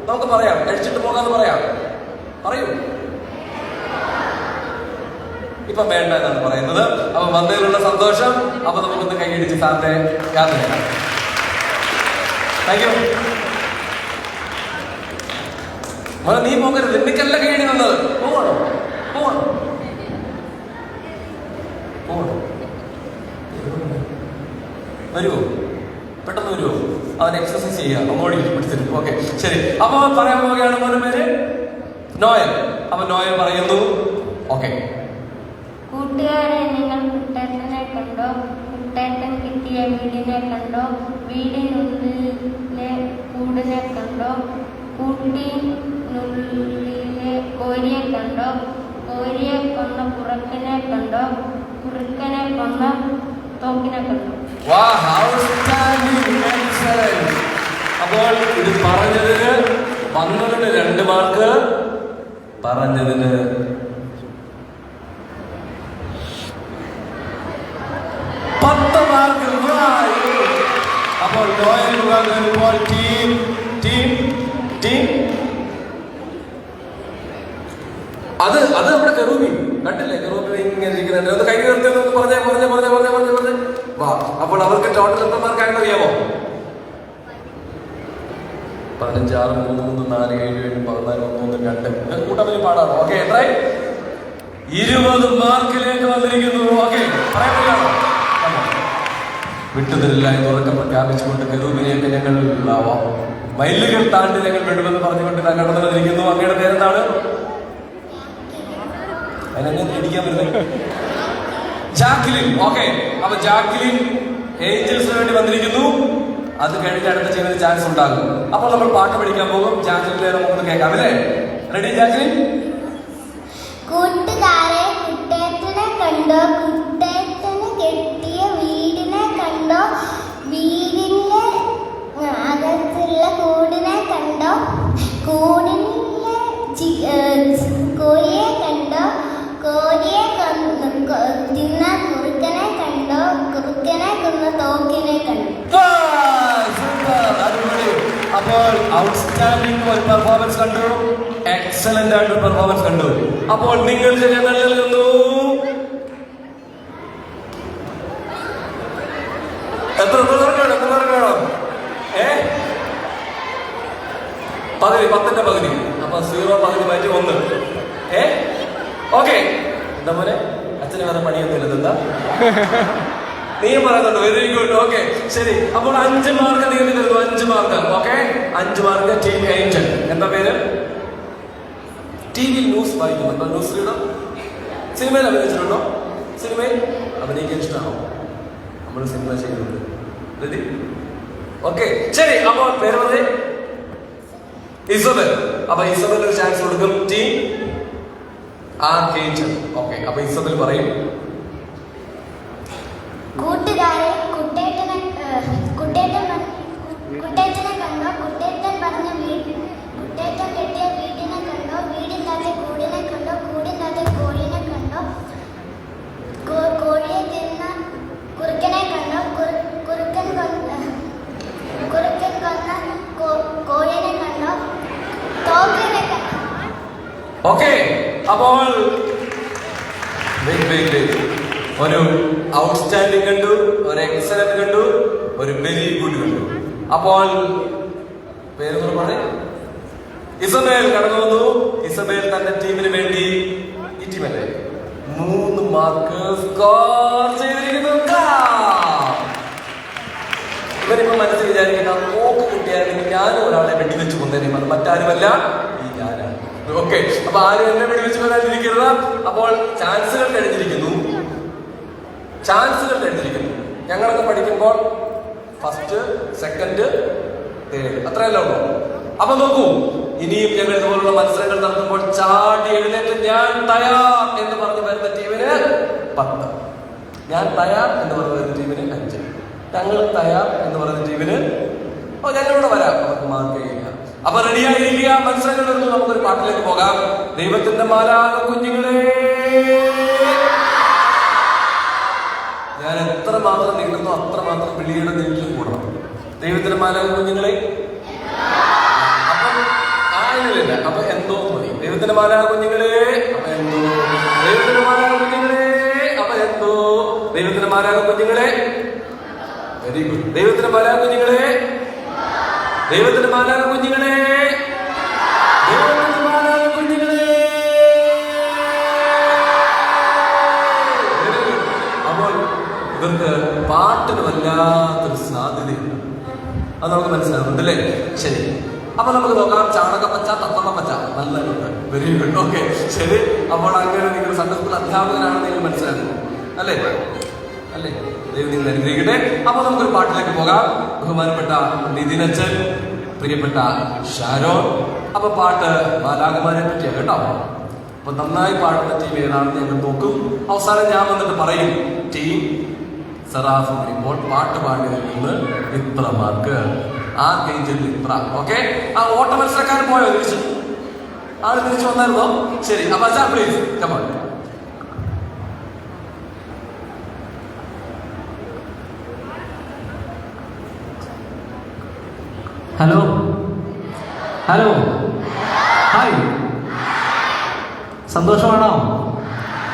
Speaker 2: നമുക്ക് പറയാം, കഴിച്ചിട്ട് പോകാന്ന് പറയാം. പറയൂ. ഇപ്പൊ വേണ്ട എന്നാണ് പറയുന്നത്. അപ്പൊ വന്നതിലുള്ള സന്തോഷം. അപ്പൊ നമുക്കൊന്ന് കൈയടിച്ച് സാറിന്റെ യാത്ര ചെയ്യാം. Thank you. നീ പോകരുത്, എനിക്കല്ല കൈയടി തന്നത്. പോകണം പോകണം പോകണം. വരുമോ? പെട്ടെന്ന് വരുമോ? അവൻ എക്സസൈസ് ചെയ്യാം. അങ്ങോട്ട് പിടിച്ചിട്ട്. ഓക്കെ, ശരി. അപ്പൊ പറയാൻ പോവുകയാണ് മോനെ പേര് നോയൽ. അപ്പൊ നോയൽ പറയുന്നു. ഓക്കെ.
Speaker 7: കൂട്ടുകാരെ, നിങ്ങൾ കുട്ടേട്ടനെ കണ്ടോ? കുട്ടേട്ടൻ കിട്ടിയ വീടിനെ കണ്ടോ? വീടിനുള്ളിലെ കൂടിനെ കണ്ടോ? കൂട്ടിനുള്ളിലെ കോരിയെ കണ്ടോ? കോരിയെ കൊന്ന കുറുക്കനെ കണ്ടോ? കുറുക്കനെ കൊന്ന തോക്കിനെ കണ്ടോ?
Speaker 2: അപ്പോൾ ഇത് പറഞ്ഞതിന് വന്നതിന് 2 മാർക്ക്, പറഞ്ഞതിന് 10 മാർക്ക്. അപ്പോൾ നോയൽ ഇപ്പോൾ ടീം അത് നമ്മുടെ കെറൂബി കണ്ടില്ലേ? കെറൂബി ഇങ്ങനെ ഇരിക്കുന്നുണ്ട്. ഒന്ന് കൈ നിർത്തി പറഞ്ഞേ. വാ. അപ്പോൾ അവർക്ക് ടോട്ടൽ എത്ര മാർക്കായിട്ട് അറിയാമോ? 15, 6, 3, 4, 7, 14, 1, 2. കൂട്ടാൻ വലിയ പാടാണ്. ഓക്കെ, എത്ര? 20 മാർക്കിലേക്ക് വന്നിരിക്കുന്നു. ഓക്കെ, പറയാൻ വിട്ടുതരില്ല എന്ന് ഉറക്കം പ്രഖ്യാപിച്ചുകൊണ്ട് കെറൂബിനെയൊക്കെ ഞങ്ങൾ മൈലുകൾ താണ്ടി ഞങ്ങൾ വിടുമെന്ന് പറഞ്ഞുകൊണ്ട് കടന്നു വന്നിരിക്കുന്നു. അങ്ങയുടെ പേരെന്താണ്? അതിനെങ്ങനെ ഇടിക്കാൻ പറ്റുന്നത്? ജാക്ലിൻ. ഓക്കെ, അപ്പൊ ജാക്ലിൻ ഏഞ്ചൽസിന് വേണ്ടി വന്നിരിക്കുന്നു. അത് കഴിഞ്ഞ് അടുത്ത ചെയ്യുന്ന ചാൻസ് ഉണ്ടാകും. അപ്പോൾ നമ്മൾ പാട്ട് പഠിക്കാൻ പോകും. ജാക്ലിനെ നമുക്കൊന്ന് കേൾക്കാം അല്ലേ? Ready Jacqueline?
Speaker 7: കൂട്ടുകാരെ, കുട്ടേട്ടനെ കണ്ടോ? കുട്ടേട്ടന് കെട്ടിയ വീടിനെ കണ്ടോ? വീടിന്റെ അകത്തുള്ള കൂടിനെ കണ്ടോ? കൂടിലെ കോഴിയെ കണ്ടോ? കോഴിയെ തിന്ന കുറുക്കനെ കണ്ടോ? കുറുക്കനെ കൊന്ന തോക്കിനെ കണ്ടോ?
Speaker 2: അപ്പോൾ ഔട്ട്സ്റ്റാൻഡിംഗ് ഒരു പെർഫോമൻസ് കണ്ടു. എക്സലന്റ് ആയിട്ട് പെർഫോമൻസ് കണ്ടു. അപ്പോൾ നിങ്ങൾക്ക് ഞങ്ങൾ നൽകുന്നു എത്ര വേണം? 10ന്റെ പകുതി. അപ്പൊ 0 പകുതി മാറ്റി 1. ഓക്കെ. എന്താ പോലെ അച്ഛന് വേറെ പണിയൊന്നുമില്ല. എന്താ നീ പറയുന്നുണ്ട്? Very good. ഓക്കെ, ശരി. അപ്പോൾ 5 മാർക്ക് നിങ്ങൾക്ക് തരുന്നു. 5 mark. Okay, 5 mark team angel. എന്താ പേര്? TV ന്യൂസ് വായിക്കുന്നുണ്ടോ? News reader. സിനിമയിൽ അഭിനയിച്ചിട്ടുണ്ടോ? സിനിമയിൽ അഭിനയിക്കാൻ ഇഷ്ടമാണോ? നമ്മൾ സിനിമ ചെയ്യുന്നുണ്ട്. റെഡി? ഓക്കെ, ശരി. അപ്പോൾ പേര് പറഞ്ഞേ. ഇസബൽ. അപ്പൊ ഇസബൽ ഒരു ചാൻസ് കൊടുക്കും. Team archangel. ഓക്കെ, അപ്പൊ ഇസബൽ പറയും.
Speaker 7: കൂട്ടുകാരെ, കുട്ടേട്ടനെ കണ്ടോ? കുട്ടേട്ടൻ പറഞ്ഞ കുട്ടേട്ടൻ കെട്ടിയ വീടിനെ കണ്ടോ? വീടില്ലാത്ത കൂടിനെ കണ്ടോ? കൂടില്ലാത്ത കോഴിനെ കണ്ടോ? കോഴിയെ തിന്ന കുറുക്കനെ കണ്ടോ? കുറുക്കൻ കൊന്ന കോഴിനെ കണ്ടോ? തോക്കിനെ കണ്ടോ?
Speaker 2: ഓക്കെ, അപ്പോൾ ഒരു ഔട്ട്സ്റ്റാൻഡിംഗ് കണ്ടു, ഒരു എക്സലന്റ് കണ്ടു, ഒരു വെരി ഗുഡ് കണ്ടു. അപ്പോൾ പേര് പറഞ്ഞേ. ഇസബേൽ കടന്നു വന്നു. ഇസബേൽ തന്റെ ടീമിന് വേണ്ടി, ഈ ടീമല്ലേ, 3 മാർക്ക് സ്കോർ ചെയ്തിരിക്കുന്നു. ഇവരിപ്പോ മനസ്സിൽ വിചാരിക്കുന്ന നോക്ക് കിട്ടിയാണെങ്കിൽ ഞാനും ഒരാളെ വെടിവെച്ച് കൊന്നേനെ. അത് മറ്റാരുമല്ല, ഈ ഞാനാണ്. ഓക്കെ, അപ്പൊ ആരും എന്നെ വെടിവെച്ച് കൊല്ലാതിരിക്കരുത്. അപ്പോൾ ചാൻസുകൾ കഴിഞ്ഞിരിക്കുന്നു. ഞങ്ങളൊക്കെ പഠിക്കുമ്പോൾ 1st, 2nd, അത്രയല്ല ഉള്ളൂ. അപ്പൊ നോക്കൂ, ഇനിയും ഞങ്ങൾ ഇതുപോലുള്ള മത്സരങ്ങൾ നടത്തുമ്പോൾ ചാടി എഴുന്നേറ്റ് ഞാൻ തയ്യാർ എന്ന് പറഞ്ഞ് വരുന്ന ടീമിന് 10, ഞാൻ തയ്യാർ എന്ന് പറഞ്ഞ വരുന്ന ടീമിന് 5, ഞങ്ങൾ തയ്യാർ എന്ന് പറയുന്ന ടീമിന് ഞങ്ങളിവിടെ വരാം, അവർക്ക് മാർക്ക് ചെയ്യുക. അപ്പൊ റെഡിയായിരിക്കുക, മത്സരങ്ങൾ വരുന്നു. നമുക്കൊരു പാട്ടിലേക്ക് പോകാം. ദൈവത്തിന്റെ മാലാഖ കുഞ്ഞുങ്ങളെ, ഞാൻ എത്ര മാത്രം നീട്ടുന്നു അത്രമാത്രം വിളിയുടെ നീട്ടിൽ കൂടണം. ദൈവത്തിന്റെ മാലാഖ കുഞ്ഞുങ്ങളെ, ഇല്ല, അപ്പൊ എന്തോ മതി. ദൈവത്തിന്റെ മാലാഖ കുഞ്ഞുങ്ങളെ, അപ്പൊ എന്തോ. ദൈവത്തിന്റെ മാലാഖ കുഞ്ഞുങ്ങളെ, അപ്പൊ എന്തോ. ദൈവത്തിന്റെ മാലാഖ കുഞ്ഞുങ്ങളെ, വെരി ഗുഡ്. ദൈവത്തിന്റെ മാലാഖ കുഞ്ഞുങ്ങളെ, ദൈവത്തിന്റെ മാലാഖ കുഞ്ഞുങ്ങളെ, ദൈവത്തിന്റെ മാലാഖ കുഞ്ഞുങ്ങളെ. അപ്പോൾ ഇവർക്ക് പാട്ടിന് വല്ലാത്തൊരു സാധ്യതയുണ്ട്, അത് നമുക്ക് മനസ്സിലാവുന്നുണ്ട് അല്ലേ? ശരി, അപ്പൊ നമുക്ക് നോക്കാം. ചാണകപ്പച്ച, തത്തമ്മപ്പച്ച, നല്ലുണ്ട്. വെരി ഗുഡ്, ഓക്കെ, ശരി. അപ്പോൾ അങ്ങനെ നിങ്ങൾ സൺഡേ സ്കൂൾ അധ്യാപകനാണെന്ന് നിങ്ങൾ മനസ്സിലാക്കുന്നു അല്ലേ? അല്ലേ? ദൈവം നിങ്ങൾ അനുഗ്രഹിക്കട്ടെ. അപ്പൊ നമുക്കൊരു പാട്ടിലേക്ക് പോകാം. ബഹുമാനപ്പെട്ട നിതിനച്ചൻ, പ്രിയപ്പെട്ട ഷാരോൺ. അപ്പൊ പാട്ട് മാലാഖമാരെ പറ്റിയാണ് കേട്ടോ. അപ്പൊ നന്നായി പാടുന്ന ടീം ഏതാണെന്ന് ഞങ്ങൾ നോക്കും. അവസാനം ഞാൻ വന്നിട്ട് പറയും ടീം സെറാഫ് ഇപ്പോൾ പാട്ട് പാടിയതിൽ നിന്ന് ഇത്ര മാർക്ക്, ആർക്കേഞ്ചലിൽ ഇത്ര. ഓക്കെ, ആ ഓട്ട മത്സരക്കാരൻ പോയോ? തിരിച്ചു ആള് തിരിച്ചു വന്നായിരുന്നോ? ശരി, അപ്പൊ അച്ഛാ please come on.
Speaker 6: Hello hello hi, സന്തോഷമാണോ?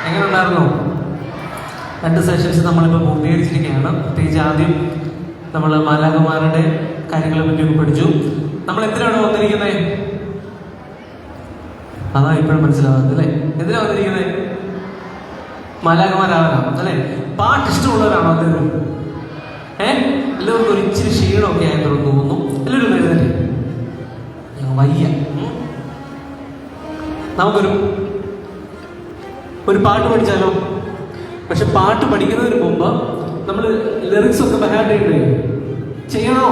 Speaker 6: എങ്ങനെ ഉണ്ടായിരുന്നു? 2 സെഷൻസ് നമ്മളിപ്പോൾ പൂർത്തീകരിച്ചിരിക്കുകയാണ്. പ്രത്യേകിച്ച് ആദ്യം നമ്മൾ മാലാഖമാരുടെ കാര്യങ്ങളെ പറ്റിയൊക്കെ പഠിച്ചു. നമ്മൾ എന്തിനാണ് വന്നിരിക്കുന്നത്? അതാ ഇപ്പോഴും മനസ്സിലാവുന്നത് അല്ലേ? എന്തിനാണ് വന്നിരിക്കുന്നത്? മാലാഖമാരാകാം അല്ലേ? പാട്ട് ഇഷ്ടമുള്ളവരാണോ എല്ലാവരും? എല്ലാവർക്കും ഒരു ഇച്ചിരി ക്ഷീണമൊക്കെ ആയെന്ന് തോന്നുന്നു. എല്ലാവരും വരുന്നല്ലേ? വയ്യ. നമുക്കൊരു പാട്ട് പഠിച്ചാലോ? പക്ഷെ പാട്ട് പഠിക്കുന്നതിന് മുമ്പ് നമ്മൾ ലിറിക്സ് ഒക്കെ ബഹാഡ് ചെയ്യണോ?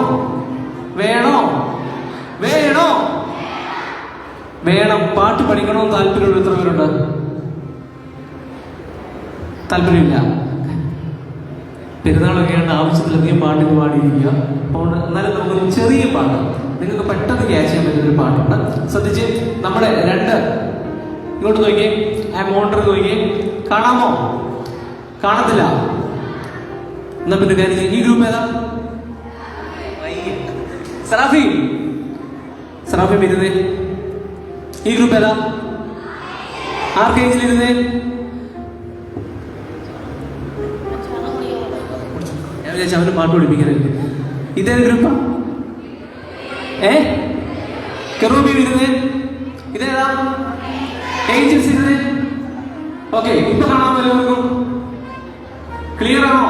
Speaker 6: വേണോ? വേണോ? വേണം. പാട്ട് പഠിക്കണമെന്ന് താല്പര്യമുള്ള എത്ര പേരുണ്ട്? താല്പര്യമില്ല. പെരുന്നാളൊക്കെയാണ്, ആവശ്യത്തിലധികം പാട്ടിന് പാടിയിരിക്കുക. അപ്പോൾ എന്നാലും നമുക്കൊരു ചെറിയ പാട്ട് നിങ്ങൾക്ക് പെട്ടെന്ന് ക്യാച്ച് ചെയ്യാൻ പറ്റുന്നൊരു പാട്ടുണ്ട്. ശ്രദ്ധിച്ച് നമ്മുടെ 2 ഇങ്ങോട്ട് നോക്കിയേ, ആ മോണിറ്റർ നോക്കിയേ. കാണാമോ? കാണത്തില്ല. എന്നാ പിന്നെ കാര്യം ഈ ഗ്രൂപ്പ് ഏതാ? സറാഫി ഇരുന്നേ. ഈ ഗ്രൂപ്പ് ഏതാ? ആർക്കേഞ്ചിലിരുന്നേ. ഞാൻ വിചാരിച്ചു അവന് പാട്ട് പഠിപ്പിക്കാനല്ലേ. ഇതേ ഗ്രൂപ്പാ? കെറൂബി ഇരുന്നേ. ഇതേതാ? ഏഞ്ചൽസ് ഇരുന്നേ. ഓക്കെ, ഇപ്പൊ കാണാമോ എല്ലാവർക്കും? ക്ലിയർ ആണോ?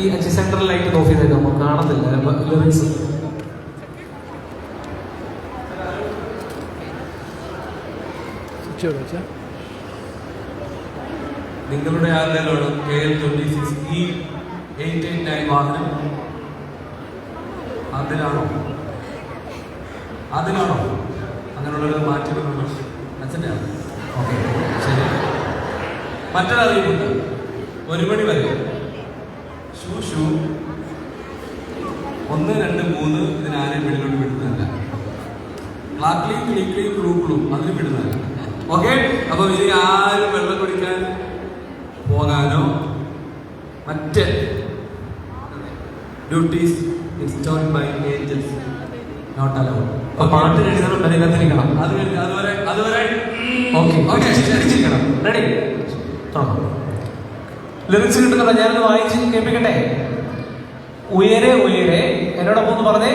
Speaker 6: ഈ സെൻട്രൽ ലൈറ്റ് ഓഫ് ചെയ്തേക്കാമോ? കാണത്തില്ല ലിറിക്സ്.
Speaker 2: നിങ്ങളുടെ ആരുടെയാണ് KL26E889 വാഹനം? അതിലാണോ? അങ്ങനെയുള്ളവർ മാറ്റി അച്ഛൻ്റെ ആണ്. ഓക്കെ, ശരി. മറ്റൊരറിയിപ്പുണ്ട്. 1 മണി വരെ ഷൂ 1, 2, 3 ഇതിനാരെയും വെളിയിലോട്ട് വിടുന്നതല്ല. ക്ലീ ക്ലൂ അതിന് വിടുന്നതല്ല. ഓക്കെ, അപ്പൊ ഇനി ആരും വെള്ളം കുടിക്കാൻ പോകാനോ മറ്റ് duties installed by angels not allowed.
Speaker 6: പാട്ട് എഴുതണം, പരിഗണിക്കണം.
Speaker 2: അതുവരെ
Speaker 6: റെഡി? ലിറിക്സ് കിട്ടുന്നുണ്ടോ? ഞാനൊന്ന് വായിച്ച് കേൾപ്പിക്കട്ടെ. ഉയരെ ഉയരെ, എന്നോടൊപ്പം ഒന്ന് പറഞ്ഞേ.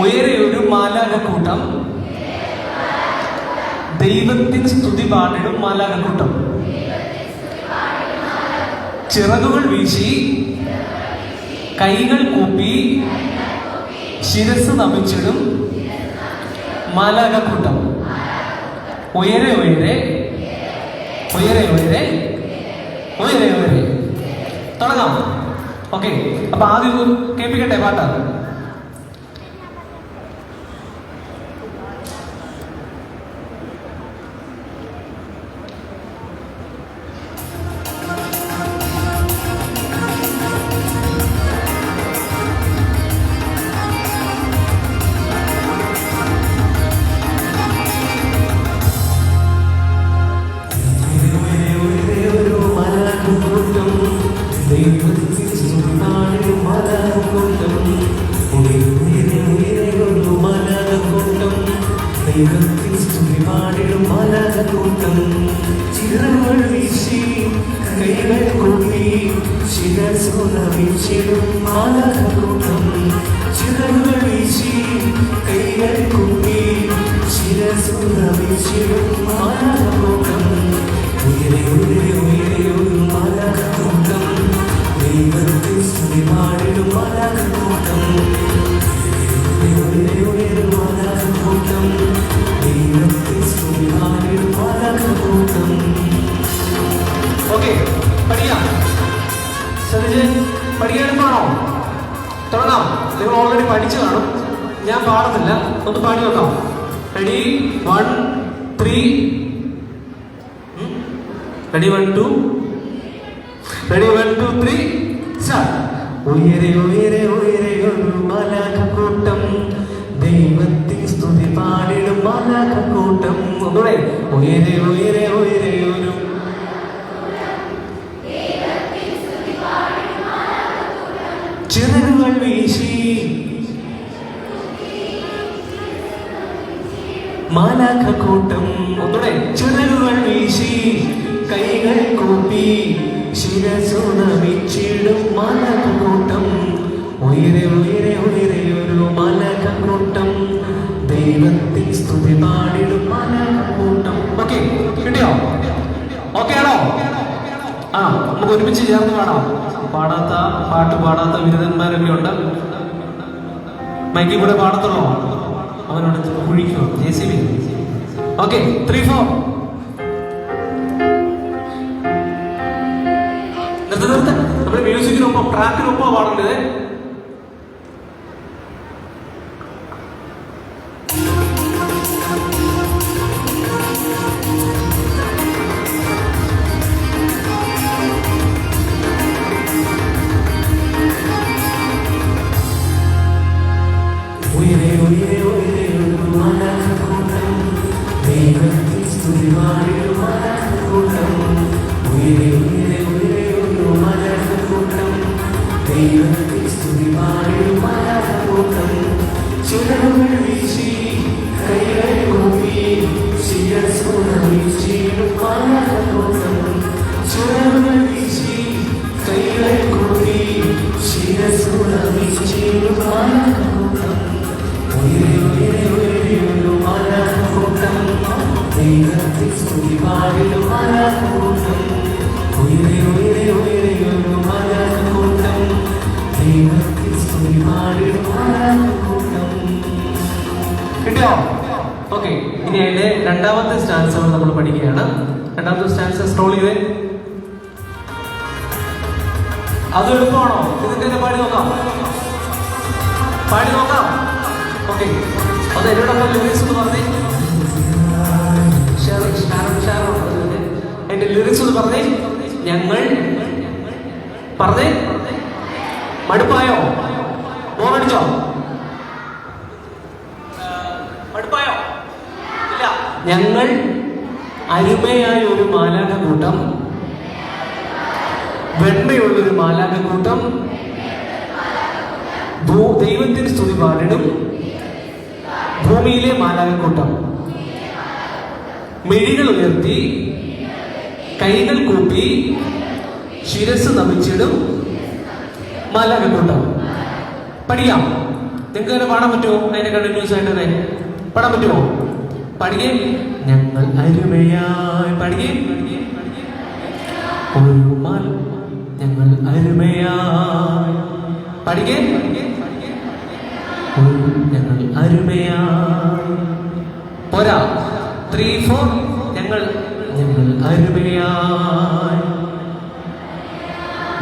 Speaker 6: ഉയരെ ഒരു മാലാഖക്കൂട്ടം ദൈവത്തിൻ സ്തുതി പാടിടും മാലാഖക്കൂട്ടം. ചിറകുകൾ വീശി കൈകൾ കൂപ്പി ശിരസ് നമിച്ചിടും മാലാഖക്കൂട്ടം. ഉയരെ ഉയരെ ഉയരെ ഉയരെ ഉയരെ ഉയരെ. തുടങ്ങാം. ഓക്കെ, അപ്പൊ ആദ്യം കേൾപ്പിക്കട്ടെ പാട്ട്. ഓക്കെ, പഠിക്കാം. ശ്രദ്ധിച്ച് പഠിക്കാനെടുപ്പാണോ? തുടങ്ങാം. നിങ്ങൾ ഓൾറെഡി പഠിച്ചു കാണും, ഞാൻ പാടുന്നില്ല, ഒന്ന് പാടി നോക്കാം. റെഡി, 1 3. റെഡി, 1 2. Ready, 1 2 3 start. ഉയരെ ഉയരെ ഉയരെ ഒരു മാലാഖക്കൂട്ടം, ദൈവത്തിൻ സ്തുതി പാടിടും മാലാഖക്കൂട്ടം. ഒന്നുകൂടെ, ഉയരെ ഉയരെ ഉയരെ ഒരു ചിറകുകൾ വീശി മാലാഖക്കൂട്ടം. ഒന്നുകൂടെ, ചിറകുകൾ വീശി കൈകൾ കൂപ്പി ശിരസു നമിച്ചിടും മാലാഖക്കൂട്ടം. ഉയരെ ഉയരെ ഉയരെ ഒരു മാലാഖക്കൂട്ടം, ദൈവത്തിൻ സ്തുതി പാടിടും മാലാഖക്കൂട്ടം. ഓക്കെ, കിട്ടിയോ? ഓക്കെ ആണോ? ആ, നമുക്ക് ഒരുമിച്ച് ചേർന്ന് പാടാം. പാട്ട് പാടാത്ത ബിരുദന്മാരൊക്കെ ഉണ്ട്. മൈക്കിൽ കൂടെ പാടത്തുള്ളോ? അവനോട് കുഴിക്കോ JCB. ഓക്കെ, 3 4. നിർത്ത. നമ്മുടെ മ്യൂസിക്കിനൊപ്പം ട്രാക്കിനൊപ്പം പാടേണ്ടത്. കിട്ടിയോ? ഓക്കെ, ഇനി അതിന്റെ രണ്ടാമത്തെ സ്റ്റാൻസ് നമ്മൾ പഠിക്കുകയാണ്. രണ്ടാമത്തെ സ്റ്റാൻസ് സ്ക്രോൾ ചെയ്തേ. അത് എളുപ്പമാണോ? ഇതിന്റെ പാടി നോക്കാം. ഓക്കെ, അത് എന്നോടൊപ്പം ലിറിക്സ് ഒന്ന് പറഞ്ഞേ. എന്റെ ലിറിക്സ് ഒന്ന് പറഞ്ഞേ. ഞങ്ങൾ പറഞ്ഞേ. മടുപ്പായോ? ബോറടിച്ചോ? മടുപ്പായോ? ഇല്ല. ഞങ്ങൾ അരുമയായ ഒരു മാലാഖക്കൂട്ടം, വെണ്മയുള്ളൊരു മാലാഖക്കൂട്ടം, ദൈവത്തിന് സ്തുതി പാടിടും ഭൂമിയിലെ മാലാഖക്കൂട്ടം. മിഴികൾ ഉയർത്തി കൈകൾ കൂപ്പി ശിരസ് നമിച്ചിടും മാലാഖക്കൂട്ടം. പഠിക്കാം. നിങ്ങൾക്ക് തന്നെ പാടാൻ പറ്റുമോ? അതിന്റെ കണ്ടിന്യൂസ് ആയിട്ട് തന്നെ പാടാൻ പറ്റുമോ? പഠിക്കേ. ഞങ്ങൾ അരുമയായി പഠിക്കേ. ഞങ്ങൾ അരുമയായി പഠിക്കേ. ഞങ്ങൾ അരുമയായി. പോരാ, 3 4. ഞങ്ങൾ അരുമയായി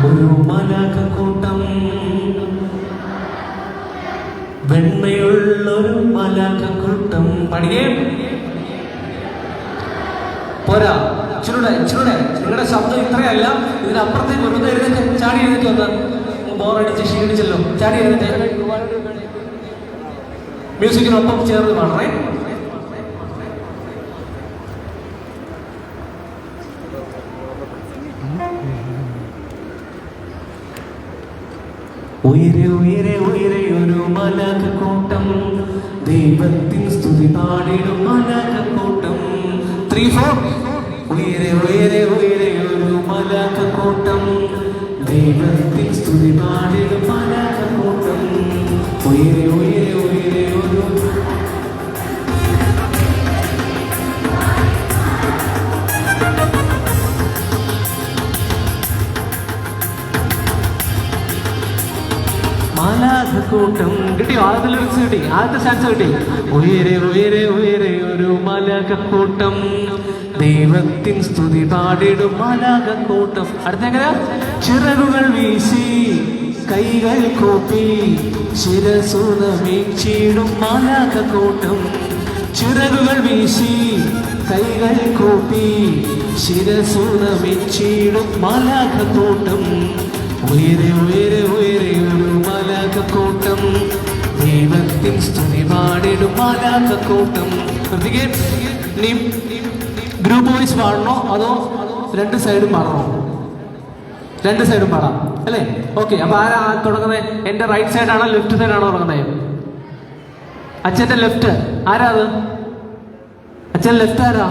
Speaker 6: ഒരു മലാഖക്കൂട്ടം, വെണ്മയുള്ളൊരു മലാഖക്കൂട്ടം. പഠിക്കേ പോരാ, ഇച്ചിരൂടെ നിങ്ങളുടെ ശബ്ദം ഇത്രയല്ല, ഇതിനപ്പുറത്തേക്ക് ഒന്ന് എഴുന്നേറ്റ്, ചാടി എഴുന്നേറ്റ് വന്ന്. ബോറടിച്ച് ക്ഷീണിച്ചല്ലോ, ചാടി എഴുന്നേറ്റ് മ്യൂസിക്കിനൊപ്പം ചേർന്ന് പാടണേ. ഉയരെ ഉയരെ ഉയരെ ഒരു മലാഖക്കൂട്ടം, ദൈവത്തിൻ സ്തുതി പാടിടും മലാഖക്കൂട്ടം. 3, 4. ഉയരെ ഉയരെ ഉയരെ ഒരു മലാഖക്കൂട്ടം, ദൈവത്തിൻ സ്തുതി പാടിടും മലാഖക്കൂട്ടം. ഉയരെ ഉയരെ ഉയരെ ഒരു മലാഖക്കൂട്ടം. കിട്ടിയോ? ആദ്യത്തെ ലിറിക്സ് കിട്ടി, ആദ്യത്തെ സ്റ്റാൻസ് കിട്ടി. ഉയരെ ഉയരെ ഉയരെ ഒരു മലാഖക്കൂട്ടം, ദൈവത്തിൻ സ്തുതി പാടിടും മലാഖക്കൂട്ടം. അടുത്തെങ്ങനെ? ചിറകുകൾ വീശി കൈകൾ കൂപ്പി ശിരസു നമിച്ചിടും മലാഖക്കൂട്ടം. ചിറകുകൾ വീശി കൈകൾ കൂപ്പി ശിരസു നമിച്ചിടും മലാഖക്കൂട്ടം. ഉയരെ ഉയരെ ഉയരെ ഒരു മലാഖക്കൂട്ടം, ദൈവത്തിൻ സ്തുതി പാടിടും മലാഖക്കൂട്ടം. നീ ഗ്രൂപ്പ് വൈസ് പാടണോ അതോ രണ്ട് സൈഡും പാടണോ? രണ്ട് സൈഡും പാടാം അല്ലേ? ഓക്കെ. അപ്പൊ ആരാ തുടങ്ങുന്നത്? എന്റെ റൈറ്റ് സൈഡാണോ ലെഫ്റ്റ് സൈഡാണോ തുടങ്ങുന്നത്? അച്ഛന്റെ ലെഫ്റ്റ് ആരാ? അത് അച്ഛൻ ലെഫ്റ്റ് ആരാ?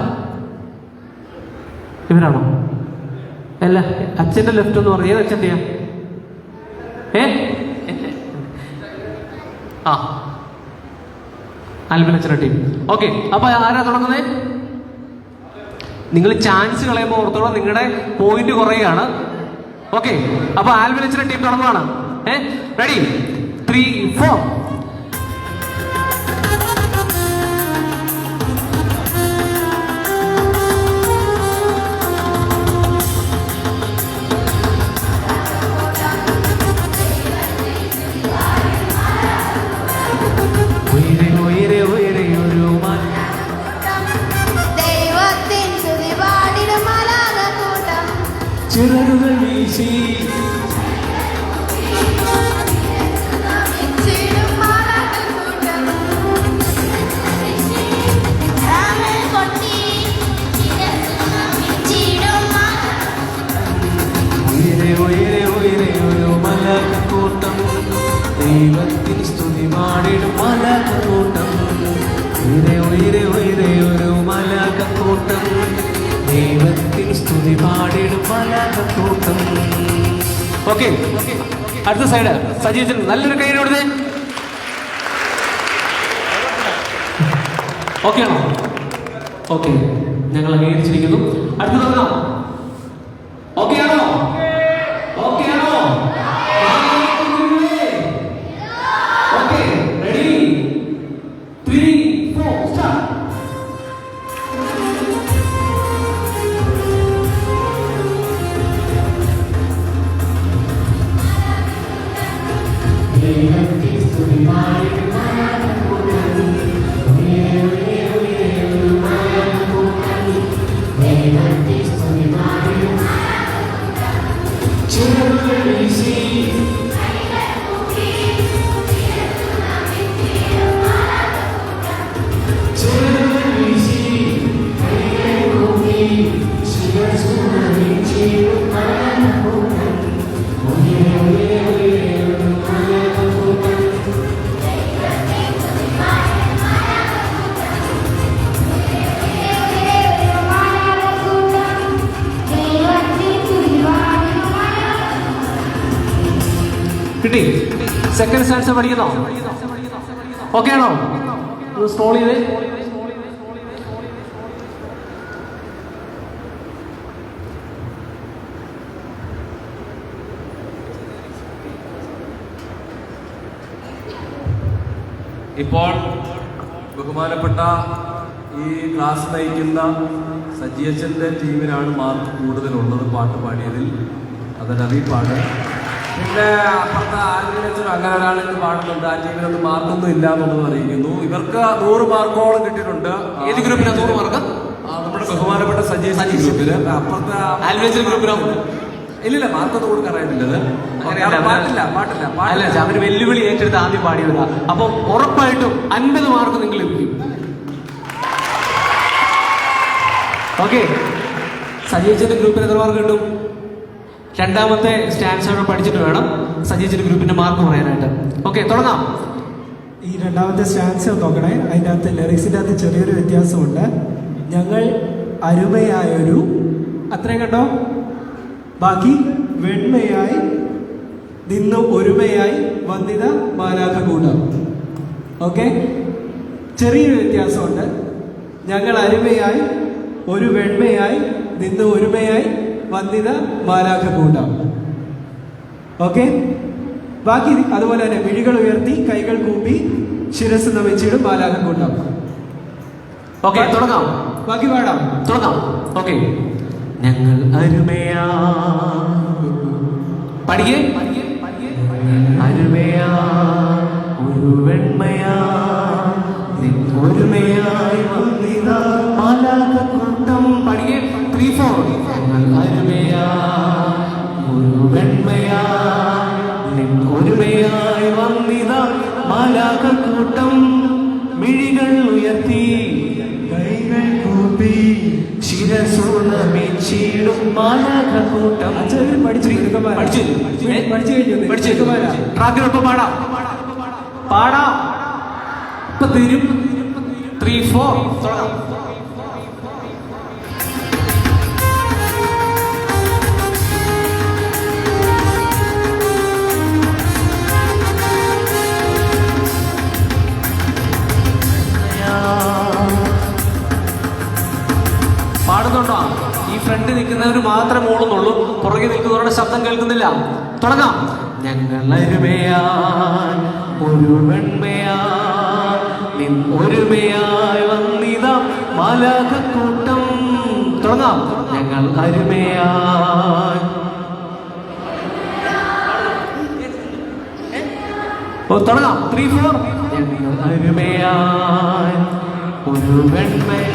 Speaker 6: ഇവരാണോ? അല്ല, അച്ഛന്റെ ലെഫ്റ്റ് എന്ന് പറഞ്ഞ ഏത് അച്ഛൻ്റെയാ? ആൽബിൻ അച്ഛൻ്റെ ടീം. ഓക്കെ. അപ്പൊ ആരാ തുടങ്ങുന്നത്? നിങ്ങൾ ചാൻസ് കളയുമ്പോൾ ഓർത്തോളം നിങ്ങളുടെ പോയിന്റ് കുറയാണ്. ഓക്കെ. അപ്പൊ ആൽബിൻ അച്ഛൻ്റെ ടീം തുടങ്ങുവാണ്. റെഡി? 3, 4. ചിറകുകൾ വീശി ഉയരെ ഉയരെ ഉയരെ ഒരു മലാഖക്കൂട്ടം, ദൈവത്തിൻ സ്തുതി പാടിടും മലാഖക്കൂട്ടം. ഉയരെ ഉയരെ ഉയരെ ഒരു മലാഖക്കൂട്ടം, ദൈവത്തിൻ സ്തുതി പാടിടും മലാഖക്കൂട്ടം. ഓക്കെ. അടുത്ത സൈഡ് സജീവൻ നല്ലൊരു കൈ കൊടുത്തേ. ഓക്കെ ആണോ? ഓക്കെ, ഞങ്ങൾ അംഗീകരിച്ചിരിക്കുന്നു. അടുത്ത തുടങ്ങാം. ഓക്കെ ആണോ? ഓക്കെ ആണോ? ഓക്കെ. റെഡി? 3, 4, സ്റ്റാർട്ട്. കിട്ടി? സെക്കൻഡ് സ്റ്റാൻസ് പഠിക്കുന്നോ? ഓക്കെ ആണോ? സ്ക്രോൾ ചെയ്തേ.
Speaker 2: ഇപ്പോൾ ബഹുമാനപ്പെട്ട ഈ ക്ലാസ് നയിക്കുന്ന സജിയച്ചൻ്റെ ടീമിനാണ് മാർക്ക് കൂടുതലുള്ളത് പാട്ട് പാടിയതിൽ. അതൊരു അറിയിപ്പാണ്. പിന്നെ അപ്പുറത്തെ ആൽവിനച്ചനും അങ്ങനെ ഒരാളിന് പാടുന്നുണ്ട്. ആ ടീമിനൊന്നും മാർക്കൊന്നും ഇല്ല എന്നുള്ളത് അറിയിക്കുന്നു. ഇവർക്ക് 100 മാർക്കോളം കിട്ടിയിട്ടുണ്ട്.
Speaker 6: ഏത് ഗ്രൂപ്പിലാണ് 100 മാർക്ക്?
Speaker 2: നമ്മുടെ ബഹുമാനപ്പെട്ട സജീവ് ഗ്രൂപ്പില്. അപ്പുറത്തെ
Speaker 6: ആൽവിനച്ചൻ ഗ്രൂപ്പിലാണ്.
Speaker 2: ഇല്ലില്ല, മാർക്കൊന്നും കൊടുക്കാറായിട്ടില്ലത്.
Speaker 6: അല്ല, അവര് വെല്ലുവിളി ഏറ്റെടുത്ത് ആദ്യം പാടിയവരാ. അപ്പൊ ഉറപ്പായിട്ടും 50 മാർക്ക് നിങ്ങൾ ലഭിക്കും. ഓക്കെ, സജീവച്ചന്റെ ഗ്രൂപ്പിന് എത്ര മാർക്ക് കിട്ടും? രണ്ടാമത്തെ സ്റ്റാൻസ് പഠിച്ചിട്ട് വേണം സജീവച്ചന്റെ ഗ്രൂപ്പിന്റെ മാർക്ക് പറയാനായിട്ട്. ഓക്കെ, തുടങ്ങാം.
Speaker 8: ഈ രണ്ടാമത്തെ സ്റ്റാൻസ് നോക്കണേ. അതിൻ്റെ അകത്ത് ലിറിക്സിൻ്റെ അകത്ത് ചെറിയൊരു വ്യത്യാസമുണ്ട്. ഞങ്ങൾ അരുമയായൊരു, അത്രയും കണ്ടോ? ബാക്കി വെണ്മയായി നിന്ന് ഒരുമയായി വന്നിത മാലാഖ കൂടാം. ഓക്കെ, ചെറിയൊരു വ്യത്യാസമുണ്ട്. ഞങ്ങൾ അരുമയായി ഒരു വെണ്മയായി നിന്ന് ഒരുമയായി വന്നിത മാലാഖ കൂടാം. ഓക്കെ, ബാക്കി അതുപോലെ തന്നെ മിഴികൾ ഉയർത്തി കൈകൾ കൂപ്പി ശിരസ് നമിച്ചിടും മാലാഖ കൂട്ടാം.
Speaker 6: ഓക്കെ, തുടങ്ങാം.
Speaker 8: ബാക്കി പാടാം,
Speaker 6: തുടങ്ങാം. ഓക്കെ, ഞങ്ങൾ അരുമയാ പഠിക്കേ അരുമയാ ഒരു വെണ്മയാ ഒരുമയായി വന്നിതാ മാലാഖ കൂട്ടം. പഠിക്കേ 3, 4. ഞങ്ങൾ അരുമയാ ഒരു വെണ്മയാ ഒരുമയായി വന്നിതാ മാലാഖ കൂട്ടം. മിഴികൾ ഉയർത്തി കൈകൾ കൂപ്പി ശിരസു നമിച്ചിടും മാലാഖ കൂട്ടം. ട്രാക്കിനൊപ്പം പാടാം. ഇപ്പൊ തരും. 3, 4 തുടങ്ങാം. പാടുന്നുണ്ടോ? ഈ ഫ്രണ്ട് നിൽക്കുന്നവർ മാത്രമേ മൂളുന്നുള്ളൂ, പുറകെ നിൽക്കുന്നവരുടെ ശബ്ദം കേൾക്കുന്നില്ല. തുടങ്ങാം. ഞങ്ങൾ അരുമയായി ഒരു വെണ്മയായി ഒരുമയായി വന്നിത മാലാഖ കൂട്ടം. തുടങ്ങാം. ഞങ്ങൾ അരുമയായി. തുടങ്ങാം. 3, 4. ഞങ്ങൾ അരുമയായി ഒരു വെണ്മയായി.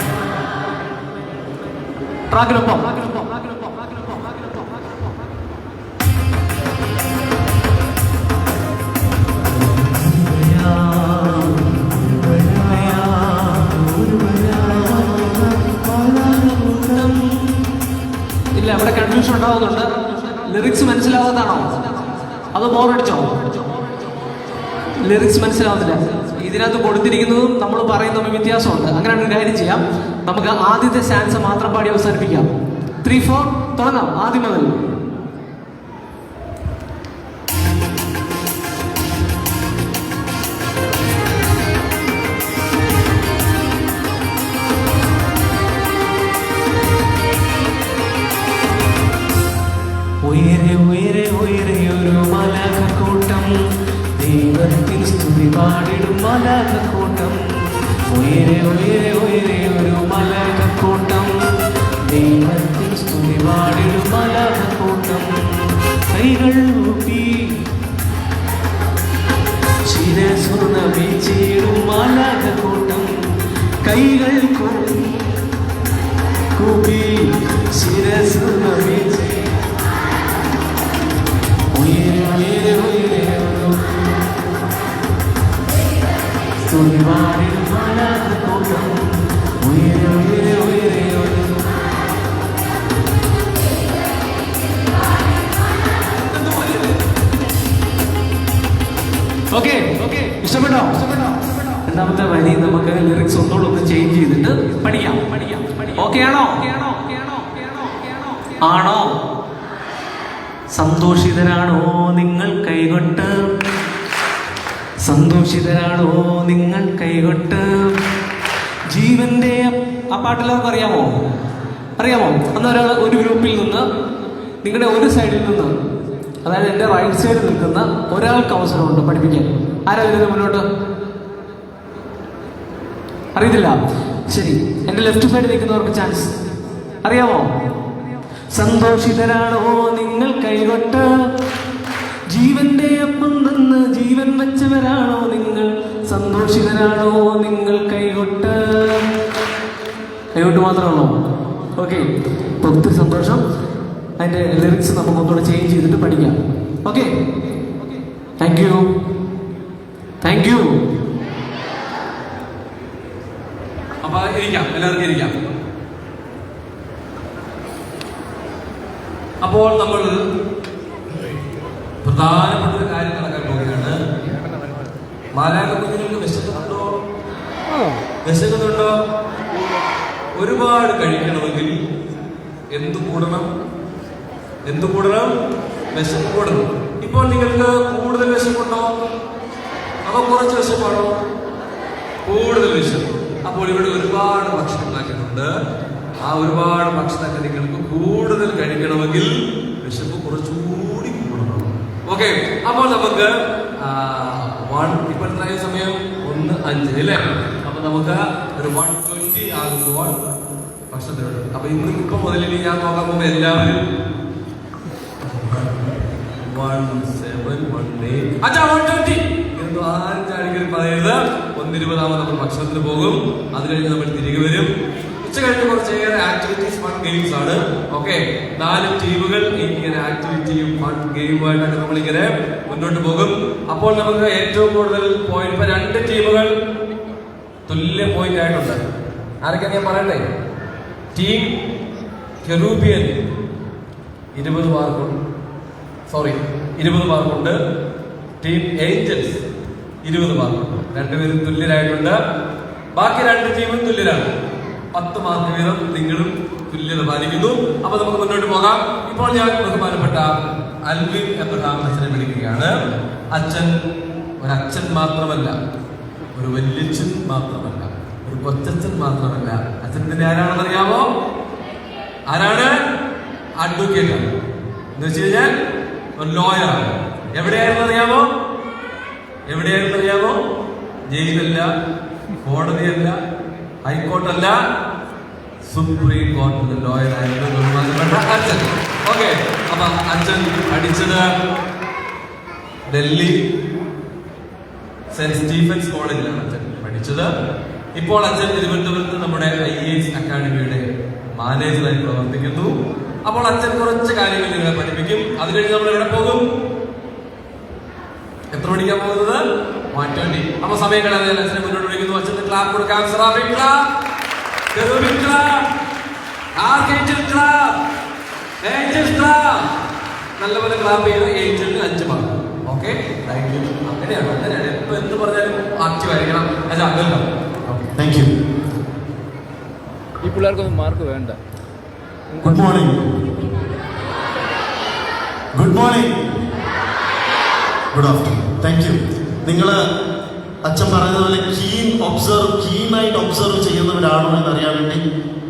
Speaker 6: ട്രാക്കിനൊപ്പം ഇല്ല, അവിടെ കൺഫ്യൂഷൻ ഉണ്ടാവുന്നുണ്ട്. ലിറിക്സ് മനസ്സിലാവാതാണോ അതോ ബോറടിച്ചോ? ലിറിക്സ് മനസ്സിലാവുന്നില്ല. ഇതിനകത്ത് കൊടുത്തിരിക്കുന്നതും നമ്മൾ പറയുന്നതും വ്യത്യാസമുണ്ട്. അങ്ങനെ ഒരു കാര്യം ചെയ്യാം, നമുക്ക് ആദ്യത്തെ സ്റ്റാൻസ് മാത്രം പാടി അവസാനിപ്പിക്കാം. 3, 4 തുടങ്ങാം. ആദ്യം മുതൽ. ഉയരെ ഉയരെ ഉയരെ ഒരു മാലാഖ കൂട്ടം ദൈവത്തിൽ സ്തുതി പാടിടും മാലാഖ കൂട്ടം. ഉയരെ ഉയരെ ഉയരെ ഒരു മാലാഖ കൂട്ടം ദൈവത്തിൽ സ്തുതി പാടിടും മാലാഖ കൂട്ടം. കൈകൾ ഊപ്പി ശിരസു നമിച്ചിടും മാലാഖ കൂട്ടം. കൈകൾ കൂപ്പി ശിരസു നമിച്ചിടും ഉയരെ ഉയരെ ഉയരെ സ്തുതി പാടിടും മാലാഖ കൂട്ടം. ഉയരെ ഉയരെ ഉയരെ ഓക്കെ, ഇഷ്ടപ്പെട്ടോ? രണ്ടാമത്തെ വരി നമുക്ക് ലിറിക്സ് ഒന്നുകൂടെ ചേഞ്ച് ചെയ്തിട്ട് പഠിക്കാം. ഓക്കെ ആണോ? ആണോ? സന്തോഷിതരാണോ നിങ്ങൾ കൈകൊട്ട്? സന്തോഷിതരാണോ നിങ്ങൾ കൈകൊട്ട്? ജീവന്റെ ആ പാട്ടിലൊക്കെ അറിയാമോ? അന്നൊരാൾ ഒരു ഗ്രൂപ്പിൽ നിന്ന് നിങ്ങളുടെ ഒരു സൈഡിൽ നിന്ന്, അതായത് എൻ്റെ റൈറ്റ് സൈഡിൽ നിൽക്കുന്ന ഒരാൾക്ക് അവസരമുണ്ട് പഠിപ്പിക്കാൻ. ആരാ വരുന്നത് മുന്നോട്ട്? അറിയത്തില്ല. ശരി, എൻ്റെ ലെഫ്റ്റ് സൈഡിൽ നിൽക്കുന്നവർക്ക് ചാൻസ്. അറിയാമോ? സന്തോഷിതരാണോ നിങ്ങൾ കൈകൊട്ട്? ജീവന്റെ അപ്പം നിന്ന് ജീവൻ വെച്ചവരാണോ നിങ്ങൾ? സന്തോഷിതരാണോ നിങ്ങൾ കൈകൊട്ട്? കൈകൊട്ട് മാത്രമാണോ? ഓക്കെ, ഒത്തിരി സന്തോഷം. അതിന്റെ ലിറിക്സ് നമുക്ക് ഒന്നുകൂടെ ചേഞ്ച് ചെയ്തിട്ട് പഠിക്കാം. Okay, thank U, thank you. അപ്പൊ ഇരിക്കാം, എല്ലാവർക്കും ഇരിക്കാം. അപ്പോൾ നമ്മൾ പ്രധാനപ്പെട്ട ഒരു കാര്യം നടക്കാൻ പോവുകയാണ്. മാലാഖ കുഞ്ഞുങ്ങൾക്ക് വിശക്കുന്നുണ്ടോ? വിശക്കുന്നുണ്ടോ? ഒരുപാട് കഴിക്കണമെങ്കിൽ എന്ത് കൂടണം? വിശപ്പ് കൂടണം. ഇപ്പോൾ നിങ്ങൾക്ക് കൂടുതൽ വിശപ്പുണ്ടോ? അതോ കുറച്ച് വിശപ്പാണോ? കൂടുതൽ വിശപ്പ്. അപ്പോൾ ഇവിടെ ഒരുപാട് ഭക്ഷണം ഉണ്ടാക്കിയിട്ടുണ്ട്. ആ ഒരുപാട് ഭക്ഷണമൊക്കെ നിങ്ങൾക്ക് കൂടുതൽ കഴിക്കണമെങ്കിൽ വിശപ്പ് കുറച്ചുകൂടി കൂടണം. ഓക്കെ, അപ്പോൾ നമുക്ക് ഇപ്പോൾ എത്രയും സമയം 1:05 അല്ലേ? അപ്പൊ നമുക്ക് ഒരു 1:20 ആകുമ്പോൾ ഭക്ഷണത്തിനുണ്ട്. അപ്പൊ ഇപ്പം മുതൽ ഞാൻ നോക്കാൻ പോകുമ്പോൾ എല്ലാവരും 1718 1:20 എന്ന് ആരും ചാടിക്കറി പറയരുത്. 1:20 നമ്മൾ ഭക്ഷണത്തിന് പോകും. അത് കഴിഞ്ഞ് നമ്മൾ തിരികെ വരും. ഉച്ച കഴിഞ്ഞ് കുറച്ചേറെ ആക്ടിവിറ്റീസ്, ഫൺ ഗെയിംസ് ആണ്. ഓക്കെ, 4 ടീമുകൾ ഇങ്ങനെ ആക്ടിവിറ്റിയും ഫൺ ഗെയിമുമായിട്ടൊക്കെ നമ്മളിങ്ങനെ മുന്നോട്ട് പോകും. അപ്പോൾ നമുക്ക് ഏറ്റവും കൂടുതൽ പോയിന്റ്, ഇപ്പൊ 2 ടീമുകൾ തുല്യ പോയിന്റ് ആയിട്ടുണ്ട്. ആരൊക്കെ ഞാൻ പറയണ്ടേ? ടീം കെറൂബിയൻ 20 മാർക്കുണ്ട്. ടീം ഏഞ്ചൽസ് 20 മാർക്കുണ്ട്. രണ്ടുപേരും തുല്യരായിട്ടുണ്ട്. ബാക്കി 2 ടീമും തുല്യരാണ്. 10 മാർക്ക് വീതം നിങ്ങളും തുല്യത പാലിക്കുന്നു. അപ്പൊ നമുക്ക് മുന്നോട്ട് പോകാം. ഇപ്പോൾ ഞാൻ ബഹുമാനപ്പെട്ട അൽവിൻ എബ്രഹാം അച്ഛനെ വിളിക്കുകയാണ്. അച്ഛൻ ഒരച്ഛൻ മാത്രമല്ല, ഒരു വല്യച്ഛൻ മാത്രമല്ല, ഒരു കൊച്ചച്ഛൻ മാത്രമല്ല. അച്ഛൻ്റെ ആരാണെന്ന് അറിയാമോ? ആരാണ്? അഡ്വക്കേറ്റ് ആണ്. എന്ന് വെച്ച് കഴിഞ്ഞാൽ ഒരു ലോയറാണ്. എവിടെയായിരുന്നു അറിയാമോ? ജയിലല്ല, കോടതിയല്ല, ഹൈക്കോർട്ടല്ല, സുപ്രീം കോടതിയുടെ ലോയറായിരുന്നു ബഹുമാനപ്പെട്ട അച്ഛൻ. ഓക്കെ, അപ്പൊ അച്ഛൻ പഠിച്ചത് ഡൽഹി സെന്റ് സ്റ്റീഫൻസ് കോളേജിലാണ് അച്ഛൻ പഠിച്ചത്. ഇപ്പോൾ അച്ഛൻ തിരുവനന്തപുരത്ത് നമ്മുടെ IAS അക്കാഡമിയുടെ മാനേജറായി പ്രവർത്തിക്കുന്നു. അപ്പോൾ അച്ഛൻ കുറച്ച് കാര്യങ്ങൾ നിങ്ങളെ പഠിപ്പിക്കും. അത് കഴിഞ്ഞ് നമ്മൾ എവിടെ പോകും? എത്ര മണിക്കാണ് പോകുന്നത്? 1:20. അപ്പൊ സമയം കളയാതെ അച്ഛനെ മുന്നോട്ട് വിളിക്കുന്നു. അച്ഛന് ക്ലാപ്പ് കൊടുക്കാം. Seraphic clap, cherubim clap, archangel clap, angel clap. നല്ലപോലെ ക്ലാപ്പ് ചെയ്ത് ഏഞ്ചലിന് 5 മാർക്ക്. Okay, thank you. അങ്ങനെയാണ് ഇപ്പൊ എന്ത് പറഞ്ഞാലും ആക്റ്റീവ് ആയിരിക്കണം. അതല്ല,
Speaker 1: താങ്ക് യു.
Speaker 9: ഈ പിള്ളേർക്കൊന്നും മാർക്ക് വേണ്ട.
Speaker 1: Good morning. Good afternoon. Thank you. നിങ്ങൾ അച്ഛൻ പറഞ്ഞതുപോലെ കീനായിട്ട് ഒബ്സർവ് ചെയ്യുന്നവരാണോ എന്നറിയാൻ വേണ്ടി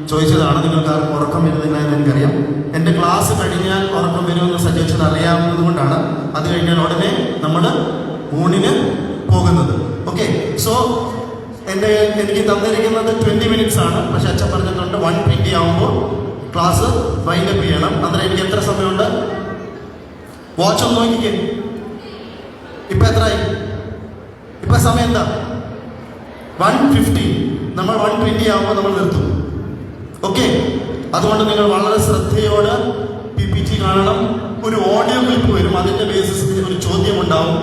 Speaker 1: ചോദിച്ചതാണ്. നിങ്ങൾക്ക് ആർക്കും ഉറക്കം വരുന്നില്ല എന്ന് എനിക്കറിയാം. എൻ്റെ ക്ലാസ് കഴിഞ്ഞാൽ ഉറക്കം വരുമെന്ന് സജഷൻ അറിയാവുന്നത് കൊണ്ടാണ് അത് കഴിഞ്ഞാൽ ഉടനെ നമ്മൾ ഊണിന് പോകുന്നത്. ഓക്കെ, സോ എനിക്ക് തന്നിരിക്കുന്നത് 20 minutes ആണ്. പക്ഷെ അച്ഛൻ പറഞ്ഞിട്ടുണ്ട് 1:20 ആകുമ്പോൾ ക്ലാസ് വൈൻഡപ്പ് ചെയ്യണം. അന്നേരം എനിക്ക് എത്ര സമയമുണ്ട്? വാച്ച് ഒന്ന് നോക്കിക്കേ. ഇപ്പൊ എത്രയായി? ഇപ്പൊ സമയം എന്താ? 1:50. നമ്മൾ 1:20 ആകുമ്പോൾ നമ്മൾ നിർത്തും. ഓക്കെ, അതുകൊണ്ട് നിങ്ങൾ വളരെ ശ്രദ്ധയോടെ PPT കാണണം. ഒരു ഓഡിയോ ക്ലിപ്പ് വരും, അതിന്റെ ബേസിസിൽ ഒരു ചോദ്യം ഉണ്ടാവും.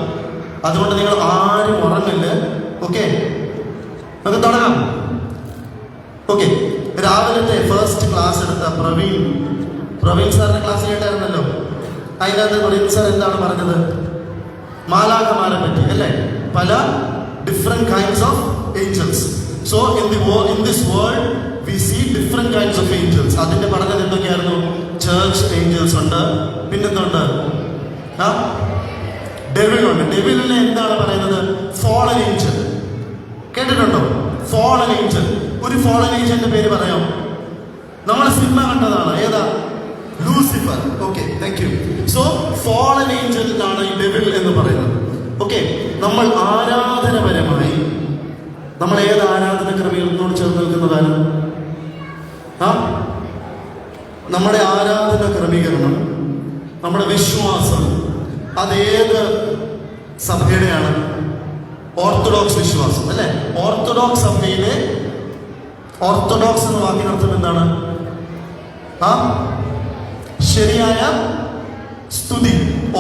Speaker 1: അതുകൊണ്ട് നിങ്ങൾ ആരും ഉറങ്ങില്ല. ഓക്കെ, നമുക്ക് തുടങ്ങാം. ഓക്കെ, രാവിലത്തെ ഫസ്റ്റ് ക്ലാസ് എടുത്ത പ്രവീൺ സാറിന്റെ ക്ലാസ് കേട്ടായിരുന്നല്ലോ. അതിനകത്ത് പ്രവീൺ സാർ എന്താണ് പറഞ്ഞത്? മാലാഖമാരെ പറ്റി അല്ലേ? പല different kinds of angels. So in this world we see different kinds of angels. അതിന്റെ പഠനം എന്തൊക്കെയായിരുന്നു? ചർച്ച് ഏഞ്ചൽസ് ഉണ്ട്, പിന്നെന്തുണ്ട്? ഡെവിൽ ഉണ്ട്. ഡെവിലിനെ എന്താണ് പറയുന്നത്? Fallen angel. കേട്ടിട്ടുണ്ടോ? Fallen angel. ഒരു ഫോളൻ ഏഞ്ചലിന്റെ പേര് പറയാം. നമ്മൾ സിനിമ കണ്ടതാണ്. ഏതാ? Lucifer. Okay, thank you. So fallen angel ആണ് ഈ ഡെവിൽ എന്ന് പറയുന്നത്. ഓക്കെ, നമ്മൾ ആരാധനപരമായി നമ്മൾ ഏത് ആരാധന ക്രമീകരണത്തോട് ചേർന്ന് നിൽക്കുന്നതാണ്?
Speaker 10: നമ്മുടെ ആരാധന ക്രമീകരണം, നമ്മുടെ വിശ്വാസം അതേത് സഭയുടെയാണ്? ഓർത്തഡോക്സ് വിശ്വാസം അല്ലേ? ഓർത്തഡോക്സ് സഭയിലെ ഓർത്തഡോക്സ് എന്ന വാക്കിനർത്ഥം എന്താണ്? ശരിയായ സ്തുതി.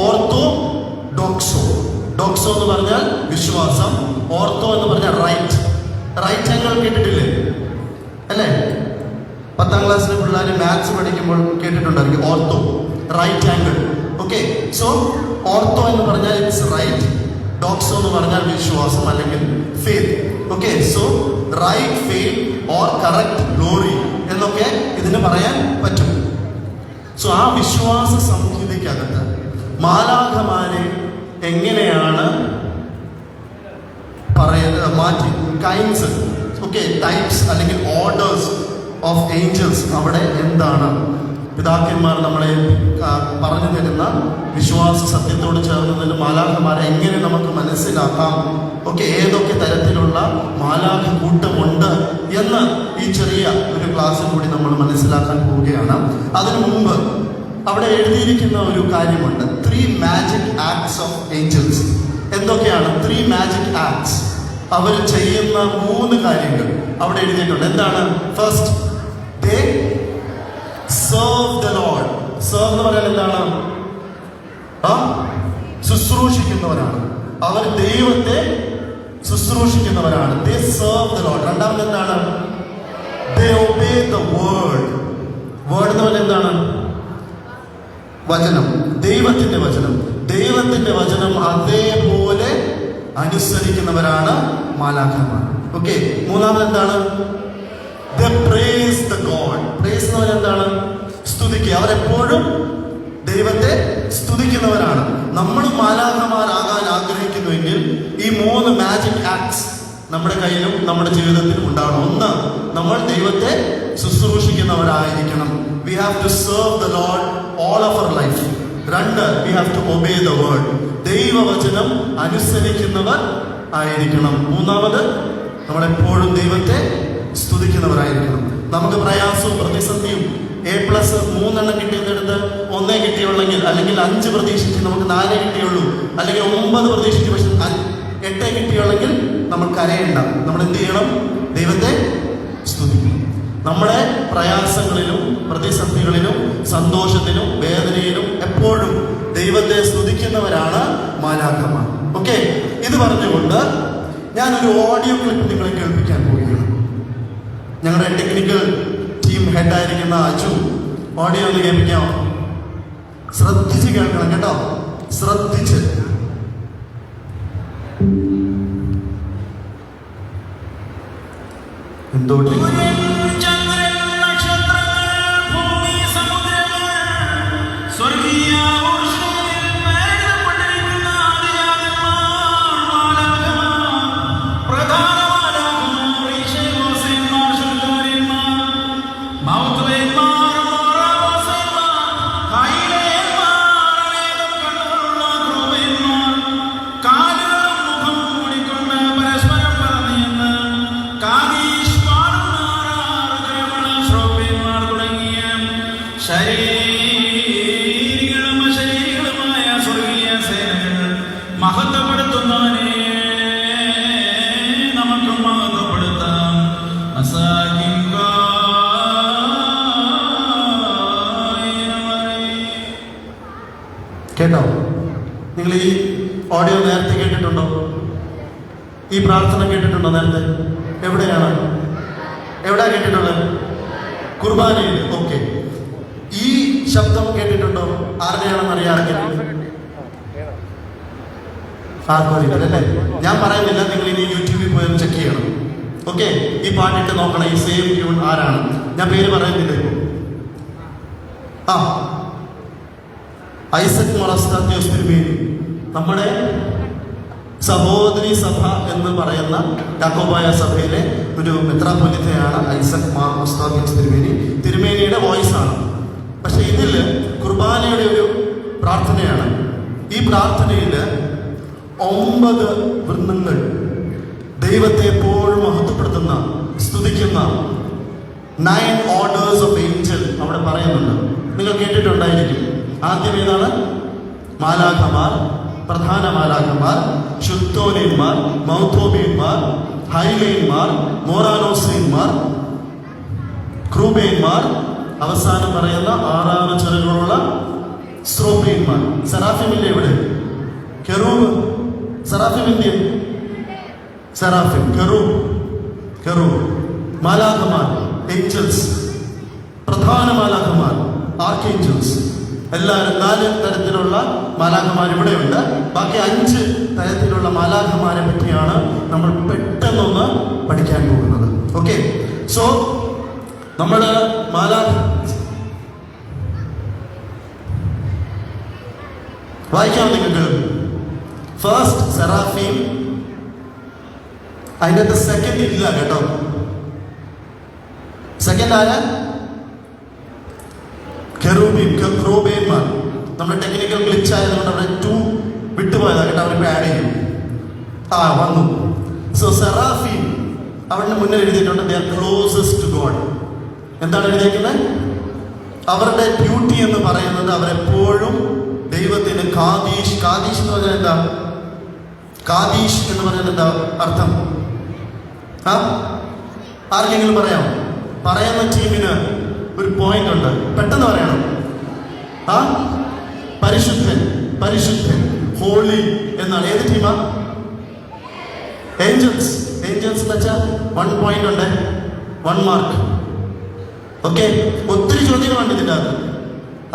Speaker 10: ഓർത്തോ ഡോക്സോ. ഡോക്സോ എന്ന് പറഞ്ഞാൽ വിശ്വാസം, ഓർത്തോ എന്ന് പറഞ്ഞാൽ റൈറ്റ്. റൈറ്റ് ആംഗിൾ കേട്ടിട്ടില്ലേ അല്ലേ? 10ാം ക്ലാസ്സിലെ പിള്ളേർ മാത്സ് പഠിക്കുമ്പോൾ കേട്ടിട്ടുണ്ടായിരിക്കും ortho, right angle. Okay, so ortho എന്ന് പറഞ്ഞാൽ ഇറ്റ്സ് റൈറ്റ്, ഡോക്സോ എന്ന് പറഞ്ഞാൽ വിശ്വാസം അല്ലെങ്കിൽ faith. Okay, so right faith or correct glory എന്നൊക്കെ ഇതിന് പറയാൻ പറ്റും. സോ ആ വിശ്വാസ സംഹിതയ്ക്കകത്ത് മാലാഖമാരെ എങ്ങനെയാണ് മാറ്റി കൈൻഡ്സ്, ഓക്കെ, ടൈപ്സ് അല്ലെങ്കിൽ ഓർഡേഴ്സ് ഓഫ് ഏഞ്ചൽസ് അവിടെ എന്താണ്? പിതാക്കന്മാർ നമ്മളെ പറഞ്ഞു തരുന്ന വിശ്വാസ സത്യത്തോട് ചേർന്നതിന് മാലാഖമാരെ എങ്ങനെ നമുക്ക് മനസ്സിലാക്കാം? ഓക്കെ, ഏതൊക്കെ തരത്തിലുള്ള മാലാഖ കൂട്ടമുണ്ട് എന്ന് ഈ ചെറിയ ഒരു ക്ലാസ്സിൽ കൂടി നമ്മൾ മനസ്സിലാക്കാൻ പോവുകയാണ്. അതിനു മുമ്പ് അവിടെ എഴുതിയിരിക്കുന്ന ഒരു കാര്യമുണ്ട്, 3 മാജിക് ആക്ട്സ് ഓഫ് ഏഞ്ചൽസ്. എന്തൊക്കെയാണ് 3 മാജിക് ആക്ട്സ്? അവർ ചെയ്യുന്ന 3 കാര്യങ്ങൾ അവിടെ എഴുതിയിട്ടുണ്ട്. എന്താണ്? First, they serve the Lord. serve എന്ന് പറയാൻ എന്താണ്? ശുശ്രൂഷിക്കുന്നവരാണ്. അവർ ദൈവത്തെ ശുശ്രൂഷിക്കുന്നവരാണ്. they serve the Lord. രണ്ടാമത് എന്താണ്? they obey the word. word എന്ന് പറഞ്ഞാൽ എന്താണ്? വചനം, ദൈവത്തിന്റെ വചനം. ദൈവത്തിന്റെ വചനം അതേപോലെ അനുസരിക്കുന്നവരാണ് മാലാഖമാർ. ഓക്കെ, മൂന്നാമത് എന്താണ്? they praise the God. praise എന്ന് പറഞ്ഞാൽ എന്താണ്? സ്തുതിക്കുക. അവരെപ്പോഴും ദൈവത്തെ സ്തുതിക്കുന്നവരാണ്. നമ്മൾ മാലാഖമാരാകാൻ ആഗ്രഹിക്കുന്നുവെങ്കിൽ ഈ 3 മാജിക് ആക്ട്സ് നമ്മുടെ കയ്യിലും നമ്മുടെ ജീവിതത്തിലും ഉണ്ടാവണം. ഒന്ന്, നമ്മൾ ദൈവത്തെ ശുശ്രൂഷിക്കുന്നവരായിരിക്കണം. we have to serve the Lord all of our life. 2, we have to obey the word. ദൈവവചനം അനുസരിക്കുന്നവർ ആയിരിക്കണം. മൂന്നാമത്, നമ്മളെപ്പോഴും ദൈവത്തെ സ്തുതിക്കുന്നവരായിരിക്കണം. നമുക്ക് പ്രയാസവും പ്രതിസന്ധിയും A+ 3 കിട്ടിയതെടുത്ത് 1 കിട്ടിയുള്ളെങ്കിൽ, അല്ലെങ്കിൽ 5 പ്രതീക്ഷിച്ച് നമുക്ക് 4 കിട്ടിയുള്ളൂ, അല്ലെങ്കിൽ 9 പ്രതീക്ഷിച്ച് പക്ഷെ 8 കിട്ടിയുള്ളെങ്കിൽ നമ്മൾ കരയണ്ട. നമ്മൾ എന്ത് ചെയ്യണം? ദൈവത്തെ സ്തുതിക്കണം. നമ്മുടെ പ്രയാസങ്ങളിലും പ്രതിസന്ധികളിലും സന്തോഷത്തിലും വേദനയിലും എപ്പോഴും ദൈവത്തെ സ്തുതിക്കുന്നവരാണ് മാലാഖമാർ. ഓക്കെ, ഇത് പറഞ്ഞുകൊണ്ട് ഞാനൊരു ഓഡിയോ ക്ലിപ്പ് നിങ്ങളെ കേൾപ്പിക്കാൻ പോവുകയാണ്. ഞങ്ങളുടെ ടെക്നിക്കൽ ടീം ഹെഡായിരിക്കുന്ന അജു ഓഡിയോ ഒന്ന് കേൾപ്പിക്കാമോ? ശ്രദ്ധിച്ച് കേൾക്കണം കേട്ടോ, ശ്രദ്ധിച്ച്. എന്തോ കേട്ടോ? നിങ്ങൾ ഈ ഓഡിയോ നേരത്തെ കേട്ടിട്ടുണ്ടോ? ഈ പ്രാർത്ഥന കേട്ടിട്ടുണ്ടോ നേരത്തെ? എവിടെയാണ് കേട്ടിട്ടുള്ളത്? കുർബാനയിൽ. ഓക്കെ, ഈ ശബ്ദം കേട്ടിട്ടുണ്ടോ? ആരുടെയാണെന്ന് അറിയാമെങ്കിൽ ആർക്കും അറിയില്ലല്ലേ? ഞാൻ പറയുന്നില്ല, നിങ്ങൾ ഇനി യൂട്യൂബിൽ പോയി ചെക്ക് ചെയ്യണം. ഓക്കെ, ഈ പാട്ടിട്ട് നോക്കണം, ഈ സെയിം ട്യൂൺ ആരാണ്. ഞാൻ പേര് പറയുന്നില്ല. ഐസക് മൊറസ്താത്യോസ് തിരുമേനി, നമ്മുടെ സഹോദരി സഭ എന്ന് പറയുന്ന യാക്കോബായ സഭയിലെ ഒരു മെത്രാപ്പൊലീത്തയാണ് ഐസക് മൊറസ്താത്യോസ് തിരുമേനി. തിരുമേനിയുടെ വോയിസ് ആണ്. പക്ഷെ ഇതിൽ കുർബാനയുടെ ഒരു പ്രാർത്ഥനയാണ്. ഈ പ്രാർത്ഥനയിൽ 9 വൃന്ദങ്ങൾ ദൈവത്തെ എപ്പോഴും മഹത്വപ്പെടുത്തുന്ന, സ്തുതിക്കുന്ന 9 ഓർഡേഴ്സ് ഓഫ് ഏഞ്ചൽ അവിടെ പറയുന്നുണ്ട്. നിങ്ങൾ കേട്ടിട്ടുണ്ടായിരിക്കും. ആദ്യം ഏതാണ്? മാലാഖമാർ, പ്രധാന മാലാഖമാർ, ശുദ്ധോനിയന്മാർ, മൗത്തോബിയന്മാർ, ഹൈലയന്മാർ, മോറാനോസിയന്മാർ, ക്രൂബേന്മാർ, അവസാനം പറയുന്ന 6 ചിറകുകളുള്ള സ്രോബിയന്മാർ. സെറാഫിമില്ലേ ഇവിടെ? കെറൂബ്, സെറാഫിമിന്റെ സെറാഫിം, കെറൂബ്, മാലാഖമാർ, ഏഞ്ചൽസ്, പ്രധാന മാലാഖമാർ, ആർക്കേഞ്ചൽസ്, എല്ലാവരും 4 തരത്തിലുള്ള മാലാഖമാർ ഇവിടെയുണ്ട്. ബാക്കി 5 തരത്തിലുള്ള മാലാഖമാരെ പറ്റിയാണ് നമ്മൾ പെട്ടെന്നൊന്ന് പഠിക്കാൻ പോകുന്നത്. ഓക്കെ, സോ നമ്മൾ വായിക്കാം നിങ്ങൾക്ക്. ഫസ്റ്റ് സെറാഫീം, അതിൻ്റെ സെക്കൻഡ് ഇല്ല കേട്ടോ. സെക്കൻഡ് ആരാ? കെറൂബീം, ക്രൂബേന്മാർ. നമ്മുടെ ടെക്നിക്കൽ ഗ്ലിച്ച് ആയതുകൊണ്ട് അവിടെ 2 വിട്ടുപോയതാണ് കേട്ടോ. അവരിപ്പോൾ ആഡ് ചെയ്യും. വന്നു. സോ സെറാഫീം അവരുടെ മുന്നിൽ എഴുതിയിട്ടുണ്ട് they are closest to God. എന്താണ് എഴുതിയിരിക്കുന്നത്? അവരുടെ ഡ്യൂട്ടി എന്ന് പറയുന്നത് അവരെപ്പോഴും ദൈവത്തിന് കാദീഷ് എന്ന് പറഞ്ഞാൽ എന്താ? കാദീഷ് എന്ന് പറയുന്നത് എന്താ അർത്ഥം? ആർക്കെങ്കിലും പറയാം? പറയുന്ന ടീമിന് ഒരു പോയിന്റ് ഉണ്ട്, പെട്ടെന്ന് പറയണം. പരിശുദ്ധൻ, ഹോളി എന്നാണ്. ഏത് ടീമാ? ഏഞ്ചൽസ് എന്ന് വെച്ചാൽ 1 പോയിന്റ് ഉണ്ട്, 1 മാർക്ക്. ഓക്കെ, ഒത്തിരി ചോദ്യങ്ങളുണ്ട് ഇതിൻ്റെ അത്.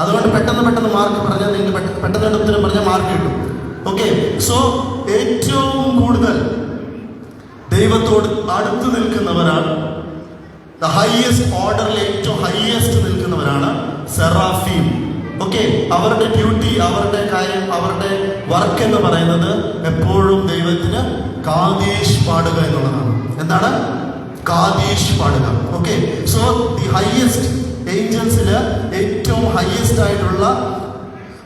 Speaker 10: അതുകൊണ്ട് പെട്ടെന്ന് മാർക്ക് പറഞ്ഞാൽ നിങ്ങൾ പെട്ടെന്ന് ഉത്തരം പറഞ്ഞാൽ മാർക്ക് കിട്ടും. ഓക്കെ, സോ ഏറ്റവും കൂടുതൽ ദൈവത്തോട് അടുത്ത് നിൽക്കുന്നവരാണ്, ദ ഹൈയസ്റ്റ് ഓർഡറിൽ ഏറ്റവും ഹൈയസ്റ്റ് നിൽക്കുന്നവരാണ് സെറാഫീം. ഓക്കെ, അവരുടെ ഡ്യൂട്ടി, അവരുടെ കാര്യം, അവരുടെ വർക്ക് എന്ന് പറയുന്നത് എപ്പോഴും ദൈവത്തിന് കാദീഷ് പാടുക എന്നുള്ളതാണ്. എന്താണ്? കാദീഷ് പാടുക. ഓക്കെ, സോ ദി ഹൈയസ്റ്റ് ഏഞ്ചൽസില് ഏറ്റവും ഹൈയസ്റ്റ് ആയിട്ടുള്ള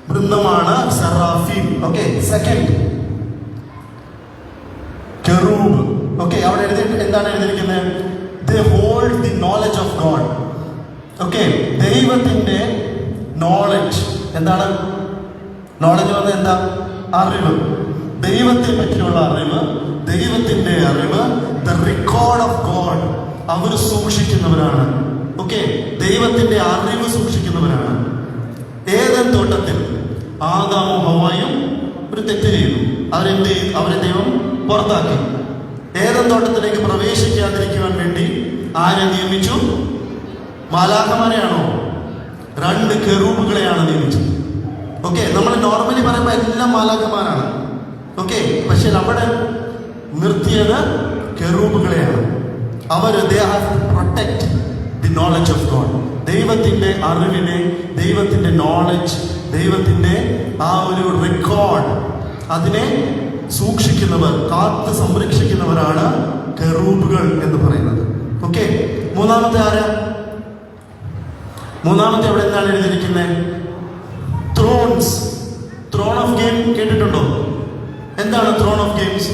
Speaker 10: വൃന്ദമാണ് seraphim. Okay, second cherub. Okay, അവിടെ എന്താണ് എഴുതിയിരിക്കുന്നത്? They hold the knowledge of God. Okay, ദൈവത്തിന്റെ നോളജ്. എന്താണ് നോളജ്? പറഞ്ഞാൽ എന്താ? അറിവ്, ദൈവത്തെ പറ്റിയുള്ള അറിവ്, ദൈവത്തിന്റെ അറിവ്, ദ റെക്കോർഡ് ഓഫ് ഗോഡ് അവർ സൂക്ഷിക്കുന്നവരാണ്. ഓക്കെ, ദൈവത്തിന്റെ അറിവ് സൂക്ഷിക്കുന്നവരാണ്. ഏദൻ തോട്ടത്തിൽ ആദാമും ഹവ്വായും ഒരു തെറ്റ് ചെയ്തു. അവരെ ദൈവം പുറത്താക്കി. ഏദൻ തോട്ടത്തിലേക്ക് പ്രവേശിക്കാതിരിക്കുവാൻ വേണ്ടി ആരെ നിയമിച്ചു? മാലാഖമാരെയാണോ? 2 കെറൂബുകളെയാണ് നിയമിച്ചത്. ഓക്കെ, നമ്മൾ നോർമലി പറയുമ്പോൾ എല്ലാം മാലാഖമാരാണ്. ഓക്കെ, പക്ഷെ അവിടെ നിർത്തിയത് കെറൂബുകളെയാണ്. അവർ they have to protect the knowledge of God. ദൈവത്തിന്റെ അറിവിനെ, ദൈവത്തിന്റെ നോളജ്, ദൈവത്തിന്റെ ആ ഒരു റെക്കോർഡ്, അതിനെ സൂക്ഷിക്കുന്നവർ, കാത്ത് സംരക്ഷിക്കുന്നവരാണ് കെറൂബുകൾ എന്ന് പറയുന്നത്. ഓക്കെ, മൂന്നാമത്തെ ആരാ? മൂന്നാമത്തെ അവിടെ എന്താണ് എഴുതിയിരിക്കുന്നത്? ത്രോൺസ്. ത്രോൺ ഓഫ് ഗെയിം കേട്ടിട്ടുണ്ടോ? എന്താണ് thrown of games?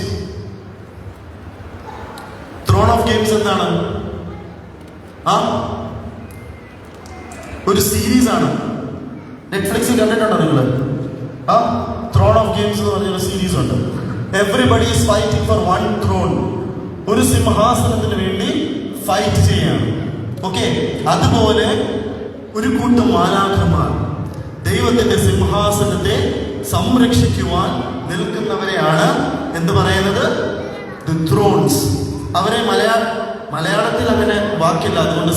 Speaker 10: Thrown of games എന്താണ്? ഒരു സീരീസ് ആണ്. നെറ്റ്ഫ്ലിക്സിൽ കണ്ടിട്ടുണ്ടോ നിങ്ങൾ? ത്രോൺ ഓഫ് ഗെയിംസ് എന്ന് പറഞ്ഞൊരു സീരീസ് ഉണ്ട്. Everybody is fighting for 1 throne. ഒരു സിംഹാസനത്തിന് വേണ്ടി ഫൈറ്റ് ചെയ്യാണ്. ഓക്കെ, അതുപോലെ ഒരു കൂട്ടം മാലാഖമാർ ദൈവത്തിന്റെ സിംഹാസനത്തെ സംരക്ഷിക്കുവാൻ നിൽക്കുന്നവരെയാണ് എന്ത് പറയുന്നത്? The Thrones. അവരെ മലയാളത്തിൽ അങ്ങനെ വാക്കില്ല, അതുകൊണ്ട്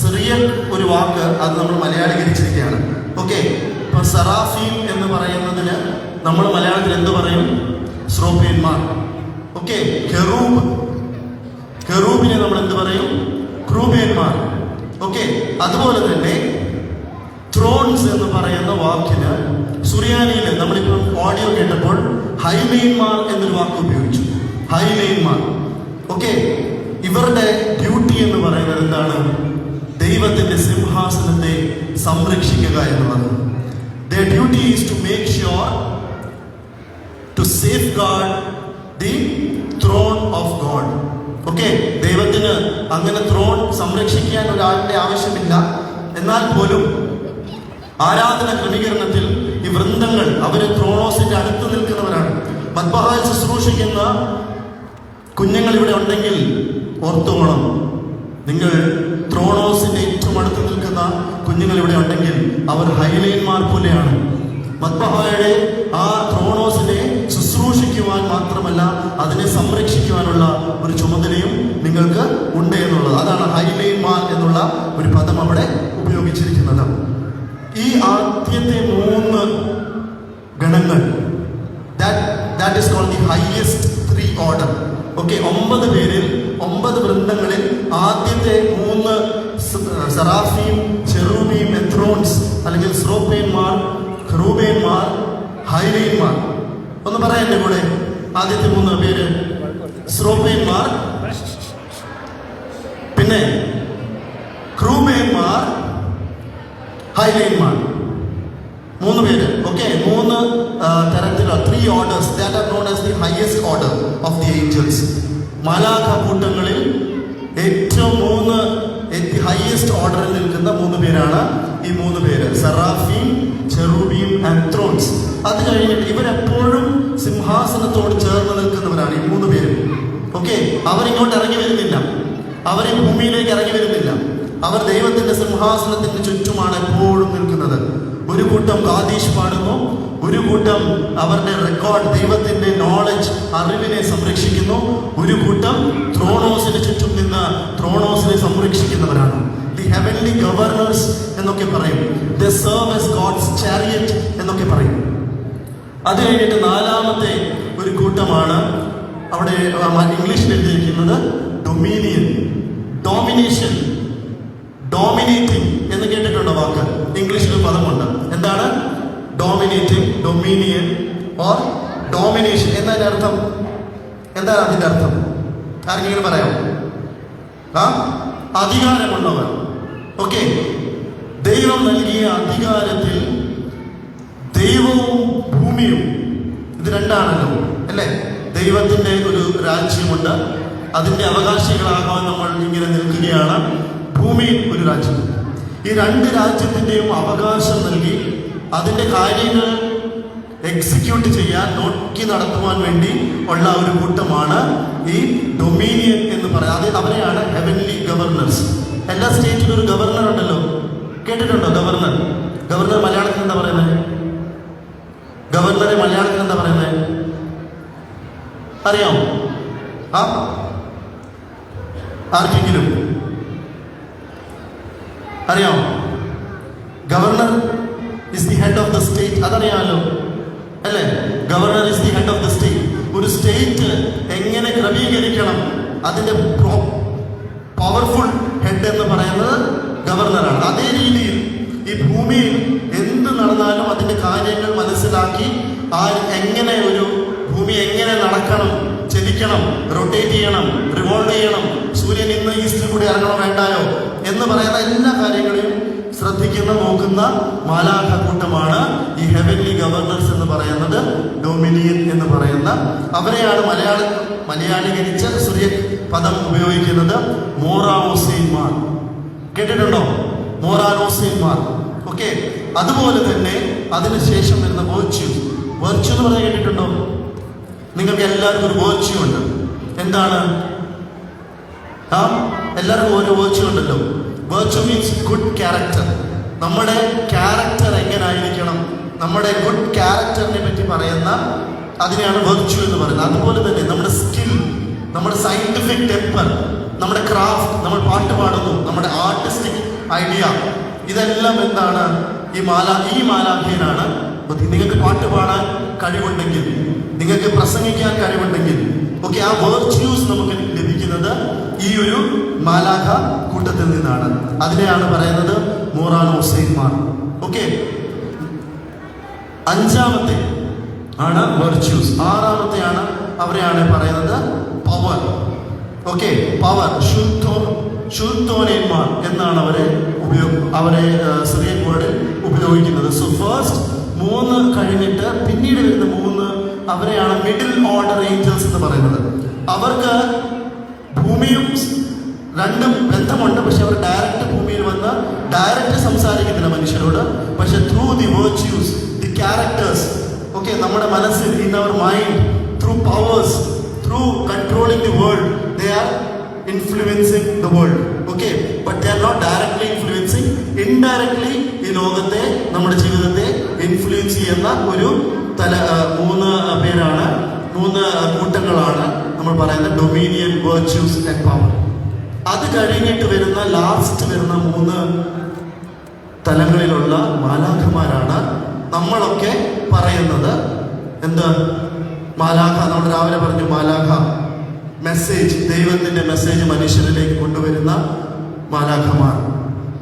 Speaker 10: സിറിയൻ ഒരു വാക്ക് അത് നമ്മൾ മലയാളീകരിച്ചിരിക്കുകയാണ്. ഓക്കെ, ഇപ്പൊ സെറാഫീം എന്ന് പറയുന്നതിന് നമ്മൾ മലയാളത്തിൽ എന്ത് പറയും? സ്രോബിയന്മാർ. ഓക്കെ, കെറൂബിനെ നമ്മൾ എന്ത് പറയും? ക്രൂബിയന്മാർ. ഓക്കെ, അതുപോലെ തന്നെ ത്രോൺസ് എന്ന് പറയുന്ന വാക്കിന് സുറിയാനിയിൽ നമ്മളിപ്പോൾ ഓഡിയോ കേട്ടപ്പോൾ ഹൈലയന്മാർ എന്നൊരു വാക്ക് ഉപയോഗിച്ചു. ഹൈലയന്മാർ. ഓക്കെ, ഇവരുടെ ഡ്യൂട്ടി എന്ന് പറയുന്നത് എന്താണ്? ദൈവത്തിന്റെ സിംഹാസനത്തെ സംരക്ഷിക്കുക എന്നുള്ളത്. Their duty is to make sure to safeguard the throne of God. Okay, ദൈവത്തിന് അങ്ങനെ ത്രോൺ സംരക്ഷിക്കാൻ ഒരാളുടെ ആവശ്യമില്ല. എന്നാൽ പോലും ആരാധന ക്രമീകരണത്തിൽ ഈ വൃന്ദങ്ങൾ അവര് ത്രോണോസിന്റെ അടുത്ത് നിൽക്കുന്നവരാണ്. മദ്ബഹായിൽ ശുശ്രൂഷിക്കുന്ന കുഞ്ഞുങ്ങൾ ഇവിടെ ഉണ്ടെങ്കിൽ ഓർത്തുകൊള്ളണം, നിങ്ങൾ ത്രോണോസിന്റെ ഏറ്റവും അടുത്ത് നിൽക്കുന്ന കുഞ്ഞുങ്ങൾ ഇവിടെ ഉണ്ടെങ്കിൽ അവർ ഹൈലൈന്മാർ പോലെയാണ്. മദ്ബഹായുടെ ആ ത്രോണോസിനെ ശുശ്രൂഷിക്കുവാൻ മാത്രമല്ല അതിനെ സംരക്ഷിക്കുവാനുള്ള ഒരു ചുമതലയും നിങ്ങൾക്ക് ഉണ്ട് എന്നുള്ളത്. അതാണ് ഹൈലൈന്മാർ എന്നുള്ള ഒരു പദം അവിടെ ഉപയോഗിച്ചിരിക്കുന്നത്. ഈ ആദ്യത്തെ 3 ഗണങ്ങൾ that is called the highest 3 order. Okay, 9 പേരിൽ 9 വൃന്ദങ്ങളിൽ ആദ്യത്തെ 3 സെറാഫീം, ചെറൂബീം, എത്രോൺസ് അല്ലെങ്കിൽ സ്രോപ്പേന്മാർ, ഖെറൂബേന്മാർ, ഹൈലൈന്മാർ. ഒന്ന് പറയാം എൻ്റെ കൂടെ. ആദ്യത്തെ 3 പേര് സ്രോപ്പേന്മാർ, പിന്നെ ഖെറൂബേന്മാർ, ഹൈലൈന്മാർ. 3 പേര്. ഓക്കെ, 3 തരത്തിലുള്ള 3 orders that are known as the highest order of the angels. മാലാഖ കൂട്ടങ്ങളിൽ ഏറ്റവും 3 ഹൈയസ്റ്റ് ഓർഡറിൽ നിൽക്കുന്ന 3 പേരാണ് ഈ 3 പേര്, സെറാഫീം, ചെറൂബീം ആൻഡ് ത്രോൺസ്. അത് കഴിഞ്ഞിട്ട് ഇവരെപ്പോഴും സിംഹാസനത്തോട് ചേർന്ന് നിൽക്കുന്നവരാണ് ഈ 3 പേരും. ഓക്കെ, അവരിങ്ങോട്ട് ഇറങ്ങി വരുന്നില്ല, അവർ ഈ ഭൂമിയിലേക്ക് ഇറങ്ങി വരുന്നില്ല. അവർ ദൈവത്തിന്റെ സിംഹാസനത്തിന് ചുറ്റുമാണ് എപ്പോഴും നിൽക്കുന്നത്. ഒരു കൂട്ടം കാദീഷ് പാടുന്നു, ഒരു കൂട്ടം അവരുടെ റെക്കോർഡ്, ദൈവത്തിന്റെ നോളജ്, അറിവിനെ സംരക്ഷിക്കുന്നു. ഒരു കൂട്ടം ത്രോണോസിന് ചുറ്റും നിന്ന് ത്രോണോസിനെ സംരക്ഷിക്കുന്നവരാണ്. ദി ഹെവൻലി ഗവർണേഴ്സ് എന്നൊക്കെ പറയും. ദേ സെർവ് ആസ് ഗോഡ്സ് ചാരിയറ്റ് എന്നൊക്കെ പറയും. അത് കഴിഞ്ഞിട്ട് 4ാമത്തെ ഒരു കൂട്ടമാണ് അവിടെ ഇംഗ്ലീഷിൽ എഴുതിയിരിക്കുന്നത് ഡൊമീനിയൻ, ഡോമിനേഷൻ, ഡോമിനേറ്റിംഗ് എന്ന് കേട്ടിട്ടുണ്ടോ വാക്ക്? ഇംഗ്ലീഷിൽ പദമുണ്ട്. എന്താണ് ഡോമിനേറ്റിംഗ്, ഡൊമീനിയൻ ഓർ ഡോമിനേഷൻ എന്നതിന്റെ അർത്ഥം എന്താണ്? അതിന്റെ അർത്ഥം ആർക്കെങ്കിലും പറയാമോ? അധികാരമുള്ളവർ. ഓക്കെ, ദൈവം നൽകിയ അധികാരത്തിൽ ദൈവവും ഭൂമിയും ഇത് രണ്ടാണല്ലോ അല്ലേ? ദൈവത്തിന്റെ ഒരു രാജ്യമുണ്ട്, അതിന്റെ അവകാശികളാകാൻ നമ്മൾ ഇങ്ങനെ നിൽക്കുകയാണ്. ഭൂമിയിൽ ഒരു രാജ്യം. ഈ 2 രാജ്യത്തിന്റെയും അവകാശം നൽകി അതിന്റെ കാര്യങ്ങൾ എക്സിക്യൂട്ട് ചെയ്യാൻ, നോക്കി നടത്തുവാൻ വേണ്ടി ഉള്ള ഒരു കൂട്ടമാണ് ഈ ഡൊമീനിയൻ എന്ന് പറയുന്നത്. അവരെയാണ് ഹെവൻലി ഗവർണേഴ്സ്. എല്ലാ സ്റ്റേറ്റിലും ഒരു ഗവർണർ ഉണ്ടല്ലോ, കേട്ടിട്ടുണ്ടോ? ഗവർണർ. ഗവർണർ മലയാളത്തിൽ എന്താ പറയുന്നത്? ഗവർണറെ മലയാളത്തിൽ എന്താ പറയുന്നത് അറിയാമോ? ആർക്കെങ്കിലും അറിയാമോ? Governor is the head of the state. അതറിയാമല്ലോ അല്ലേ? Governor is the head of the state. ഒരു സ്റ്റേറ്റ് എങ്ങനെ ക്രമീകരിക്കണം, അതിന്റെ പവർഫുൾ ഹെഡ് എന്ന് പറയുന്നത് ഗവർണറാണ്. അതേ രീതിയിൽ ഈ ഭൂമിയിൽ എന്ത് നടന്നാലും അതിന്റെ കാര്യങ്ങൾ മനസ്സിലാക്കി എങ്ങനെ ഒരു ഭൂമി എങ്ങനെ നടക്കണം, ചലിക്കണം, റൊട്ടേറ്റ് ചെയ്യണം, റിവോൾവ് ചെയ്യണം, സൂര്യൻ ഇന്ന് ഈസ്റ്റിൽ കൂടി ഇറങ്ങണോ വേണ്ടായോ എന്ന് പറയുന്ന എല്ലാ കാര്യങ്ങളെയും ശ്രദ്ധിക്കുന്ന, നോക്കുന്ന മാലാഖ കൂട്ടമാണ് ഈ ഹെവൻലി ഗവർണേഴ്സ് എന്ന് പറയുന്നത്, ഡൊമിനിയൻ എന്ന് പറയുന്ന. അവരെയാണ് മലയാളീകരിച്ച സൂര്യ പദം ഉപയോഗിക്കുന്നത് മോറാനോസൈന്മാർ. കേട്ടിട്ടുണ്ടോ? മോറാനോസൈന്മാർ. ഓക്കെ, അതുപോലെ തന്നെ അതിനുശേഷം വരുന്ന വെർച്യൂ. വെർച്യൂ എന്ന് പറയാൻ കേട്ടിട്ടുണ്ടോ? നിങ്ങൾക്ക് എല്ലാവർക്കും ഒരു വെർച്യൂ ഉണ്ട്. എന്താണ്? എല്ലാവർക്കും ഓരോ വെർച്യൂ ഉണ്ടല്ലോ. Virtue means good character. നമ്മുടെ ക്യാരക്ടർ എങ്ങനായിരിക്കണം, നമ്മുടെ ഗുഡ് ക്യാരക്ടറിനെ പറ്റി പറയുന്ന അതിനെയാണ് വെർച്യൂ എന്ന് പറയുന്നത്. അതുപോലെ തന്നെ നമ്മുടെ സ്കിൽ, നമ്മുടെ സയന്റിഫിക് ടെമ്പർ, നമ്മുടെ ക്രാഫ്റ്റ്, നമ്മൾ പാട്ട് പാടുന്നു, നമ്മുടെ ആർട്ടിസ്റ്റിക് ഐഡിയ, ഇതെല്ലാം എന്താണ്? ഈ മാലാഖയിലാണ്. നിങ്ങൾക്ക് പാട്ട് പാടാൻ കഴിവുണ്ടെങ്കിൽ, നിങ്ങൾക്ക് പ്രസംഗിക്കാൻ കഴിവുണ്ടെങ്കിൽ, ഓക്കെ, ആ വെർച്യൂസ് നമുക്ക് ലഭിക്കുന്നത് ഈ ഒരു മാലാഖ കൂട്ടത്തിൽ നിന്നാണ്. അതിനെയാണ് പറയുന്നത് മോറാനോസൈന്മാർ. ഓക്കെ, 5ാമത്തെ ആണ് വെർച്യൂസ്. 6ാമത്തെയാണ് അവരെയാണ് പറയുന്നത് പവർ. ഓക്കെ, പവർ, ശുദ്ധോനന്മാർ എന്നാണ് അവരെ സിറിയൻ വേർഡിൽ ഉപയോഗിക്കുന്നത്. സോ ഫസ്റ്റ് 3 കഴിഞ്ഞിട്ട് പിന്നീട് വരുന്ന 3 അവരെയാണ് മിഡിൽ ഓർഡർ ഏഞ്ചൽസ് എന്ന് പറയുന്നത്. അവർക്ക് ഭൂമിയും രണ്ടും ബന്ധമുണ്ട്. പക്ഷെ അവർ ഡയറക്റ്റ് ഭൂമിയിൽ വന്ന് ഡയറക്റ്റ് സംസാരിക്കുന്നില്ല മനുഷ്യരോട്. പക്ഷെ through the virtues, the characters, okay, നമ്മുടെ മനസ്സിൽ, in our mind, through powers, through controlling the world, they are influencing the world, okay, but they are not directly influencing, indirectly ഈ ലോകത്തെ, നമ്മുടെ ജീവിതത്തെ ഇൻഫ്ലുവൻസ് ചെയ്യുന്ന ഒരു മൂന്ന് പേരാണ്, മൂന്ന് കൂട്ടങ്ങളാണ് നമ്മൾ പറയുന്ന ഡൊമീനിയൻ, വെർച്യൂസ് ആൻഡ് പവർ. അത് കഴിഞ്ഞിട്ട് വരുന്ന ലാസ്റ്റ് വരുന്ന 3 തലങ്ങളിലുള്ള മാലാഖമാരാണ് നമ്മളൊക്കെ പറയുന്നത്. എന്താ മാലാഖ? നമ്മൾ രാവിലെ പറഞ്ഞു മാലാഖ മെസ്സേജ്, ദൈവത്തിന്റെ മെസ്സേജ് മനുഷ്യരിലേക്ക് കൊണ്ടുവരുന്ന മാലാഖമാർ,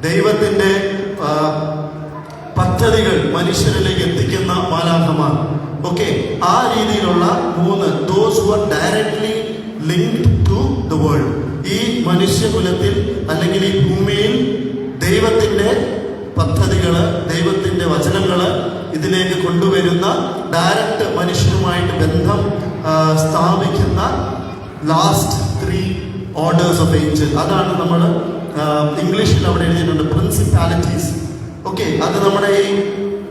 Speaker 10: ദൈവത്തിന്റെ പദ്ധതികൾ മനുഷ്യരിലേക്ക് എത്തിക്കുന്ന മാലാഖമാർ. ഓക്കെ, ആ രീതിയിലുള്ള 3, those who are directly linked to the world. ഈ മനുഷ്യകുലത്തിൽ അല്ലെങ്കിൽ ഈ ഭൂമിയിൽ ദൈവത്തിന്റെ പദ്ധതികള്, ദൈവത്തിന്റെ വചനങ്ങള് ഇതിലേക്ക് കൊണ്ടുവരുന്ന, ഡയറക്റ്റ് മനുഷ്യരുമായിട്ട് ബന്ധം സ്ഥാപിക്കുന്ന ലാസ്റ്റ് 3 ഓർഡേഴ്സ് ഓഫ് ഏഞ്ചൽ. അതാണ് നമ്മൾ ഇംഗ്ലീഷിൽ അവിടെ എഴുതിയിട്ടുണ്ട് പ്രിൻസിപ്പാലിറ്റീസ്. ഓക്കെ, അത് നമ്മുടെ ഈ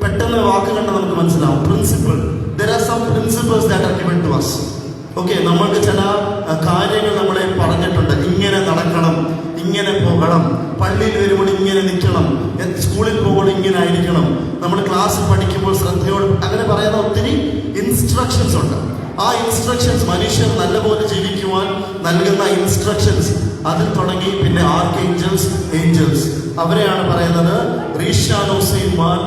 Speaker 10: പെട്ടെന്ന് വാക്ക് കണ്ട് നമുക്ക് മനസ്സിലാവും. Principle, there are some principles that are given to us. Okay, നമ്മൾക്ക് ചില കാര്യങ്ങൾ നമ്മളെ പറഞ്ഞിട്ടുണ്ട്. ഇങ്ങനെ നടക്കണം, ഇങ്ങനെ പോകണം, പള്ളിയിൽ വരുമ്പോൾ ഇങ്ങനെ നിൽക്കണം, സ്കൂളിൽ പോകുമ്പോൾ ഇങ്ങനെ ആയിരിക്കണം, നമ്മൾ ക്ലാസ്സിൽ പഠിക്കുമ്പോൾ ശ്രദ്ധയോട്, അങ്ങനെ പറയുന്ന ഒത്തിരി ഇൻസ്ട്രക്ഷൻസ് ഉണ്ട്. ആ ഇൻസ്ട്രക്ഷൻസ് മനുഷ്യർ നല്ലപോലെ ജീവിക്കുവാൻ നൽകുന്ന ഇൻസ്ട്രക്ഷൻസ്, അതിൽ തുടങ്ങി പിന്നെ ആർക്കേഞ്ചൽസ്, ഏഞ്ചൽസ്, അവരെയാണ് പറയുന്നത് റീഷാനോസീന്മാർ,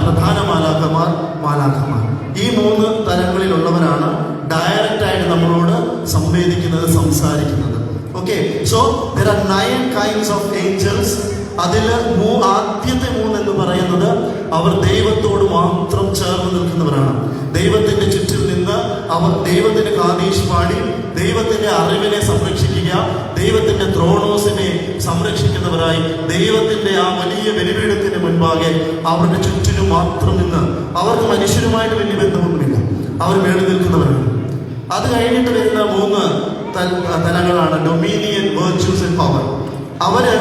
Speaker 10: പ്രധാന മാലാഖമാർ, മാലാഖമാർ. ഈ 3 തലങ്ങളിലുള്ളവരാണ് ഡയറക്റ്റ് ആയിട്ട് നമ്മളോട് സംവേദിക്കുന്നത്, സംസാരിക്കുന്നത്. Okay, so there are 9 kinds of angels. അതിൽ ആദ്യത്തെ 3 എന്ന് പറയുന്നത് അവർ ദൈവത്തോട് മാത്രം ചേർന്ന് നിൽക്കുന്നവരാണ്. ദൈവത്തിന്റെ ചുറ്റിൽ നിന്ന് അവർ ദൈവത്തിന്റെ കാതീഷ് പാടി ദൈവത്തിന്റെ അറിവിനെ സംരക്ഷിക്കുക, ദൈവത്തിന്റെ ത്രോണോസിനെ സംരക്ഷിക്കുന്നവരായി ദൈവത്തിന്റെ ആ വലിയ ബലിപീഠത്തിന് മുൻപാകെ അവരുടെ ചുറ്റിനും മാത്രം നിന്ന്, അവർക്ക് മനുഷ്യരുമായിട്ട് വലിയ ബന്ധമൊന്നുമില്ല, അവർ മേളിൽ നിൽക്കുന്നവരാണ്. അത് കഴിഞ്ഞിട്ട് വരുന്ന 3 തലങ്ങളാണ് ഡൊമീനിയൻ, വെർച്യൂസ് ആൻഡ് പവർ. അവര്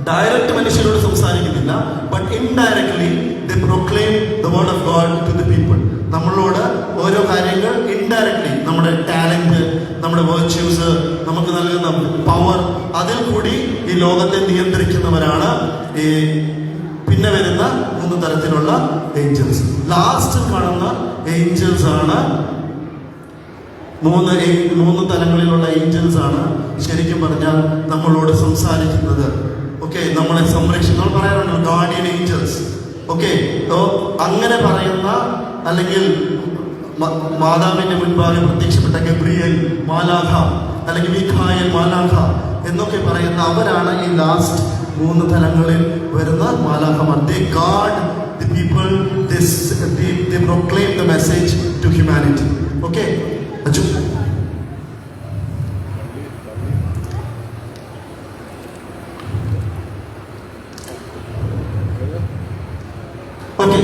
Speaker 10: ഡയറക്റ്റ് മനുഷ്യരോട് സംസാരിക്കുന്നില്ല, but indirectly they proclaim the word of God to the people. നമ്മളോട് ഓരോ കാര്യങ്ങൾ ഇൻഡയറക്ട്ലി, നമ്മുടെ ടാലന്റ്, നമ്മുടെ വെർച്യൂസ്, നമുക്ക് നൽകുന്ന പവർ, അതിൽ കൂടി ഈ ലോകത്തെ നിയന്ത്രിക്കുന്നവരാണ് ഈ പിന്നെ വരുന്ന 3 തരത്തിലുള്ള ഏഞ്ചൽസ്. ലാസ്റ്റ് കാണുന്ന ഏഞ്ചൽസ് ആണ് 3 തലങ്ങളിലുള്ള ഏഞ്ചൽസ് ആണ് ശരിക്കും പറഞ്ഞാൽ നമ്മളോട് സംസാരിക്കുന്നത്. ഓക്കെ, നമ്മളെ നമ്മൾ പറയാറുണ്ട് ഗാർഡിയൻ ഏഞ്ചൽസ്. ഓക്കെ, അങ്ങനെ പറയുന്ന, അല്ലെങ്കിൽ മാതാവിന്റെ മുൻപാകെ പ്രത്യക്ഷപ്പെട്ട ഗബ്രിയേൽ മാലാഖ, അല്ലെങ്കിൽ മീഖായേൽ മാലാഖ എന്നൊക്കെ പറയുന്ന അവരാണ് ഈ ലാസ്റ്റ് 3 തലങ്ങളിൽ വരുന്ന മാലാഖമാർ. They guard the people, they proclaim the message to humanity. Okay, Achu okay,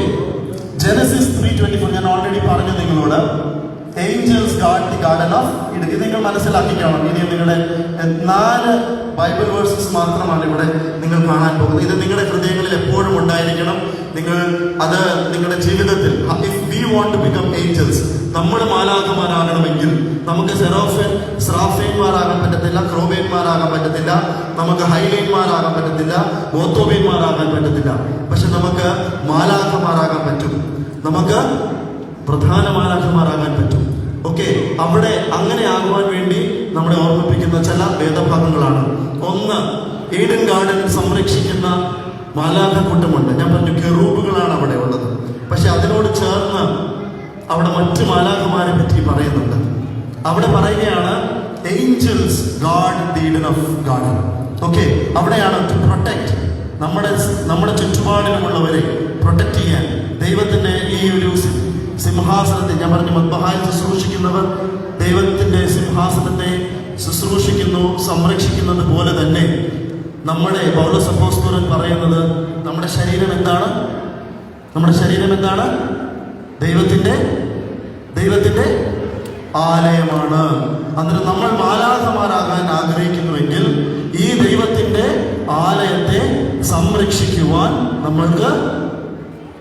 Speaker 10: Genesis 3:24 ഞാൻ ഓൾറെഡി പറഞ്ഞു നിങ്ങളോട്. Angels guard the garden of Eden. ഇത് നിങ്ങൾ മനസ്സിലാക്കിക്കണം. ഇനി നിങ്ങളുടെ 4 ബൈബിൾ വേഴ്സസ് മാത്രമാണ് ഇവിടെ നിങ്ങൾ കാണാൻ പോകുന്നത്. ഇത് നിങ്ങളുടെ ഹൃദയങ്ങളിൽ എപ്പോഴും ഉണ്ടായിരിക്കണം. നിങ്ങൾ അത് നിങ്ങളുടെ ജീവിതത്തിൽ, if we want to become angels, നമ്മൾ മാലാഖമാരാകണമെങ്കിൽ നമുക്ക് സ്രാഫേന്മാരാകാൻ പറ്റത്തില്ല, ക്രോബേന്മാരാകാൻ പറ്റത്തില്ല, നമുക്ക് ഹൈലൈന്മാരാകാൻ പറ്റത്തില്ല, ഗോത്തോബേന്മാരാകാൻ പറ്റത്തില്ല. പക്ഷെ നമുക്ക് മാലാഖമാരാകാൻ പറ്റും, നമുക്ക് പ്രധാന മാലാഖമാരാകാൻ പറ്റും. ഓക്കെ, അവിടെ അങ്ങനെ ആകുവാൻ വേണ്ടി നമ്മളെ ഓർമ്മിപ്പിക്കുന്ന ചില വേദഭാഗങ്ങളാണ്. 1, ഈഡൻ ഗാർഡൻ സംരക്ഷിക്കുന്ന മാലാഖക്കൂട്ടമുണ്ട്. ഞാൻ പറഞ്ഞു കെറൂബുകളാണ് അവിടെ ഉള്ളത്. പക്ഷെ അതിനോട് ചേർന്ന് അവിടെ മറ്റു മാലാഖമാരെ പറ്റി പറയുന്നുണ്ട്. അവിടെ പറയുകയാണ് angels guard the Eden of garden. Okay, അവിടെയാണ് ടു പ്രൊട്ടക്ട്, നമ്മുടെ ചുറ്റുപാടിലുമുള്ളവരെ പ്രൊട്ടക്ട് ചെയ്യാൻ ദൈവത്തിന്റെ ഈ ഒരു സിംഹാസനത്തെ, ഞാൻ പറഞ്ഞു മദ്ബഹായിൽ ശുശ്രൂഷിക്കുന്നവർ ദൈവത്തിന്റെ സിംഹാസനത്തെ ശുശ്രൂഷിക്കുന്നു, സംരക്ഷിക്കുന്നത് പോലെ തന്നെ നമ്മുടെ പൗലോസ് അപ്പോസ്തലൻ പറയുന്നത് നമ്മുടെ ശരീരം എന്താണ്? നമ്മുടെ ശരീരം എന്താണ്? ദൈവത്തിന്റെ ആലയമാണ്. അന്നേരം നമ്മൾ മാലാഖമാരാകാൻ ആഗ്രഹിക്കുന്നുവെങ്കിൽ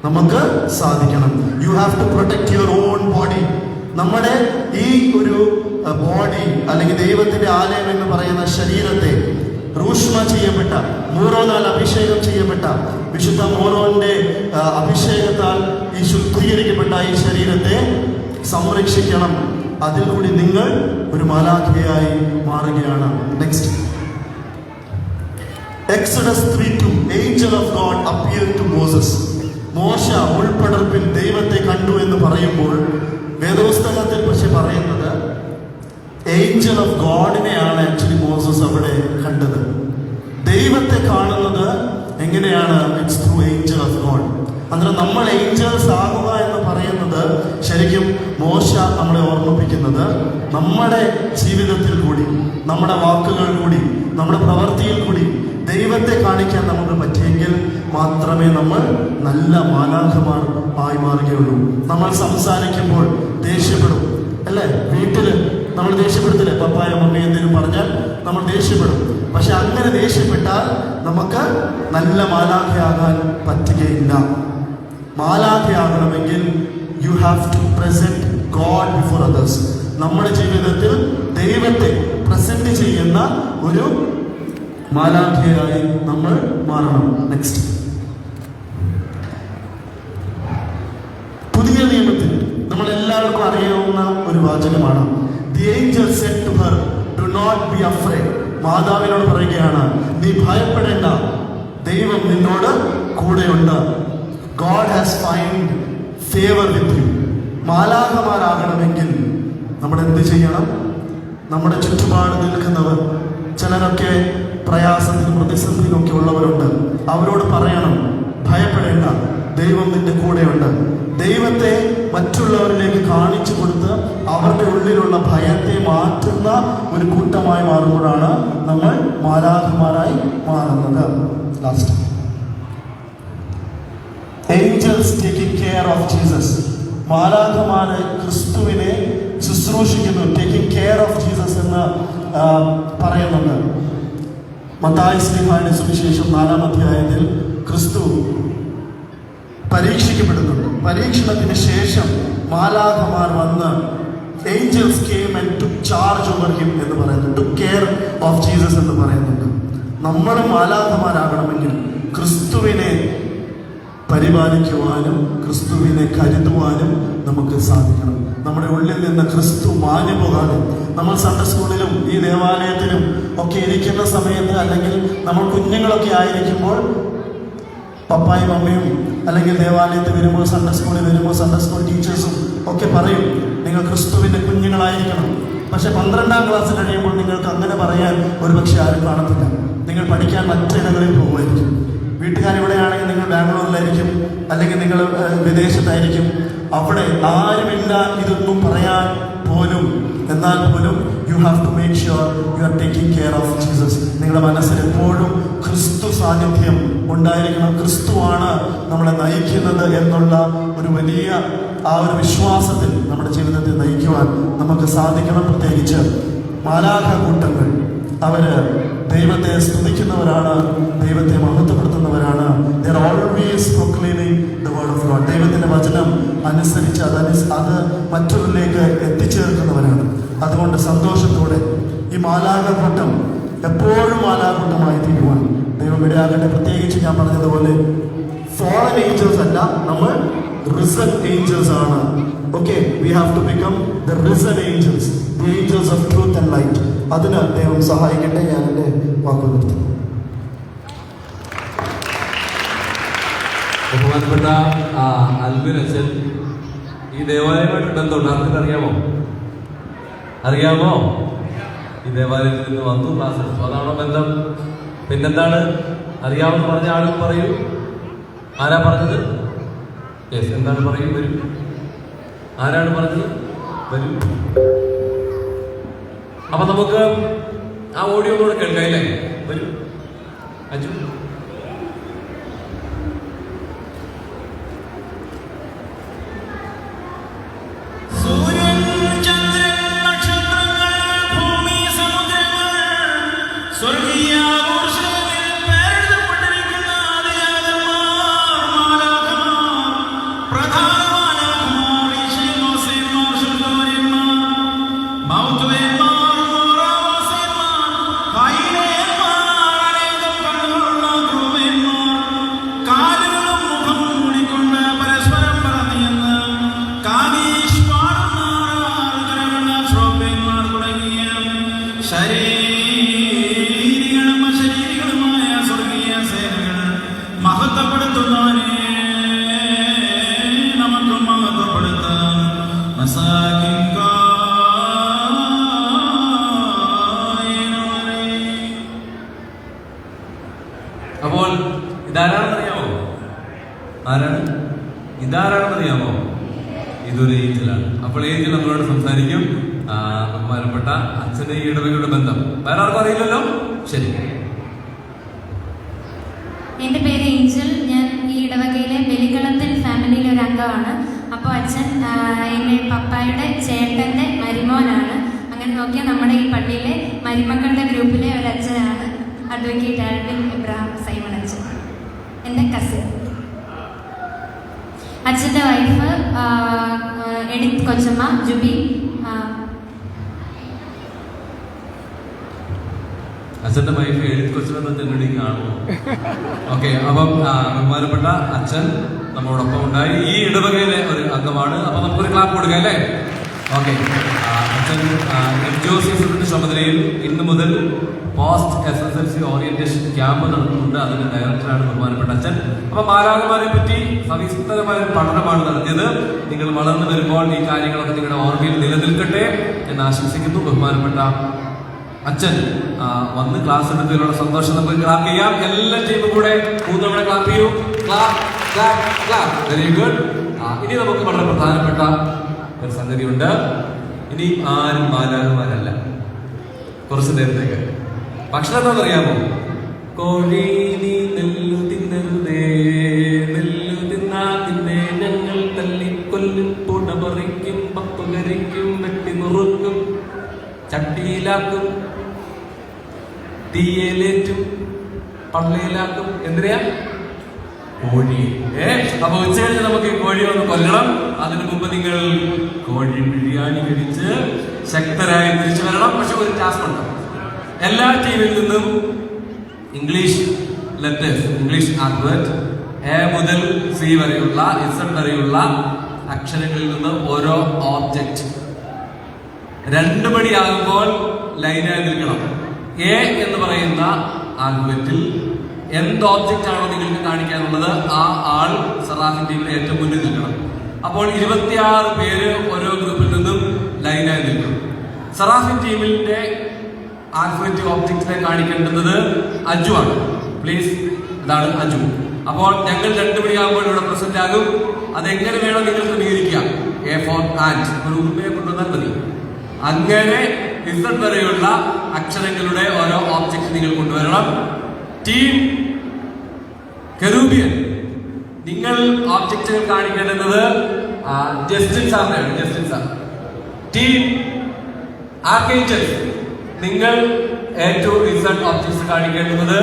Speaker 10: നമുക്ക് സാധിക്കണം. You have to protect your own body. നമ്മുടെ ഈ ഒരു ബോഡി അല്ലെങ്കിൽ ദൈവത്തിന്റെ ആലയം എന്ന് പറയുന്ന ശരീരത്തെ റൂഷ്മ ചെയ്യപ്പെട്ട മോറോനാൽ അഭിഷേകം ചെയ്യപ്പെട്ട വിശുദ്ധ മോറോന്റെ അഭിഷേകത്താൽ ഈ ശുദ്ധീകരിക്കപ്പെട്ട ഈ ശരീരത്തെ സംരക്ഷിക്കണം. അതിൽ കൂടി നിങ്ങൾ ഒരു മാലാഖയായി മാറുകയാണ്. Next, Exodus 3:2 Angel of God appeared to Moses. മോശ ഉൾപ്പടർപ്പിൽ ദൈവത്തെ കണ്ടു എന്ന് പറയുമ്പോൾ വേദപുസ്തകത്തിൽ പക്ഷെ പറയുന്നത് ഏഞ്ചൽ ഓഫ് ഗോഡിനെയാണ് ആക്ച്വലി മോസസ് അവിടെ കണ്ടത്. ദൈവത്തെ കാണുന്നത് എങ്ങനെയാണ്? It's through Angel of God. അന്നേരം നമ്മൾ ഏഞ്ചൽസ് ആകുക എന്ന് പറയുന്നത് ശരിക്കും മോശ നമ്മളെ ഓർമ്മിപ്പിക്കുന്നത് നമ്മുടെ ജീവിതത്തിൽ കൂടി, നമ്മുടെ വാക്കുകൾ കൂടി, നമ്മുടെ പ്രവൃത്തിയിൽ കൂടി ദൈവത്തെ കാണിക്കാൻ നമുക്ക് പറ്റിയെങ്കിൽ മാത്രമേ നമ്മൾ നല്ല മാലാഖമാർ ആയി മാറുകയുള്ളൂ. നമ്മൾ സംസാരിക്കുമ്പോൾ ദേഷ്യപ്പെടും അല്ലേ? വീട്ടില് നമ്മൾ ദേഷ്യപ്പെടുത്തില്ലേ? പപ്പായ മമ്മി എന്തെങ്കിലും പറഞ്ഞാൽ നമ്മൾ ദേഷ്യപ്പെടും. പക്ഷെ അങ്ങനെ ദേഷ്യപ്പെട്ടാൽ നമുക്ക് നല്ല മാലാഖയാകാൻ പറ്റുകയില്ല. മാലാഖയാകണമെങ്കിൽ you have to present God before others. നമ്മുടെ ജീവിതത്തിൽ ദൈവത്തെ പ്രസന്റ് ചെയ്യുന്ന ഒരു മാലാഖയായി നമ്മൾ മാറണം. നെക്സ്റ്റ്, പുതിയ നിയമത്തിൽ നമ്മൾ എല്ലാവർക്കും അറിയാവുന്ന ഒരു വാചകമാണ്. The angel said to her, do not be afraid. മാതാവിനോട് പറയുകയാണ്, നീ ഭയപ്പെടേണ്ട, ദൈവം നിന്നോട് കൂടെയുണ്ട്. God has find favour with you. മാലാഖമാരാകണമെങ്കിൽ നമ്മൾ എന്ത് ചെയ്യണം? നമ്മുടെ ചുറ്റുപാട് നിൽക്കുന്നവർ, ചിലരൊക്കെ പ്രയാസത്തിലും പ്രതിസന്ധിയിലും ഒക്കെ ഉള്ളവരുണ്ട്. അവരോട് പറയണം, ഭയപ്പെടേണ്ട, ദൈവം നിന്റെ കൂടെയുണ്ട്. ദൈവത്തെ മറ്റുള്ളവരിലേക്ക് കാണിച്ചു കൊടുത്ത് അവരുടെ ഉള്ളിലുള്ള ഭയത്തെ മാറ്റുന്ന ഒരു കൂട്ടമായി മാറുമ്പോഴാണ് നമ്മൾ മാലാഖമാരായി മാറുന്നത്. Last, angels taking care of Jesus. മാലാഖമാരെ ക്രിസ്തുവിനെ ശുശ്രൂഷിക്കുന്നു, ടേക്കിംഗ് കെയർ ഓഫ് ജീസസ് എന്ന് പറയുന്നുണ്ട്. മത്തായി ശ്ലീഹായുടെ സുവിശേഷം 4-ാം അധ്യായത്തിൽ ക്രിസ്തു പരീക്ഷിക്കപ്പെടുന്നുണ്ട്. പരീക്ഷണത്തിന് ശേഷം മാലാഖമാർ വന്ന് angels came and took charge over him എന്ന് പറയുന്നു, ടുക്ക് കെയർ ഓഫ് ജീസസ് എന്ന് പറയുന്നുണ്ട്. നമ്മൾ മാലാഖമാരാകണമെങ്കിൽ ക്രിസ്തുവിനെ പരിപാലിക്കുവാനും ക്രിസ്തുവിനെ കരുതുവാനും നമുക്ക് സാധിക്കണം. നമ്മുടെ ഉള്ളിൽ നിന്ന് ക്രിസ്തു മാഞ്ഞു പോകാതെ നമ്മൾ സൺഡേ സ്കൂളിലും ഈ ദേവാലയത്തിലും ഒക്കെ ഇരിക്കുന്ന സമയത്ത്, അല്ലെങ്കിൽ നമ്മൾ കുഞ്ഞുങ്ങളൊക്കെ ആയിരിക്കുമ്പോൾ പപ്പായും അമ്മയും അല്ലെങ്കിൽ ദേവാലയത്തിൽ വരുമ്പോൾ, സൺഡേ സ്കൂളിൽ വരുമ്പോൾ സൺഡേ സ്കൂൾ ടീച്ചേഴ്സും ഒക്കെ പറയും, നിങ്ങൾ ക്രിസ്തുവിൻ്റെ കുഞ്ഞുങ്ങളായിരിക്കണം. പക്ഷെ 12ാം ക്ലാസ് കഴിയുമ്പോൾ നിങ്ങൾക്ക് അങ്ങനെ പറയാൻ ഒരുപക്ഷെ ആരും കാണത്തില്ല. നിങ്ങൾ പഠിക്കാൻ മറ്റിടങ്ങളിൽ പോകുമായിരിക്കും. വീട്ടുകാരിവിടെയാണെങ്കിൽ നിങ്ങൾ ബാംഗ്ലൂരിലായിരിക്കും, അല്ലെങ്കിൽ നിങ്ങൾ വിദേശത്തായിരിക്കും. അവിടെ ആരുമില്ല ഇതൊന്നും പറയാൻ പോലും. എന്നാൽ പോലും you have to make sure you are taking care of Jesus. നിങ്ങളുടെ മനസ്സിൽ എപ്പോഴും ക്രിസ്തു സാന്നിധ്യം ഉണ്ടായിരിക്കണം. ക്രിസ്തുവാണ് നമ്മളെ നയിക്കുന്നത് എന്നുള്ള ഒരു വലിയ ആ ഒരു വിശ്വാസത്തിൽ നമ്മുടെ ജീവിതത്തെ നയിക്കുവാൻ നമുക്ക് സാധിക്കണം. പ്രത്യേകിച്ച് മാലാഖ കൂട്ടങ്ങൾ അവര് ദൈവത്തെ സ്തുതിക്കുന്നവരാണ്, ദൈവത്തെ മഹത്വപ്പെടുത്തുന്നവരാണ്. They are always proclaiming the word of God. ദൈവത്തിന്റെ വചനം അനുസരിച്ച് അത് മറ്റൊരിലേക്ക് എത്തിച്ചേർക്കുന്നവരാണ്. അതുകൊണ്ട് സന്തോഷത്തോടെ ഈ മാലാഖകൂട്ടം എപ്പോഴും മാലാഖകൂട്ടമായി തീരുവാൻ ദൈവം ഇടയാകട്ടെ. പ്രത്യേകിച്ച് ഞാൻ പറഞ്ഞതുപോലെ fallen angels അല്ല, നമ്മൾ risen angels ആണ്. Okay, we have to become the risen angels, the angels of truth and light. അതിന് ദൈവം സഹായിക്കട്ടെ. ഞാൻ എൻ്റെ വാക്കുകൾ നിർത്തുന്നു.
Speaker 2: ബഹുമാനപ്പെട്ട അൽവിൻ അച്ഛൻ ഈ ദേവാലയമായിട്ട് ബന്ധമുണ്ട്. ആർക്കും അറിയാമോ? ഈ ദേവാലയത്തിൽ നിന്ന് വന്നു, ക്ലാസ് എടുത്തു, അതാണോ ബന്ധം? പിന്നെന്താണ്? അറിയാമെന്ന് പറഞ്ഞ ആളും പറയൂ. ആരാ പറഞ്ഞത്? യെസ്, എന്താണ് പറയൂ, വരൂ. ആരാണ് പറഞ്ഞത്? വരൂ. അപ്പൊ നമുക്ക് ആ ഓഡിയോ കൂടെ കേൾക്കാം അല്ലേ? വരൂ അജു.
Speaker 11: സ്വർഗീയ
Speaker 10: ശരീരികളും അശരീരികളുമായ സ്വർഗീയ സേനകൾ മഹത്വപ്പെടുത്തുന്നവനെ നമുക്ക് മഹത്വപ്പെടുത്താം.
Speaker 2: അപ്പോൾ ഇതാരാണെന്നറിയാമോ? ആരാണ് ഇതാരാണെന്നറിയാമോ? ഇതൊരു ഏഞ്ചലാണ്. അപ്പോൾ ഏഞ്ചൽ നമ്മളോട് സംസാരിക്കും. ബഹുമാനപ്പെട്ട അച്ഛന്റെ ഈ ഇടവകയുടെ ബന്ധം വേറെ ആർക്കും അറിയില്ലല്ലോ. ശരി.
Speaker 11: എൻ്റെ പേര് ഏഞ്ചൽ. ഞാൻ ഈ ഇടവകയിലെ ബലികളത്തിൽ ഫാമിലിയിലെ ഒരു അംഗമാണ്. അപ്പോൾ അച്ഛൻ എൻ്റെ പപ്പായുടെ ചേട്ടൻ്റെ മരുമോനാണ്. അങ്ങനെ നോക്കിയാൽ നമ്മുടെ ഈ പള്ളിയിലെ മരുമക്കളുടെ ഗ്രൂപ്പിലെ ഒരു അച്ഛനാണ് അഡ്വക്കേറ്റ് ആൽവിൻ ഇബ്രാഹിം സൈമൺ അച്ഛൻ, എൻ്റെ കസിൻ. അച്ഛൻ്റെ വൈഫ് എഡിത്ത് കൊച്ചമ്മ ജുബി.
Speaker 2: അച്ഛന്റെ വൈഫ് എഴുതി കൊച്ചിനെന്ന് ചെല്ലടി കാണുമോ? ഓക്കെ. അപ്പം ബഹുമാനപ്പെട്ട അച്ഛൻ നമ്മളോടൊപ്പം ഉണ്ടായി. ഈ ഇടവകയിലെ ഒരു അംഗമാണ്. അപ്പൊ നമുക്കൊരു ക്ലാപ്പ് കൊടുക്കാം അല്ലേ? ഓക്കെ. അച്ഛൻ എംജിഒസിന്റെ ചുമതലയിൽ ഇന്ന് മുതൽ പോസ്റ്റ് SSLC ഓറിയന്റേഷൻ ക്യാമ്പ് നടത്തുന്നുണ്ട്. അതിന്റെ ഡയറക്ടറാണ് ബഹുമാനപ്പെട്ട അച്ഛൻ. അപ്പൊ മാലാഖമാരെ പറ്റി സവിസ്തരമായ ഒരു പഠനമാണ് നടത്തിയത്. നിങ്ങൾ വളർന്നു വരുമ്പോൾ ഈ കാര്യങ്ങളൊക്കെ നിങ്ങളുടെ ഓർമ്മയിൽ നിലനിൽക്കട്ടെ എന്ന് ആശംസിക്കുന്നു. ബഹുമാനപ്പെട്ട അച്ഛൻ വന്ന് ക്ലാസ് എടുത്തതിലുള്ള സന്തോഷം നമുക്ക് ക്ലാപ്പ് ചെയ്യാം. എല്ലാ ടീമും കൂടെ 3 തവണ ക്ലാപ്പ് ചെയ്യൂ. Clap clap clap. Very good. ഇനി നമുക്ക് വളരെ പ്രധാനപ്പെട്ട ഒരു സംഗതിയുണ്ട്. ഇനി ആരും മാലാഖമാരല്ല. കുറച്ച് നേരത്തേക്ക് ഭക്ഷണം എന്താണെന്നറിയാമോ? കോഴി നീ നെല്ലു തിന്നരുതേ, നെല്ലു തിന്നാ തിന്നെ ഞങ്ങൾ തല്ലിക്കൊല്ലും, പുടപറിക്കും, പപ്പുകരിക്കും, വെട്ടി നുറുക്കും, ചട്ടിയിലാക്കും, തീയലേറ്റും, പള്ളയിലാക്കും. എന്തിനാ? കോഴി. അപ്പൊ ഉച്ചകഴിഞ്ഞ് നമുക്ക് കോഴി ഒന്ന് കൊല്ലണം. അതിനു മുമ്പ് നിങ്ങൾ കോഴി ബിരിയാണി കഴിച്ച് ശക്തരായി തിരിച്ചു വരണം. പക്ഷെ ഒരു ടാസ്ക് ഉണ്ട്. എല്ലാ ടീമിൽ നിന്നും English letters, English alphabet A മുതൽ C വരെയുള്ള Z വരെയുള്ള അക്ഷരങ്ങളിൽ നിന്ന് ഓരോ ഓബ്ജക്റ്റ് 2 മണിയാകുമ്പോൾ ലൈനായി നിൽക്കണം. A എന്ന് പറയുന്ന ആൽഫബറ്റിൽ എന്ത് ഓബ്ജക്റ്റ് ആണോ നിങ്ങൾക്ക് കാണിക്കാനുള്ളത് ആ ആൾ സറാഫിൻ ടീമിലെ ഏറ്റവും മുന്നിൽ നിൽക്കണം. അപ്പോൾ 26 പേര് ഓരോ ഗ്രൂപ്പിൽ നിന്നും ലൈനായി നിൽക്കും. സറാഫിൻ ടീമിന്റെ ആൽഫബറ്റിക് ഓബ്ജക്റ്റിനെ കാണിക്കേണ്ടത് അജു ആണ്. പ്ലീസ്, ഇതാണ് അജു. അപ്പോൾ ഞങ്ങൾ 2 മണിയാകുമ്പോൾ ഇവിടെ പ്രസന്റ് ആകും. അതെങ്ങനെ വേണം നിങ്ങൾ ക്രമീകരിക്കാം? A for ant, ഒരു ഉമ്മയെ കൊണ്ടുവന്നാൽ മതി. അങ്ങനെ Z വരെയുള്ള അക്ഷരങ്ങളുടെ ഓരോ ഓബ്ജക്റ്റ് നിങ്ങൾ കൊണ്ടുവരണം. ടീം കെറൂബിയൻ, നിങ്ങൾ ഓബ്ജക്റ്റുകൾ കാണിക്കേണ്ടത് ജസ്റ്റിൻ സാറിനെയാണ്. Justin sir. ടീം ആർക്കേഞ്ചൽ, നിങ്ങൾ A to Z ഓബ്ജക്ട്സ് കാണിക്കേണ്ടത്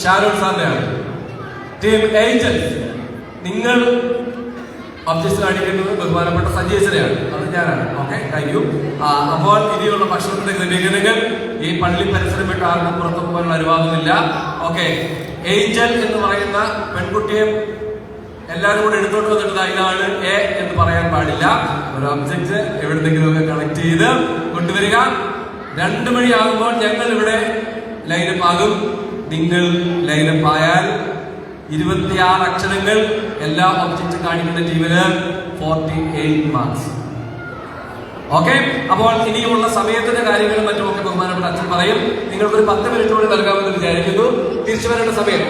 Speaker 2: ഷാരോൺ സാറിനെയാണ്. ടീം ഏഞ്ചൽസ്, നിങ്ങൾ ഒബ്ജക്ട്സ് കാണിക്കുന്നത് ബഹുമാനപ്പെട്ട സജീവനെയാണ്. അത് ഞാനാണ്. Okay, thank you. അപ്പോൾ ഇനിയുള്ള ഭക്ഷണത്തിന്റെ ക്രമീകരണങ്ങൾ ഈ പള്ളി പരിസരം വിട്ട് ആർക്കും പുറത്തു പോകാനുള്ള അനുവാദമില്ല. ഓക്കെ. ഏഞ്ചൽ എന്ന് പറയുന്ന പെൺകുട്ടിയെ എല്ലാവരും കൂടെ എടുത്തോണ്ട് വന്നിട്ട് ഇതാണ് A എന്ന് പറയാൻ പാടില്ല. ഒരു ഒബ്ജക്റ്റ് എവിടെന്നെങ്കിലുമൊക്കെ കണക്ട് ചെയ്ത് കൊണ്ടുവരിക. 2 മണിയാകുമ്പോൾ ഞങ്ങൾ ഇവിടെ ലൈനപ്പ് ആകും. നിങ്ങൾ ലൈനപ്പ് ആയാൽ 26 അക്ഷരങ്ങൾ എല്ലാ ഒബ്ജക്റ്റ് കാണിക്കുന്ന ടീമിന് 48 മാർക്സ്. ഓക്കെ. അപ്പോൾ ഇനിയുള്ള സമയത്തിന്റെ കാര്യങ്ങളും മറ്റുമൊക്കെ ബഹുമാനപ്പെട്ട അച്ഛൻ പറയും. നിങ്ങൾക്കൊരു 10 മിനിറ്റ് കൂടി നൽകാമെന്ന് വിചാരിക്കുന്നു. തിരിച്ചു വരേണ്ട സമയം